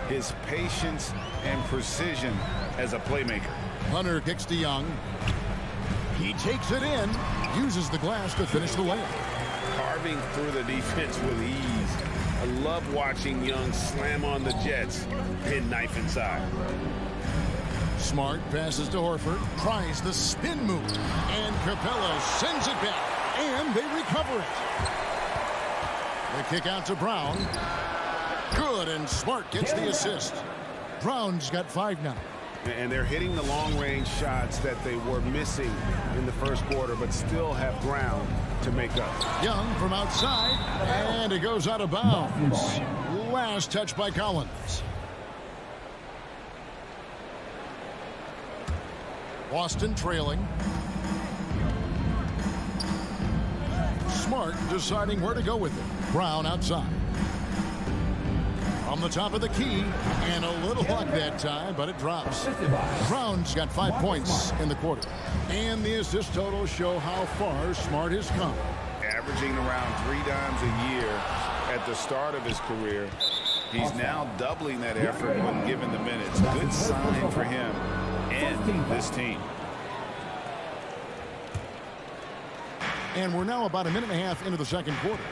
C: his patience and precision as a playmaker.
A: Hunter kicks to Young. He takes it in, uses the glass to finish the layup.
C: Carving through the defense with ease. I love watching Young slam on the Jets, pin knife inside.
A: Smart passes to Horford, tries the spin move, and Capella sends it back, and they recover it. The kick out to Brown. Good, and Smart gets the assist. Brown's got 5 now.
C: And they're hitting the long-range shots that they were missing in the first quarter, but still have ground to make up.
A: Young from outside, and it goes out of bounds. Last touch by Collins. Boston trailing. Smart deciding where to go with it. Brown outside. On the top of the key, and a little luck that time, but it drops. Brown's got 5 points in the quarter. And the assist totals show how far Smart has come.
C: Averaging around 3 dimes a year at the start of his career. He's now doubling that effort when given the minutes. Good sign for him and this team.
A: And we're now about a minute and a half into the second quarter.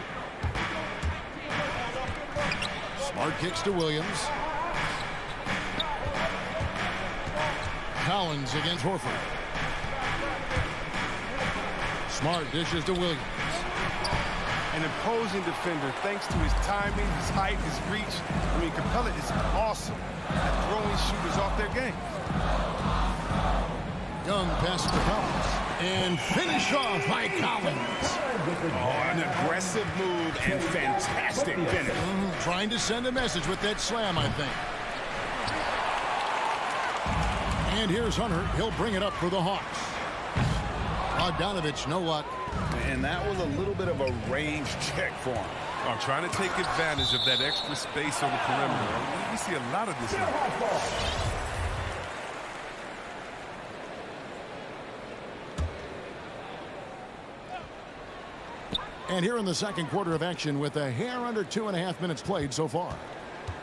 A: Smart kicks to Williams. Collins against Horford. Smart dishes to Williams.
B: An imposing defender thanks to his timing, his height, his reach. I mean, Capella is awesome at throwing shooters off their game.
A: Young passes to Collins. And finish off by Collins.
C: Oh, an aggressive move and fantastic finish.
A: Trying to send a message with that slam, I think. And here's Hunter. He'll bring it up for the Hawks. Bogdanovich, no luck.
C: And that was a little bit of a range check for him.
B: I'm trying to take advantage of that extra space on the perimeter. We see a lot of this now.
A: And here in the second quarter of action with a hair under 2.5 minutes played so far.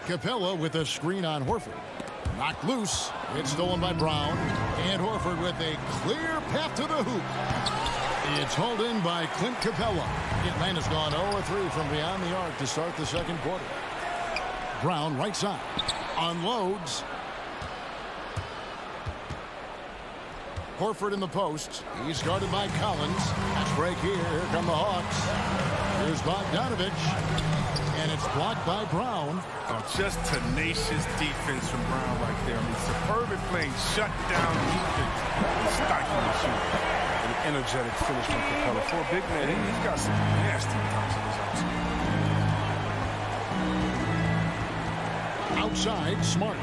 A: Capella with a screen on Horford. Knocked loose. It's stolen by Brown. And Horford with a clear path to the hoop. It's hauled in by Clint Capella. Atlanta's gone 0-3 from beyond the arc to start the second quarter. Brown right side. Unloads. Horford in the post. He's guarded by Collins. That's break here. Here come the Hawks. Here's Bogdanovich. And it's blocked by Brown.
B: Oh, just tenacious defense from Brown right there. I mean, superb at playing shut-down defense and stifling the shooter. An energetic finish from Capella. For a big man, he's got some nasty times in his
A: outside. Smart.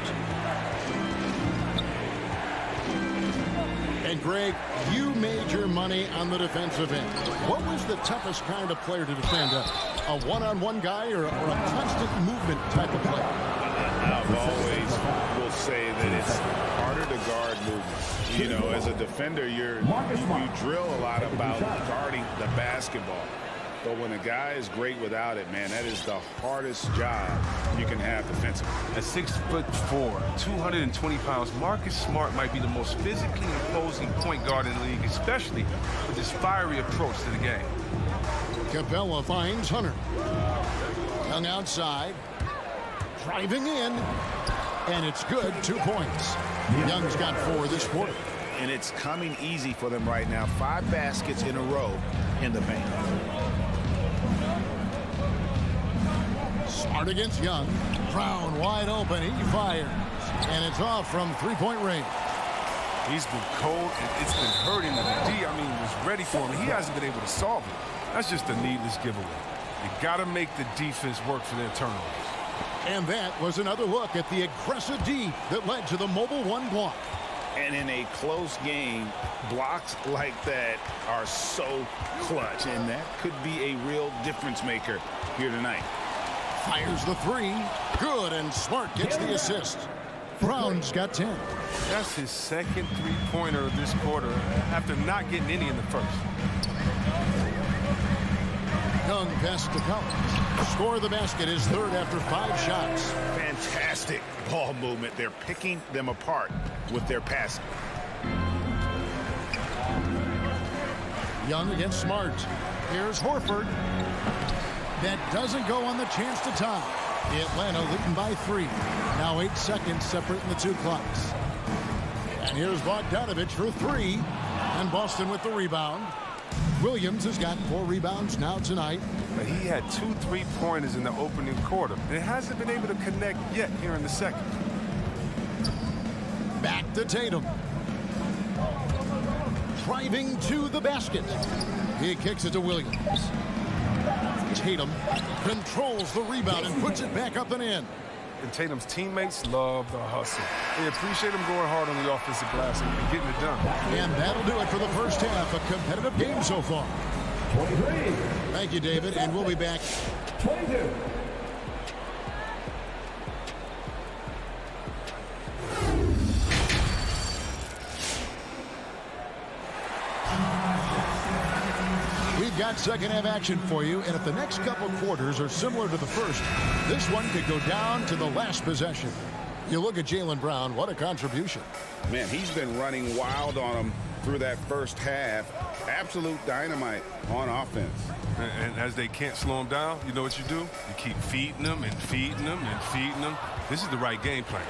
A: And Greg, you made your money on the defensive end. What was the toughest kind of player to defend? A one-on-one guy or a constant movement type of player?
C: I've always will say that it's harder to guard movement. You know, as a defender, you drill a lot about guarding the basketball. But when a guy is great without it, man, that is the hardest job you can have defensively.
B: At 6'4", 220 pounds, Marcus Smart might be the most physically imposing point guard in the league, especially with his fiery approach to the game.
A: Capella finds Hunter. Young outside. Driving in. And it's good. 2 points. Young's got 4 this quarter.
C: And it's coming easy for them right now. 5 baskets in a row in the paint.
A: Smart against Young. Brown wide open. He fires. And it's off from 3-point range.
B: He's been cold, and it's been hurting him. D, I mean, was ready for him. He hasn't been able to solve it. That's just a needless giveaway. You got to make the defense work for their turnovers.
A: And that was another look at the aggressive D that led to the mobile 1 block.
C: And in a close game, blocks like that are so clutch, and that could be a real difference maker here tonight.
A: Fires the 3. Good, and Smart gets the assist. Brown's got 10.
B: That's his second three-pointer of this quarter after not getting any in the first.
A: Young pass to Collins. Score the basket, his 3rd after 5 shots.
C: Fantastic ball movement. They're picking them apart with their passing.
A: Young against Smart. Here's Horford. That doesn't go on the chance to tie. Atlanta leading by 3. Now 8 seconds separating the 2 clocks. And here's Bogdanovich for 3. And Boston with the rebound. Williams has got 4 rebounds now tonight.
B: But he had 2 3-pointers in the opening quarter, and hasn't been able to connect yet here in the second.
A: Back to Tatum. Driving to the basket. He kicks it to Williams. Tatum controls the rebound and puts it back up and in.
B: And Tatum's teammates love the hustle. They appreciate him going hard on the offensive glass and getting it done.
A: And that'll do it for the first half. A competitive game so far.
D: 23.
A: Thank you, David, and we'll be back.
D: 22.
A: We've got second half action for you, and if the next couple quarters are similar to the first, this one could go down to the last possession. You look at Jaylen Brown, what a contribution.
C: Man, he's been running wild on them through that first half. Absolute dynamite on offense.
B: And as they can't slow him down, you know what you do? You keep feeding them and feeding them and feeding them. This is the right game plan.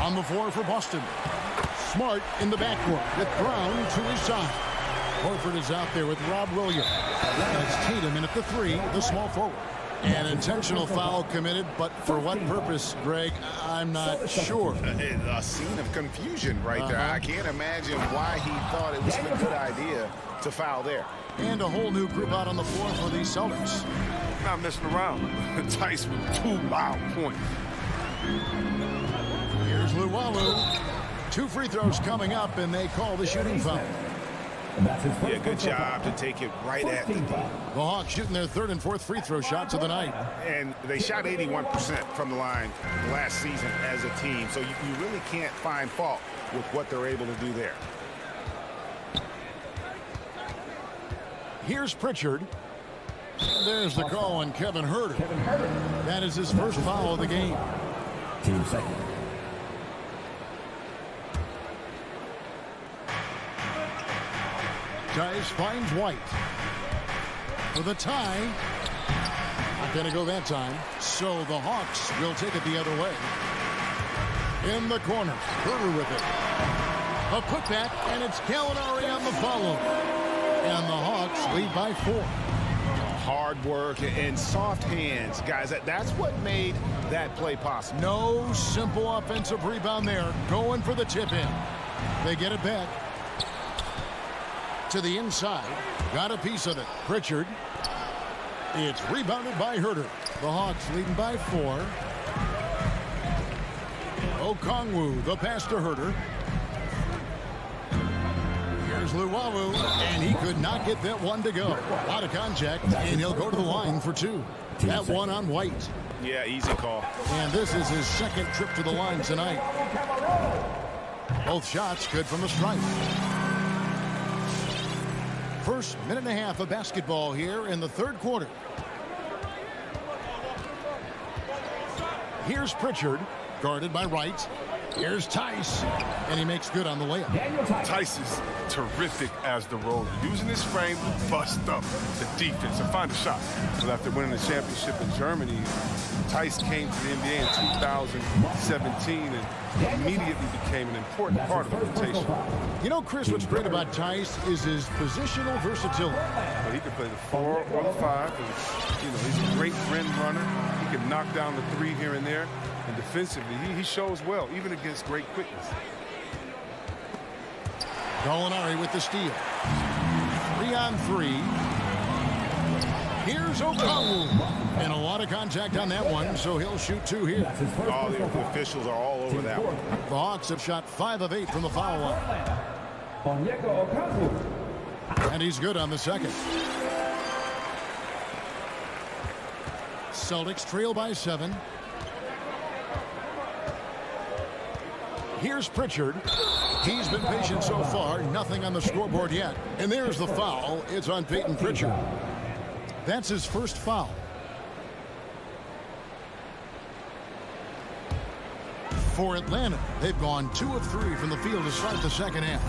A: On the floor for Boston. Smart in the backcourt with Brown to his side. Horford is out there with Rob Williams. That's Tatum in at the 3, the small forward. An intentional foul committed, but for what purpose, Greg, I'm not sure.
C: A scene of confusion right there. I can't imagine why he thought it was a good idea to foul there.
A: And a whole new group out on the floor for the Celtics.
B: Not messing around. Tice with 2 loud points.
A: Here's Luwalu. 2 free throws coming up, and they call the shooting foul.
C: Yeah, good job to take it right at the D.
A: The Hawks shooting their 3rd and 4th free throw shots of the night.
C: And they shot 81% from the line last season as a team, so you really can't find fault with what they're able to do there.
A: Here's Pritchard. And there's the call on Kevin Huerter. That is his first foul of the game.
H: Team second.
A: Tice finds White. For the tie. Not going to go that time. So the Hawks will take it the other way. In the corner. Huerter with it. A putback, and it's Gallinari on the follow. And the Hawks lead by 4.
C: Hard work and soft hands, guys. That's what made that play possible.
A: No simple offensive rebound there. Going for the tip in. They get it back. To the inside. Got a piece of it. Pritchard. It's rebounded by Huerter. The Hawks leading by 4. Okongwu, the pass to Huerter. Here's Luwawu, and he could not get that one to go. Out of contact, and he'll go to the line for two. That one on White.
C: Yeah, easy call.
A: And this is his second trip to the line tonight. Both shots good from the stripe. First minute and a half of basketball here in the third quarter. Here's Pritchard, guarded by Wright. Here's Tice, and he makes good on the layup.
B: Tice is terrific as the roller, using his frame to bust up the defense and find a shot. But after winning the championship in Germany, Tice came to the NBA in 2017 and immediately became an important part of the rotation.
A: You know, Chris, what's great about Tice is his positional versatility.
B: But he can play the 4 or the 5. And, you know, he's a great rim runner. He can knock down the 3 here and there. And defensively, he shows well, even against great quickness.
A: Gallinari with the steal. 3 on 3. Here's Okongwu. And a lot of contact on that one, so he'll shoot 2 here.
C: All the officials are all over that one.
A: The Hawks have shot 5 of 8 from the foul line. And he's good on the second. Celtics trail by 7. Here's Pritchard. He's been patient so far. Nothing on the scoreboard yet. And there's the foul. It's on Peyton Pritchard. That's his first foul. For Atlanta, they've gone 2 of 3 from the field to start the second half.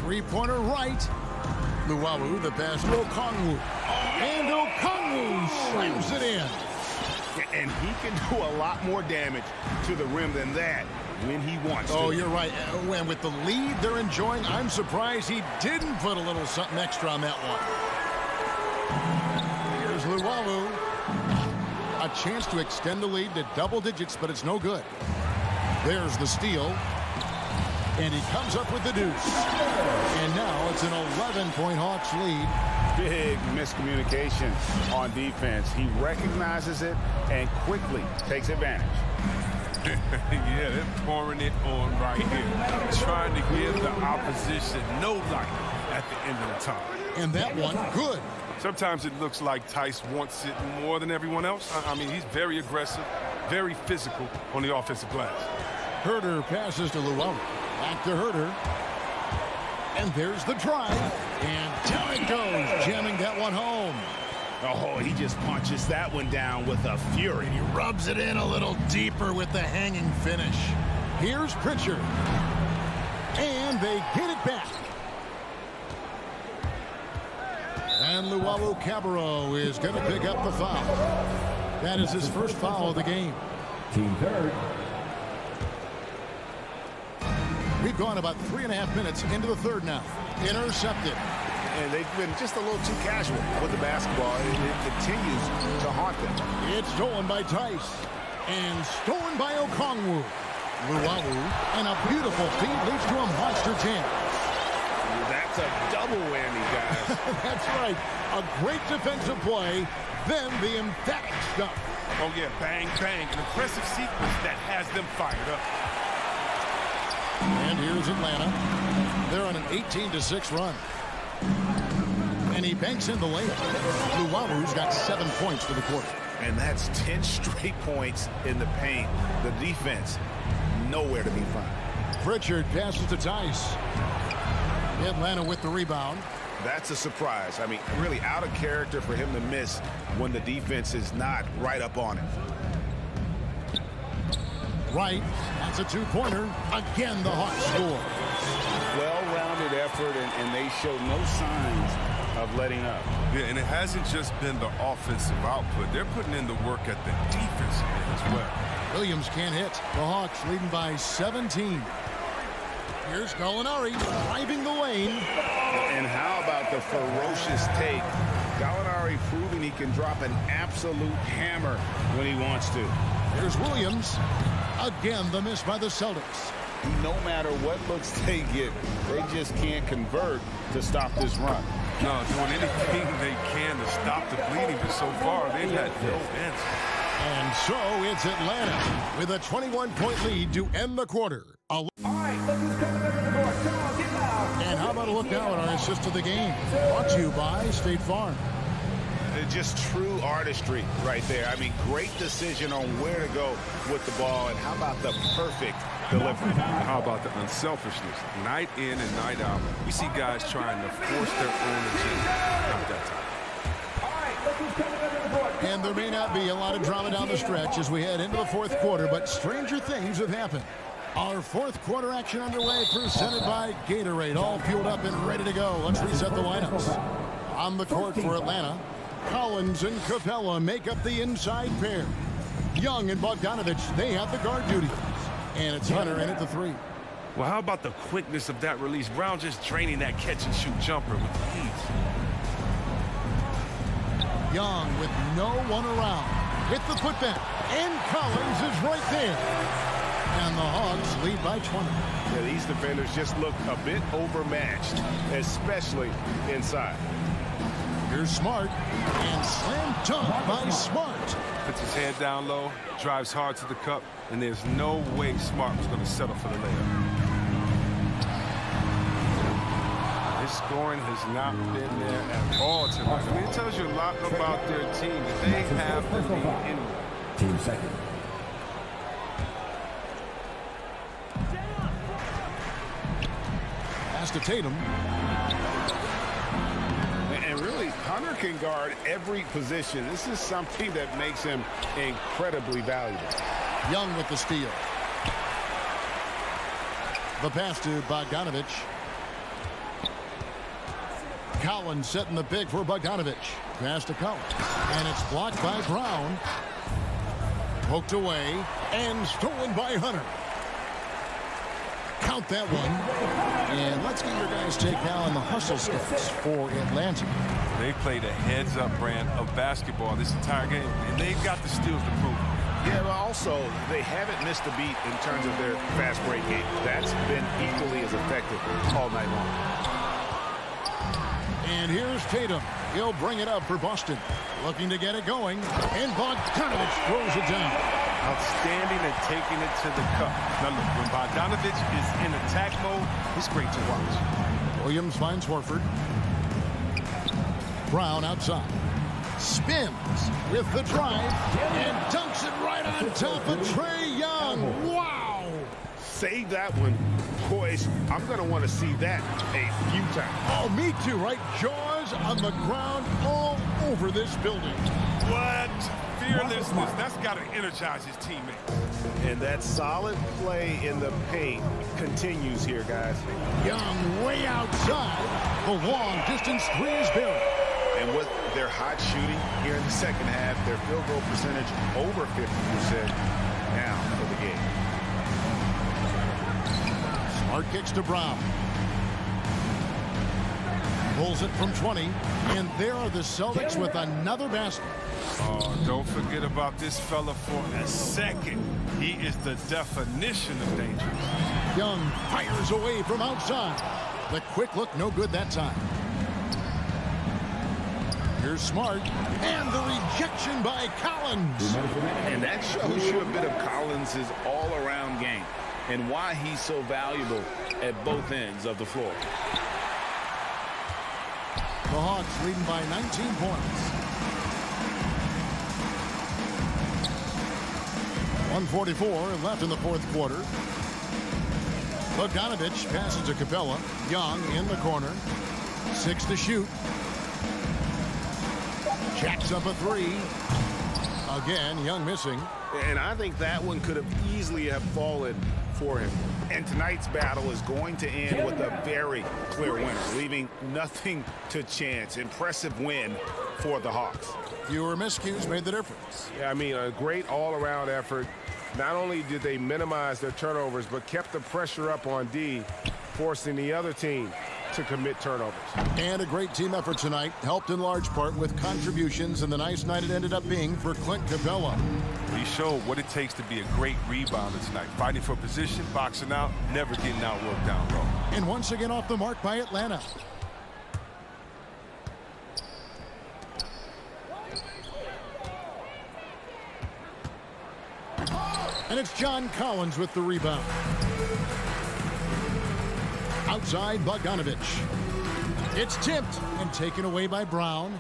A: Three-pointer right. Luwawu, the pass to Okongwu. And Okongwu slams it in.
C: And he can do a lot more damage to the rim than that when he wants to.
A: Oh, you're right. And with the lead they're enjoying, I'm surprised he didn't put a little something extra on that one. Here's Luwawu. A chance to extend the lead to double digits, but it's no good. There's the steal. And he comes up with the deuce. And now it's an 11-point Hawks lead.
C: Big miscommunication on defense. He recognizes it and quickly takes advantage.
B: Yeah, they're pouring it on right here. Trying to give the opposition no light at the end of the tunnel.
A: And that one, good.
B: Sometimes it looks like Tice wants it more than everyone else. I mean, he's very aggressive, very physical on the offensive glass.
A: Herter passes to Luwawu. Back to Herter. And there's the drive. And down it goes, jamming that one home.
C: Oh, he just punches that one down with a fury.
A: He rubs it in a little deeper with the hanging finish. Here's Pritchard. And they get it back. And Luwawu-Cabarrot is going to pick up the foul. That is his first foul of the game.
H: Team third.
A: We've gone about 3.5 minutes into the third now. Intercepted.
C: And they've been just a little too casual with the basketball. It continues to haunt them.
A: It's stolen by Tice. And stolen by Okongwu. Luwawu. And a beautiful feed leads to a monster jam.
C: That's a double whammy, guys.
A: That's right. A great defensive play. Then the emphatic stuff.
B: Oh, yeah, bang, bang. An impressive sequence that has them fired up.
A: And here's Atlanta. They're on an 18-6 run. And he banks in the layup. Luwawu's got 7 points for the quarter.
C: And that's 10 straight points in the paint. The defense, nowhere to be found.
A: Pritchard passes to Tice. Atlanta with the rebound.
C: That's a surprise. I mean, really out of character for him to miss when the defense is not right up on him.
A: Right. That's a 2-pointer. Again, the Hawks score.
C: Well-rounded effort, and they show no signs of letting up.
B: Yeah, and it hasn't just been the offensive output. They're putting in the work at the defensive end as well.
A: Williams can't hit. The Hawks leading by 17. Here's Gallinari driving the lane.
C: And how about the ferocious take? Gallinari proving he can drop an absolute hammer when he wants to.
A: Here's Williams. Again, the miss by the Celtics.
C: No matter what looks they get, they just can't convert to stop this run.
B: No, doing anything they can to stop the bleeding, but so far they've had no answer.
A: And so it's Atlanta with a 21-point lead to end the quarter.
D: All right, look who's coming under the door. Come on.
A: a look now at our assist of the game. Brought to you by State Farm.
C: Just true artistry right there. I mean, great decision on where to go with the ball, and how about the perfect delivery?
B: How about the unselfishness? Night in and night out, we see guys trying to force their own agenda. Not that time.
A: And there may not be a lot of drama down the stretch as we head into the fourth quarter, but stranger things have happened. Our fourth quarter action underway, presented by Gatorade, all fueled up and ready to go. Let's reset the lineups. On the court for Atlanta, Collins and Capella make up the inside pair. Young and Bogdanovich, they have the guard duties. And it's Hunter in at the three.
B: Well, how about the quickness of that release? Brown just draining that catch-and-shoot jumper with ease.
A: Young with no one around. Hit the putback. And Collins is right there. And the Hawks lead by 20.
C: Yeah, these defenders just look a bit overmatched, especially inside.
A: Here's Smart, and slam dunk by Smart.
B: Puts his head down low, drives hard to the cup, and there's no way Smart was going to settle for the layup. His scoring has not been there at all tonight. I mean, it tells you a lot about their team that they have the lead in.
H: Team second.
A: Pass to Tatum.
C: And really, Hunter can guard every position. This is something that makes him incredibly valuable.
A: Young with the steal. The pass to Bogdanovich. Collins setting the pick for Bogdanovich. Pass to Collins. And it's blocked by Brown. Poked away and stolen by Hunter. Count that one. And let's get your guys' take now on the hustle stats for Atlanta.
B: They played a heads-up brand of basketball this entire game, and they've got the steals to prove it.
C: Yeah, but also, they haven't missed a beat in terms of their fast break game. That's been equally as effective all night long.
A: And here's Tatum. He'll bring it up for Boston. Looking to get it going. And Bogdanovich throws it down.
B: Outstanding and taking it to the cup. Now look, when Bogdanovich is in attack mode, it's great to watch.
A: Williams finds Horford. Brown outside. Spins with the drive and dunks it right on top of Trae Young. Wow!
C: Save that one. Boys, I'm going to want to see that a few times.
A: Oh, me too, right? Jaws on the ground all over this building.
B: What? Fearlessness. That's got to energize his teammates.
C: And that solid play in the paint continues here, guys.
A: Young way outside. The long distance three is buried.
C: And with their hot shooting here in the second half, their field goal percentage over 50% now for the game.
A: Smart kicks to Brown. Pulls it from 20. And there are the Celtics with another basket.
B: Oh, don't forget about this fella for a second. He is the definition of dangerous.
A: Young fires away from outside. The quick look, no good that time. Here's Smart. And the rejection by Collins.
C: And that shows you a bit of Collins' all-around game and why he's so valuable at both ends of the floor.
A: The Hawks leading by 19 points. 1:44 left in the fourth quarter. Bogdanovich passes to Capella. Young in the corner. 6 to shoot. Jacks up a three. Again, Young missing.
C: And I think that one could have easily have fallen for him. And tonight's battle is going to end with a very clear winner, leaving nothing to chance. Impressive win for the Hawks.
A: Fewer miscues made the difference.
O: Yeah, I mean, a great all-around effort. Not only did they minimize their turnovers, but kept the pressure up on D, forcing the other team to commit turnovers.
A: And a great team effort tonight, helped in large part with contributions, and the nice night it ended up being for Clint Capella.
B: He showed what it takes to be a great rebounder tonight. Fighting for position, boxing out, never getting outworked down low.
A: And once again off the mark by Atlanta. And it's John Collins with the rebound. Outside, Bogdanovich. It's tipped and taken away by Brown.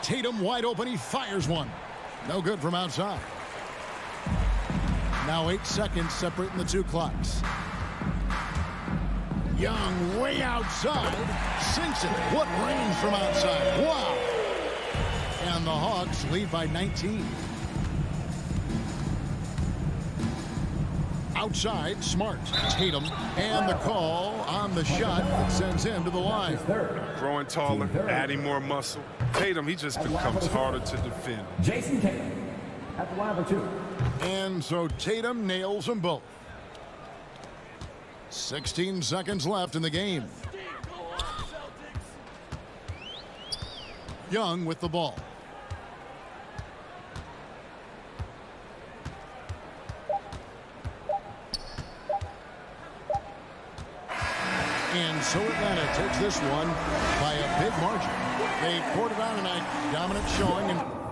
A: Tatum wide open. He fires one. No good from outside. Now 8 seconds separating the two clocks. Young way outside. Sinks it. What range from outside. Wow. And the Hawks lead by 19. Outside, Smart. Tatum. And the call on the shot that sends him to the line.
B: Growing taller, adding more muscle. Tatum, he just becomes harder to defend.
H: Jason Tatum at the line for 2.
A: And so Tatum nails them both. 16 seconds left in the game. Young with the ball. And so Atlanta takes this one by a big margin. They poured it on tonight. Dominant showing. And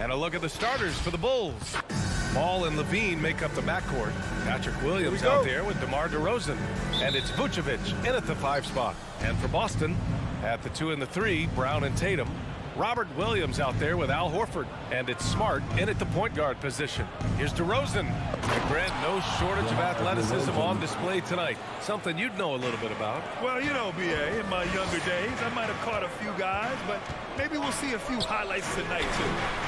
G: And a look at the starters for the Bulls. Ball and Levine make up the backcourt. Patrick Williams out there with DeMar DeRozan. And it's Vucevic in at the 5 spot. And for Boston, at the 2 and the 3, Brown and Tatum. Robert Williams out there with Al Horford. And it's Smart in at the point guard position. Here's DeRozan. And Grant, no shortage of athleticism on display tonight. Something you'd know a little bit about.
J: Well, you know, B.A., in my younger days, I might have caught a few guys, but maybe we'll see a few highlights tonight, too.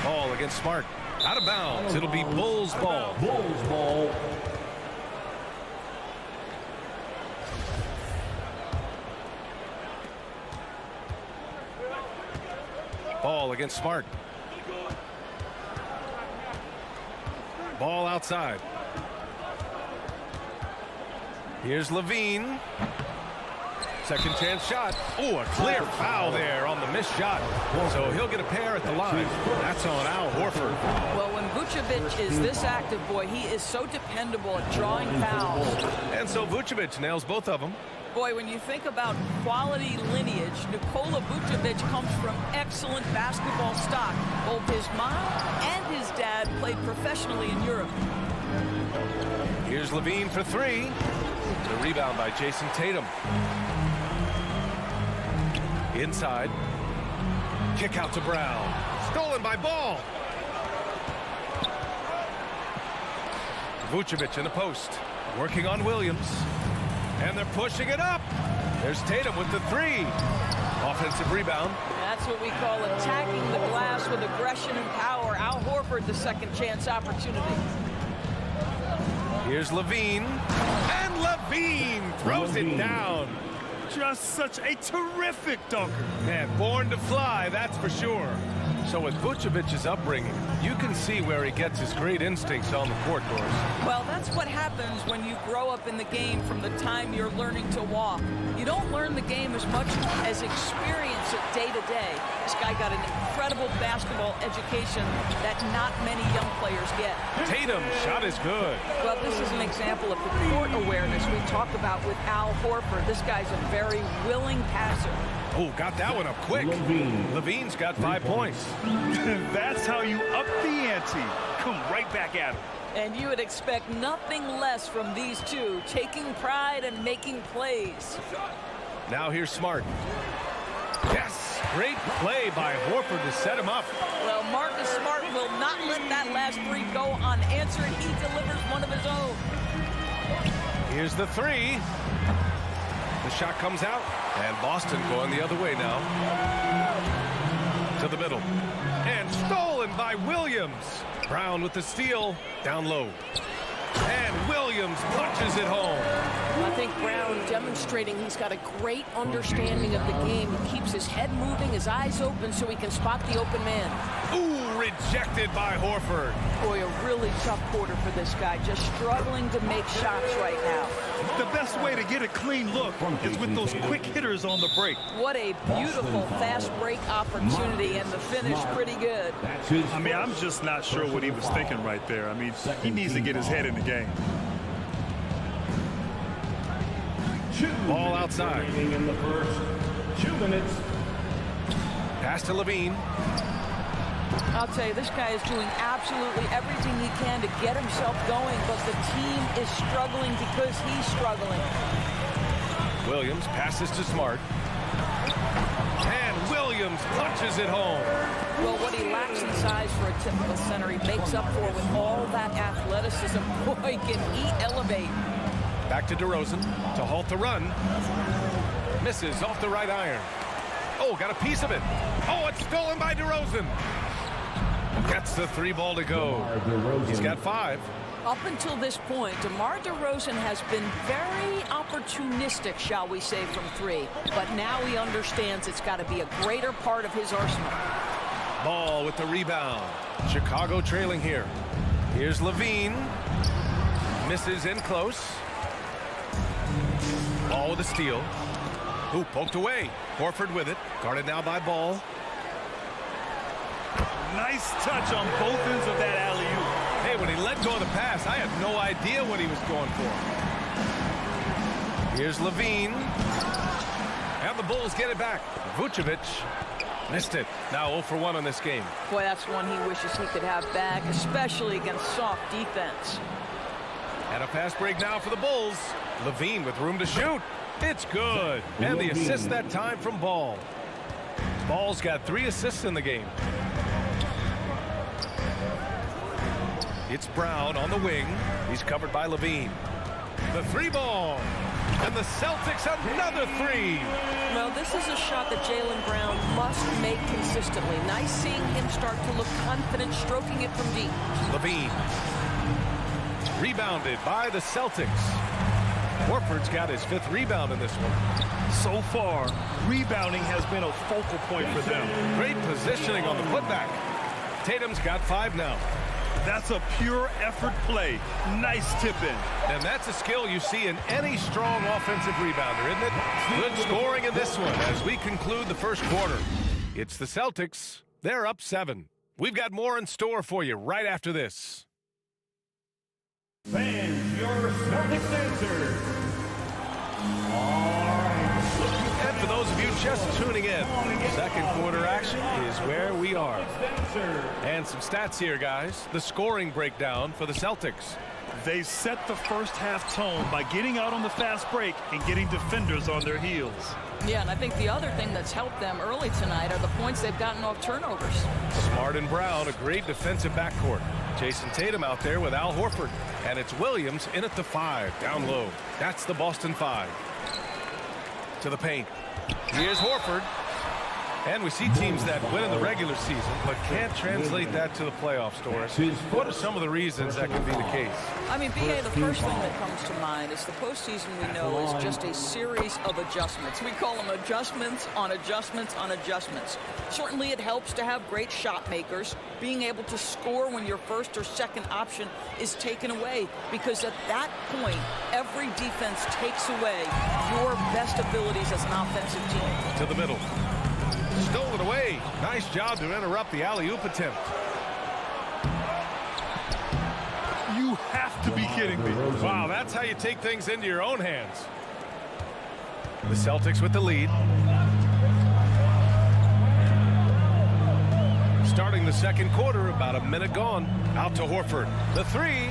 G: Ball against Smart. Out of bounds. It'll be Bulls ball.
H: Bulls ball.
G: Ball against Smart. Ball outside. Here's Levine. Second chance shot. Oh, a clear foul there on the missed shot. So he'll get a pair at the line. That's on Al Horford.
L: Well, when Vucevic is this active, boy, he is so dependable at drawing fouls.
G: And so Vucevic nails both of them.
L: Boy, when you think about quality lineage, Nikola Vucevic comes from excellent basketball stock. Both his mom and his dad played professionally in Europe.
G: Here's Levine for 3. The rebound by Jason Tatum. Inside. Kick out to Brown. Stolen by Ball. Vucevic in the post. Working on Williams. And they're pushing it up. There's Tatum with the 3. Offensive rebound.
L: That's what we call attacking the glass with aggression and power. Al Horford, the second chance opportunity.
G: Here's Levine. And Levine throws it down.
J: Just such a terrific dunker.
G: Man, born to fly, that's for sure. So with Vucevic's upbringing, you can see where he gets his great instincts on the court, Doris.
L: Well, that's what happens when you grow up in the game from the time you're learning to walk. You don't learn the game as much as experience it day to day. This guy got an incredible basketball education that not many young players get.
G: Tatum, shot is good.
L: Well, this is an example of the court awareness we talked about with Al Horford. This guy's a very willing passer.
G: Oh, got that one up quick. Levine's got 5 points.
J: That's how you up the ante. Come right back at him.
L: And you would expect nothing less from these two, taking pride and making plays.
G: Now here's Smart. Yes, great play by Horford to set him up.
L: Well, Marcus Smart will not let that last 3 go unanswered. He delivers one of his own.
G: Here's the 3. The shot comes out, and Boston going the other way now. To the middle. And stolen by Williams. Brown with the steal, down low. And Williams punches it home.
M: I think Brown demonstrating he's got a great understanding of the game. He keeps his head moving, his eyes open so he can spot the open man.
G: Ooh, rejected by Horford.
L: Boy, a really tough quarter for this guy. Just struggling to make shots right now.
J: The best way to get a clean look is with those quick hitters on the break.
L: What a beautiful fast break opportunity, and the finish pretty good.
J: I mean, I'm just not sure what he was thinking right there. I mean, he needs to get his head in the game.
G: Ball outside.
H: In the first 2 minutes.
G: Pass to Levine.
L: I'll tell you, this guy is doing absolutely everything he can to get himself going, but the team is struggling because he's struggling.
G: Williams passes to Smart. And Williams punches it home.
L: Well, what he lacks in size for a typical center, he makes up for with all that athleticism. Boy, can he elevate.
G: Back to DeRozan to halt the run. Misses off the right iron. Oh, got a piece of it. Oh, it's stolen by DeRozan. Gets the 3 ball to go. He's got 5.
L: Up until this point, DeMar DeRozan has been very opportunistic, shall we say, from 3. But now he understands it's got to be a greater part of his arsenal.
G: Ball with the rebound. Chicago trailing here. Here's Levine. Misses in close. Ball with a steal. Ooh, poked away. Horford with it. Guarded now by Ball.
J: Nice touch on both ends of that alley-oop.
G: Hey, when he let go of the pass, I had no idea what he was going for. Here's Levine. And the Bulls get it back. Vucevic Missed it. Now 0 for 1 on this game.
L: Boy, that's one he wishes he could have back, especially against soft defense.
G: And a fast break now for the Bulls. Levine with room to shoot. It's good. And the assist that time from Ball. Ball's got 3 assists in the game. It's Brown on the wing. He's covered by Levine. The 3-ball. And the Celtics another 3.
M: Well, this is a shot that Jaylen Brown must make consistently. Nice seeing him start to look confident, stroking it from deep.
G: Levine. Rebounded by the Celtics. Horford's got his 5th rebound in this one.
J: So far, rebounding has been a focal point for them.
G: Great positioning on the putback. Tatum's got 5 now.
J: That's a pure effort play. Nice tip-in.
G: And that's a skill you see in any strong offensive rebounder, isn't it? Good scoring in this one as we conclude the first quarter. It's the Celtics. They're up 7. We've got more in store for you right after this.
H: Fans, your Celtics answer.
G: And for those of you just tuning in, second quarter action is where we are. And some stats here, guys. The scoring breakdown for the Celtics.
J: They set the first half tone by getting out on the fast break and getting defenders on their heels.
L: Yeah, and I think the other thing that's helped them early tonight are the points they've gotten off turnovers.
G: Smart and Brown, a great defensive backcourt. Jason Tatum out there with Al Horford. And it's Williams in at the 5, down low. That's the Boston 5. To the paint. Here's Horford. And we see teams that win in the regular season but can't translate that to the playoffs, Doris. What are some of the reasons that could be the case?
L: I mean, B.A., the first thing that comes to mind is the postseason we know is just a series of adjustments. We call them adjustments on adjustments on adjustments. Certainly it helps to have great shot makers, being able to score when your first or second option is taken away, because at that point, every defense takes away your best abilities as an offensive team.
G: To the middle. Stole it away. Nice job to interrupt the alley-oop attempt.
J: You have to be kidding me.
G: Wow, that's how you take things into your own hands. The Celtics with the lead. Starting the second quarter, about a minute gone. Out to Horford. The 3.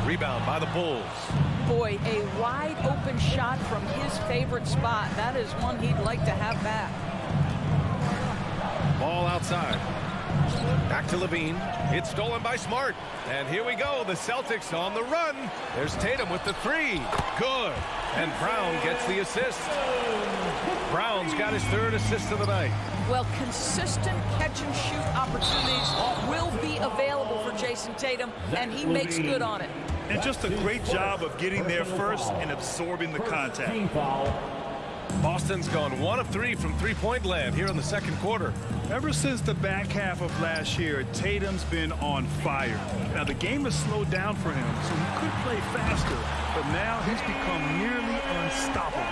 G: Rebound by the Bulls.
L: Boy, a wide open shot from his favorite spot. That is one he'd like to have back.
G: Ball outside. Back to Levine. It's stolen by Smart. And here we go. The Celtics on the run. There's Tatum with the 3. Good. And Brown gets the assist. Brown's got his 3rd assist of the night.
L: Well, consistent catch-and-shoot opportunities will be available for Jason Tatum, and he makes good on it.
J: And just a great job of getting there first and absorbing the contact.
G: Boston's gone 1 of 3 from three-point land here in the second quarter.
J: Ever since the back half of last year, Tatum's been on fire. Now, the game has slowed down for him, so he could play faster, but now he's become nearly unstoppable.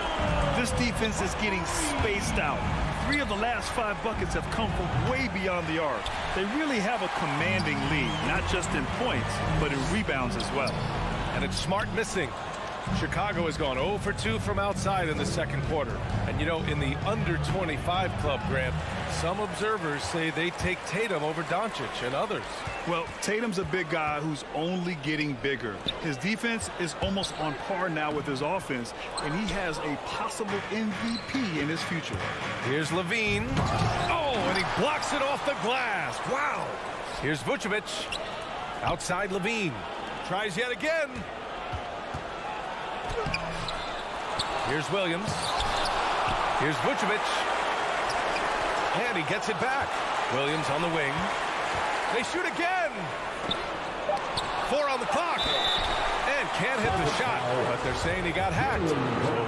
J: This defense is getting spaced out. 3 of the last 5 buckets have come from way beyond the arc. They really have a commanding lead, not just in points, but in rebounds as well.
G: And it's Smart missing. Chicago has gone 0 for 2 from outside in the second quarter. And, you know, in the under-25 club, Grant, some observers say they take Tatum over Doncic and others.
J: Well, Tatum's a big guy who's only getting bigger. His defense is almost on par now with his offense, and he has a possible MVP in his future.
G: Here's Levine. Oh, and he blocks it off the glass. Wow. Here's Vucevic. Outside Levine. Tries yet again. Here's Williams. Here's Vucevic. And he gets it back. Williams on the wing. They shoot again. 4 on the clock. And can't hit the shot. But they're saying he got hacked. So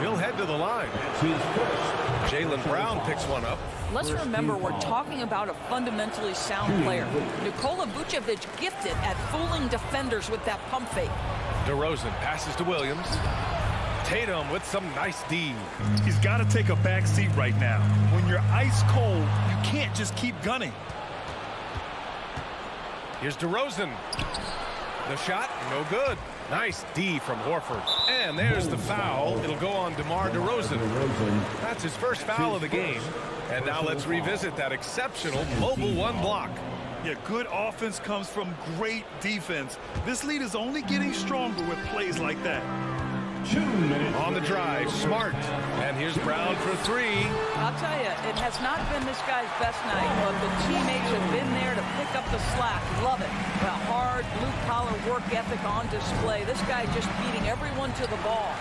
G: he'll head to the line. Jaylen Brown picks one up.
L: Let's remember we're talking about a fundamentally sound player. Nikola Vucevic gifted at fooling defenders with that pump fake.
G: DeRozan passes to Williams. Tatum with some nice D.
J: He's got to take a back seat right now. When you're ice cold, you can't just keep gunning.
G: Here's DeRozan. The shot, no good. Nice D from Horford. And there's the foul. It'll go on DeMar DeRozan. That's his first foul of the game. And now let's revisit that exceptional mobile one block.
J: Yeah, good offense comes from great defense. This lead is only getting stronger with plays like that.
H: 2 minutes.
G: On the drive, Smart. And here's Brown for three.
L: I'll tell you, it has not been this guy's best night, but the teammates have been there to pick up the slack. Love it. The hard blue-collar work ethic on display. This guy just beating everyone to the ball.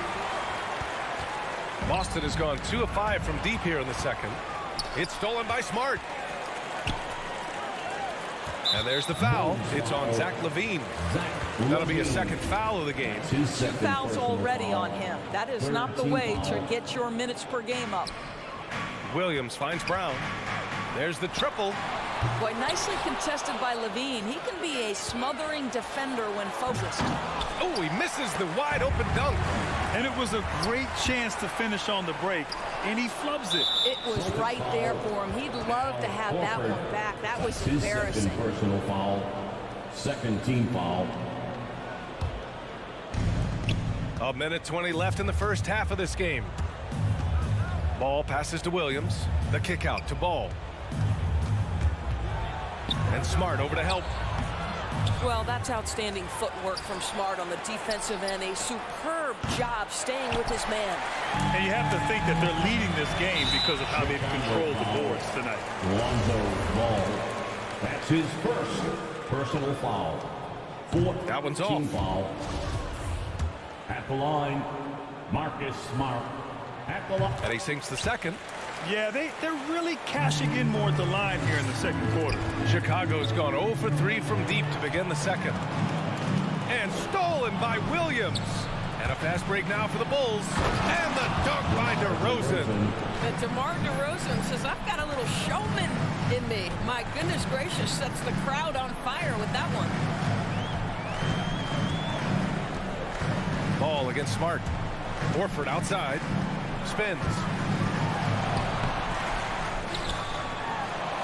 G: Boston has gone 2 of 5 from deep here in the second. It's stolen by Smart. And there's the foul. It's on Zach LaVine. That'll be a second foul of the game.
L: 2 fouls already on him. That is not the way to get your minutes per game up.
G: Williams finds Brown. There's the triple.
L: Boy, nicely contested by LaVine. He can be a smothering defender when focused.
G: Oh, he misses the wide open dunk.
J: And it was a great chance to finish on the break, and he flubs it.
L: It was right there for him. He'd love to have that one back. That was embarrassing.
H: Second personal foul. Second team foul.
G: A minute 20 left in the first half of this game. Ball passes to Williams. The kick out to Ball. And Smart over to help.
M: Well, that's outstanding footwork from Smart on the defensive end. A superb job staying with his man.
J: And you have to think that they're leading this game because of how they've controlled the boards tonight.
H: Lonzo Ball. That's his first personal foul. Fourth
G: that one's
H: team
G: off.
H: Foul. At the line, Marcus Smart. At the line.
G: And he sinks the second.
J: Yeah, they're really cashing in more at the line here in the second quarter.
G: Chicago's gone 0 for 3 from deep to begin the second. And stolen by Williams. And a fast break now for the Bulls. And the dunk by DeRozan.
M: And DeMar DeRozan says, I've got a little showman in me. My goodness gracious, sets the crowd on fire with that one.
G: Ball against Smart. Horford outside. Spins.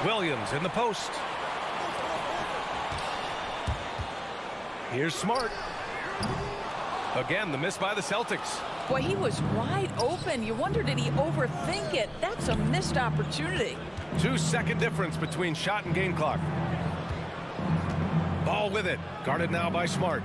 G: Williams in the post. Here's Smart. Again, the miss by the Celtics.
L: Boy, he was wide open. You wonder, did he overthink it? That's a missed opportunity.
G: 2-second difference between shot and game clock. Ball with it. Guarded now by Smart.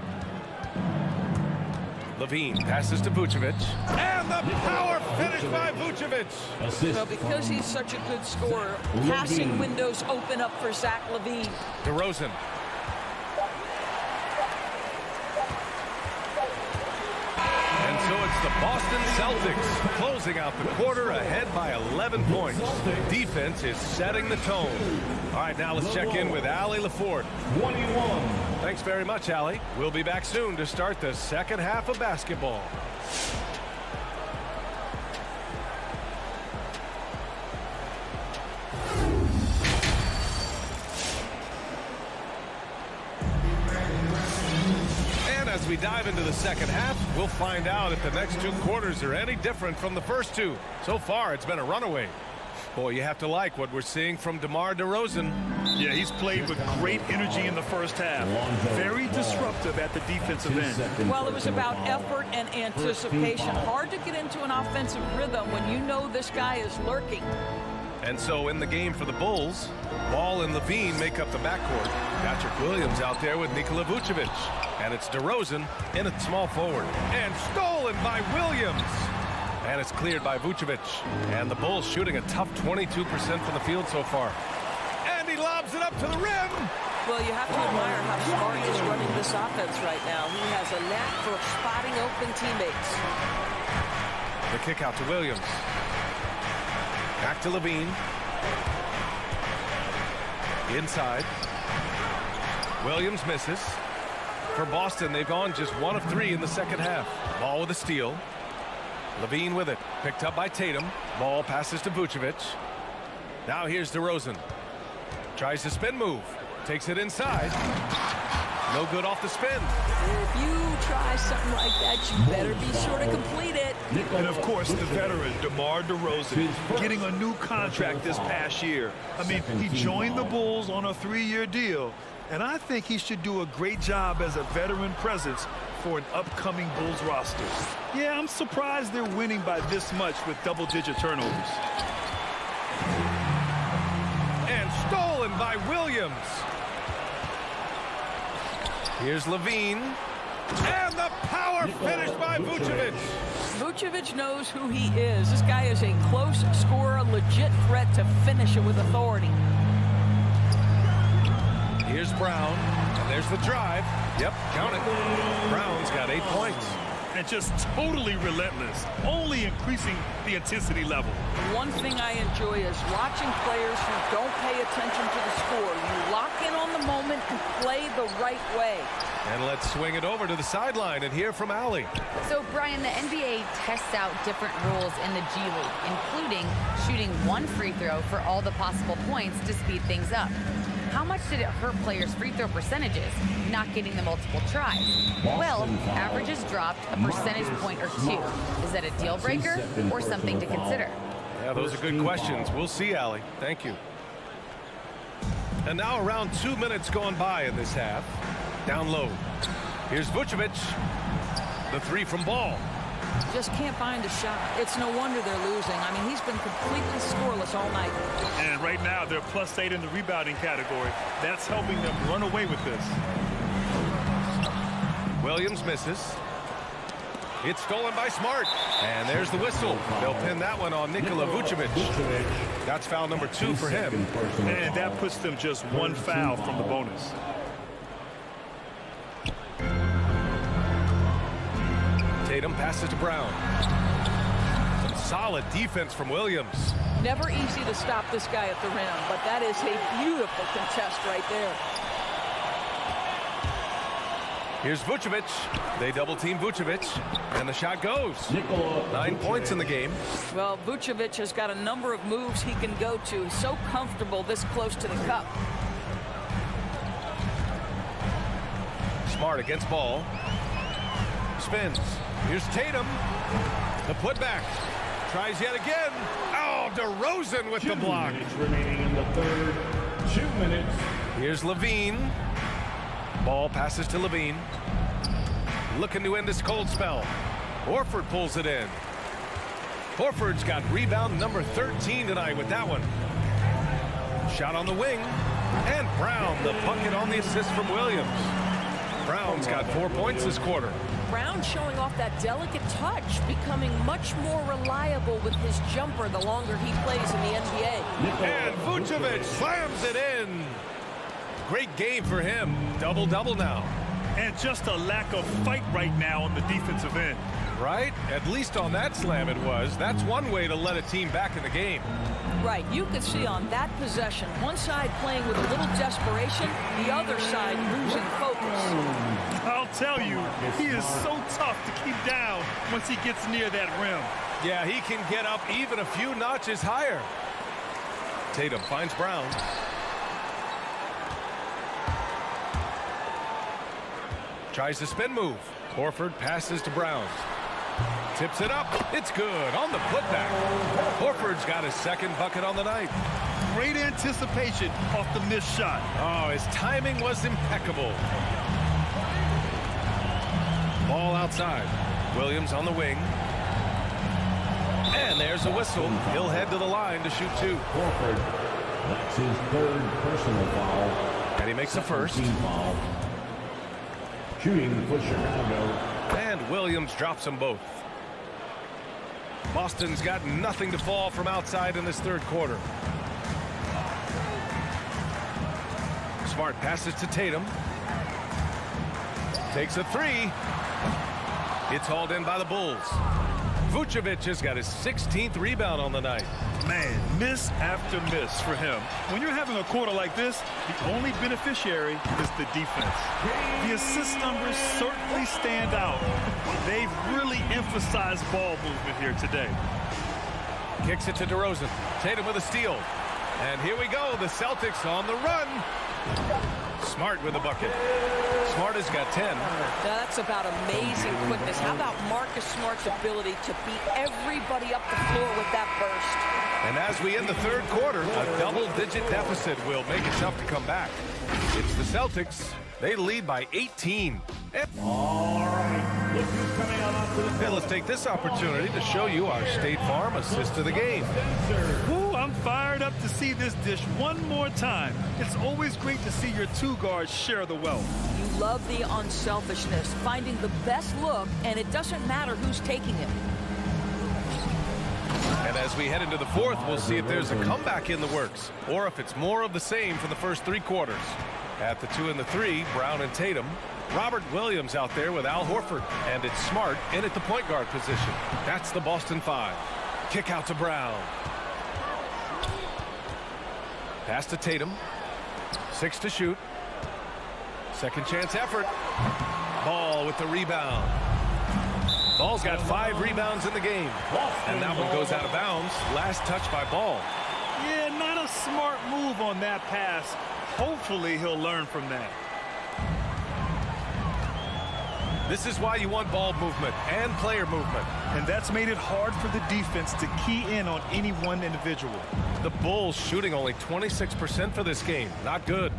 G: LaVine passes to Vucevic. And the power finish by Vucevic.
L: Well, because he's such a good scorer, passing windows open up for Zach LaVine.
G: DeRozan. And so it's the Boston Celtics closing out the quarter ahead by 11 points. Defense is setting the tone. All right, now let's check in with Allie LaFord.
H: 21.
G: Thanks very much, Allie. We'll be back soon to start the second half of basketball. And as we dive into the second half, we'll find out if the next 2 quarters are any different from the first 2. So far, it's been a runaway. Boy, you have to like what we're seeing from DeMar DeRozan.
J: Yeah, he's played with great energy in the first half. Very disruptive at the defensive end.
L: Well, it was about effort and anticipation. Hard to get into an offensive rhythm when you know this guy is lurking.
G: And so in the game for the Bulls, Ball and LaVine make up the backcourt. Patrick Williams out there with Nikola Vucevic. And it's DeRozan in at small forward. And stolen by Williams. And it's cleared by Vucevic. And the Bulls shooting a tough 22% from the field so far. And he lobs it up to the rim.
M: Well, you have to admire how Smart is running this offense right now. He has a knack for spotting open teammates.
G: The kick out to Williams. Back to LaVine. Inside. Williams misses. For Boston, they've gone just 1 of 3 in the second half. Ball with a steal. LaVine with it. Picked up by Tatum. Ball passes to Vucevic. Now here's DeRozan. Tries to spin move. Takes it inside. No good off the spin.
M: If you try something like that, you better be sure to complete it.
J: And of course, the veteran, DeMar DeRozan, getting a new contract this past year. I mean, he joined the Bulls on a 3-year deal. And I think he should do a great job as a veteran presence for an upcoming Bulls roster. Yeah, I'm surprised they're winning by this much with double-digit turnovers.
G: And stolen by Williams. Here's Levine. And the power finish by Vucevic.
L: Vucevic knows who he is. This guy is a close scorer, legit threat to finish it with authority.
G: Here's Brown. And there's the drive. Yep, count it. Brown's got 8 points.
J: And just totally relentless, only increasing the intensity level.
L: One thing I enjoy is watching players who don't pay attention to the score. You lock in on the moment and play the right way.
G: And let's swing it over to the sideline and hear from Allie.
K: So, Brian, the NBA tests out different rules in the G League, including shooting 1 free throw for all the possible points to speed things up. How much did it hurt players' free throw percentages, not getting the multiple tries? Well, averages dropped a percentage point or 2. Is that a deal breaker or something to consider?
G: Yeah, those are good questions. We'll see, Allie. Thank you. And now around 2 minutes gone by in this half. Down low. Here's Vucevic. The 3 from Ball.
L: Just can't find a shot. It's no wonder they're losing. I mean, he's been completely scoreless all night.
J: And right now, they're +8 in the rebounding category. That's helping them run away with this.
G: Williams misses. It's stolen by Smart. And there's the whistle. They'll pin that one on Nikola Vucevic. That's foul number 2 for him.
J: And that puts them just 1 foul from the bonus.
G: Tatum passes to Brown. Some solid defense from Williams.
L: Never easy to stop this guy at the rim, but that is a beautiful contest right there.
G: Here's Vucevic. They double-team Vucevic, and the shot goes. 9 points in the game.
L: Well, Vucevic has got a number of moves he can go to. He's so comfortable this close to the cup.
G: Smart against Ball. Spins. Here's Tatum. The putback. Tries yet again. Oh, DeRozan with the block.
H: Remaining in the third. 2 minutes.
G: Here's Levine. Ball passes to Levine. Looking to end this cold spell. Horford pulls it in. Horford's got rebound number 13 tonight with that one. Shot on the wing. And Brown, the bucket on the assist from Williams. Brown's got 4 points this quarter.
M: Brown showing off that delicate touch, becoming much more reliable with his jumper the longer he plays in the NBA.
G: And Vucevic slams it in. Great game for him. Double-double now.
J: And just a lack of fight right now on the defensive end.
G: Right? At least on that slam it was. That's one way to let a team back in the game.
L: Right, you could see on that possession, one side playing with a little desperation, the other side losing focus.
J: I'll tell you, he is so tough to keep down once he gets near that rim.
G: Yeah, he can get up even a few notches higher. Tatum finds Brown. Tries the spin move. Horford passes to Brown. Tips it up. It's good on the putback. Horford's got his 2nd bucket on the night.
J: Great anticipation off the missed shot.
G: Oh, his timing was impeccable. Ball outside. Williams on the wing. And there's a whistle. He'll head to the line to shoot 2.
H: Horford. That's his 3rd personal foul.
G: And he makes the 1st.
H: Foul. Shooting for Chicago.
G: And Williams drops them both. Boston's got nothing to fall from outside in this 3rd quarter. Smart passes to Tatum. Takes a 3. It's hauled in by the Bulls. Vucevic has got his 16th rebound on the night.
J: Man, miss after miss for him. When you're having a quarter like this, the only beneficiary is the defense. The assist numbers certainly stand out. They've really emphasized ball movement here today.
G: Kicks it to DeRozan. Tatum with a steal. And here we go. The Celtics on the run. Smart with a bucket. Smart has got 10.
L: That's about amazing quickness. How about Marcus Smart's ability to beat everybody up the floor with that burst?
G: And as we end the 3rd quarter, a double-digit deficit will make it tough to come back. It's the Celtics. They lead by 18.
H: All right, look who's coming on up to the
G: And let's take this opportunity to show you our State Farm assist to the game.
J: Ooh, I'm fired up to see this dish one more time. It's always great to see your two guards share the wealth.
M: You love the unselfishness, finding the best look, and it doesn't matter who's taking it.
G: And as we head into the fourth, we'll see if there's a comeback in the works, or if it's more of the same for the first three quarters. At the 2 and the 3, Brown and Tatum. Robert Williams out there with Al Horford, and it's Smart in at the point guard position. That's the Boston 5. Kick out to Brown. Pass to Tatum. 6 to shoot. Second chance effort. Ball with the rebound. Ball's got 5 rebounds in the game. And that one goes out of bounds. Last touch by Ball.
J: Yeah, not a smart move on that pass. Hopefully he'll learn from that.
G: This is why you want ball movement and player movement.
J: And that's made it hard for the defense to key in on any one individual.
G: The Bulls shooting only 26% for this game. Not good.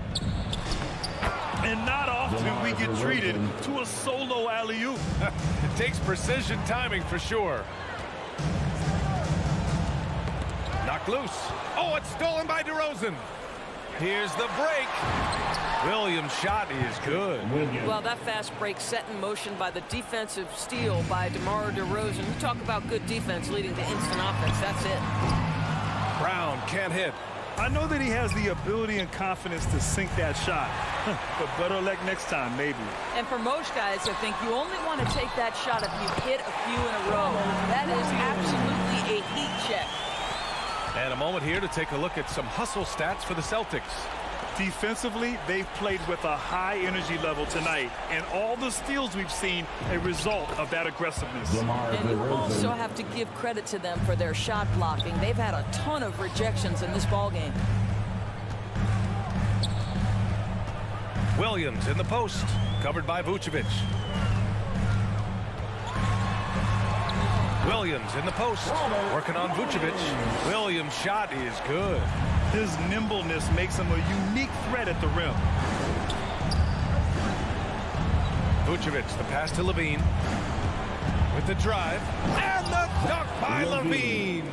J: And not often we get treated to a solo alley-oop.
G: It takes precision timing for sure. Knocked loose. Oh, it's stolen by DeRozan. Here's the break. Williams' shot is good.
M: Well, that fast break set in motion by the defensive steal by DeMar DeRozan. You talk about good defense leading to instant offense. That's it.
G: Brown can't hit.
J: I know that he has the ability and confidence to sink that shot. But better luck next time, maybe.
M: And for most guys, I think you only want to take that shot if you've hit a few in a row. That is absolutely a heat check.
G: And a moment here to take a look at some hustle stats for the Celtics.
J: Defensively, they've played with a high energy level tonight, and all the steals we've seen a result of that aggressiveness.
M: And you also have to give credit to them for their shot blocking. They've had a ton of rejections in this ballgame.
G: Williams in the post, covered by Vucevic. Williams in the post, working on Vucevic. Williams' shot is good.
J: His nimbleness makes him a unique threat at the rim.
G: Vucevic, the pass to Levine. With the drive. And the dunk by Levine.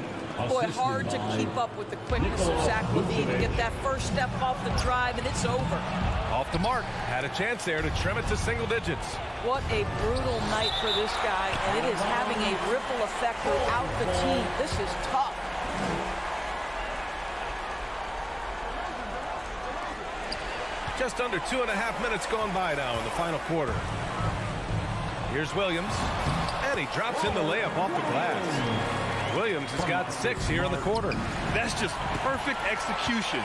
M: Boy, hard to keep up with the quickness of Zach Levine to get that first step off the drive, and it's over.
G: Off the mark. Had a chance there to trim it to single digits.
M: What a brutal night for this guy, and it is having a ripple effect throughout the team. This is tough.
G: Just under 2.5 minutes gone by now in the final quarter. Here's Williams, and he drops in the layup off the glass. Williams has got 6 here in the quarter.
J: That's just perfect execution.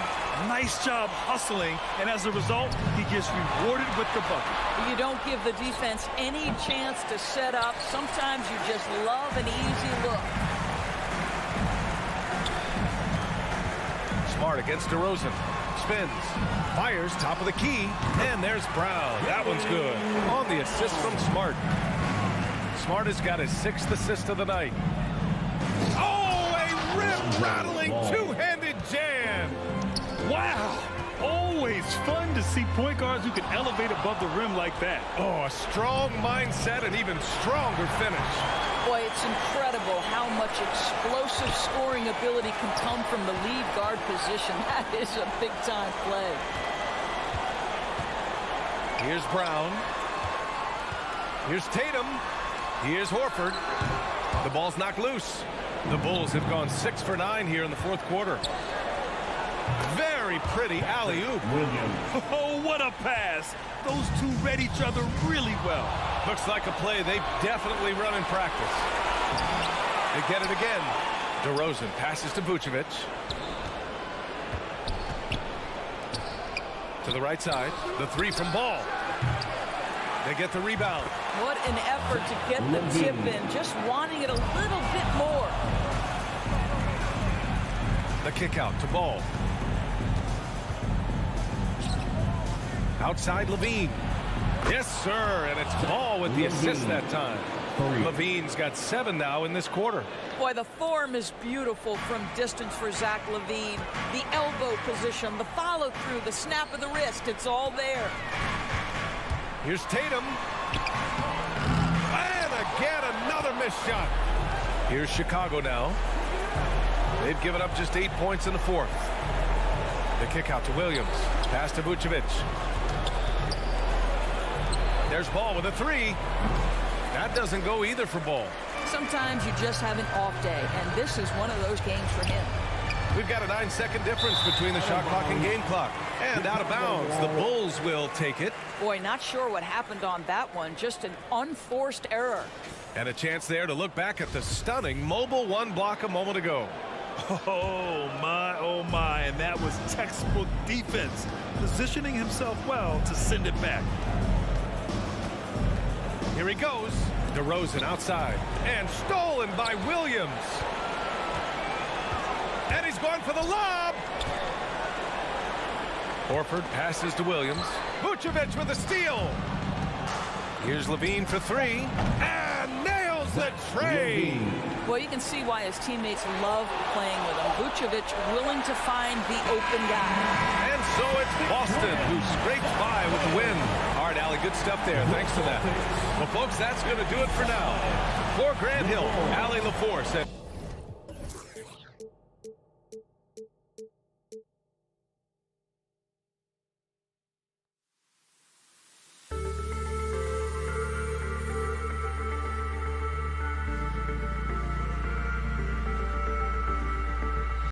J: Nice job hustling, and as a result, he gets rewarded with the bucket.
M: You don't give the defense any chance to set up. Sometimes you just love an easy look.
G: Smart against DeRozan. Spins, fires, top of the key, and there's Brown. That one's good. On the assist from Smart. Smart has got his 6th assist of the night. Oh, a rim-rattling two-handed jam.
J: Wow. Always fun to see point guards who can elevate above the rim like that.
G: Oh, a strong mindset and even stronger finish.
M: Boy, it's incredible how much explosive scoring ability can come from the lead guard position. That is a big-time play.
G: Here's Brown. Here's Tatum. Here's Horford. The ball's knocked loose. The Bulls have gone 6 for 9 here in the fourth quarter. Very pretty alley-oop.
J: Oh, what a pass. Those two read each other really well.
G: Looks like a play they've definitely run in practice. They get it again. DeRozan passes to Vucevic. To the right side. The 3 from Ball. They get the rebound.
M: What an effort to get the tip in. Just wanting it a little bit more.
G: The kick out to Ball. Outside Levine. Yes, sir. And it's Ball with the assist that time. Levine's got 7 now in this quarter.
M: Boy, the form is beautiful from distance for Zach Levine. The elbow position, the follow-through, the snap of the wrist, it's all there.
G: Here's Tatum. And again, another missed shot. Here's Chicago now. They've given up just 8 points in the fourth. The kick out to Williams. Pass to Vucevic. There's Ball with a three. That doesn't go either for Ball.
L: Sometimes you just have an off day, and this is one of those games for him.
G: We've got a 9-second difference between the shot clock and game clock. And out of bounds, the Bulls will take it.
L: Boy, not sure what happened on that one. Just an unforced error.
G: And a chance there to look back at the stunning mobile one block a moment ago.
J: Oh my, and that was textbook defense, positioning himself well to send it back.
G: Here he goes. DeRozan outside. And stolen by Williams. And he's going for the lob. Horford passes to Williams. Vucevic with a steal. Here's Levine for three. And nails the trade.
L: Well, you can see why his teammates love playing with him. Vucevic willing to find the open guy.
G: And so it's Boston who scrapes by with the win. All right, Allie, good stuff there. Thanks for that. Well, folks, that's going to do it for now. For Grant Hill, Allie LaForce.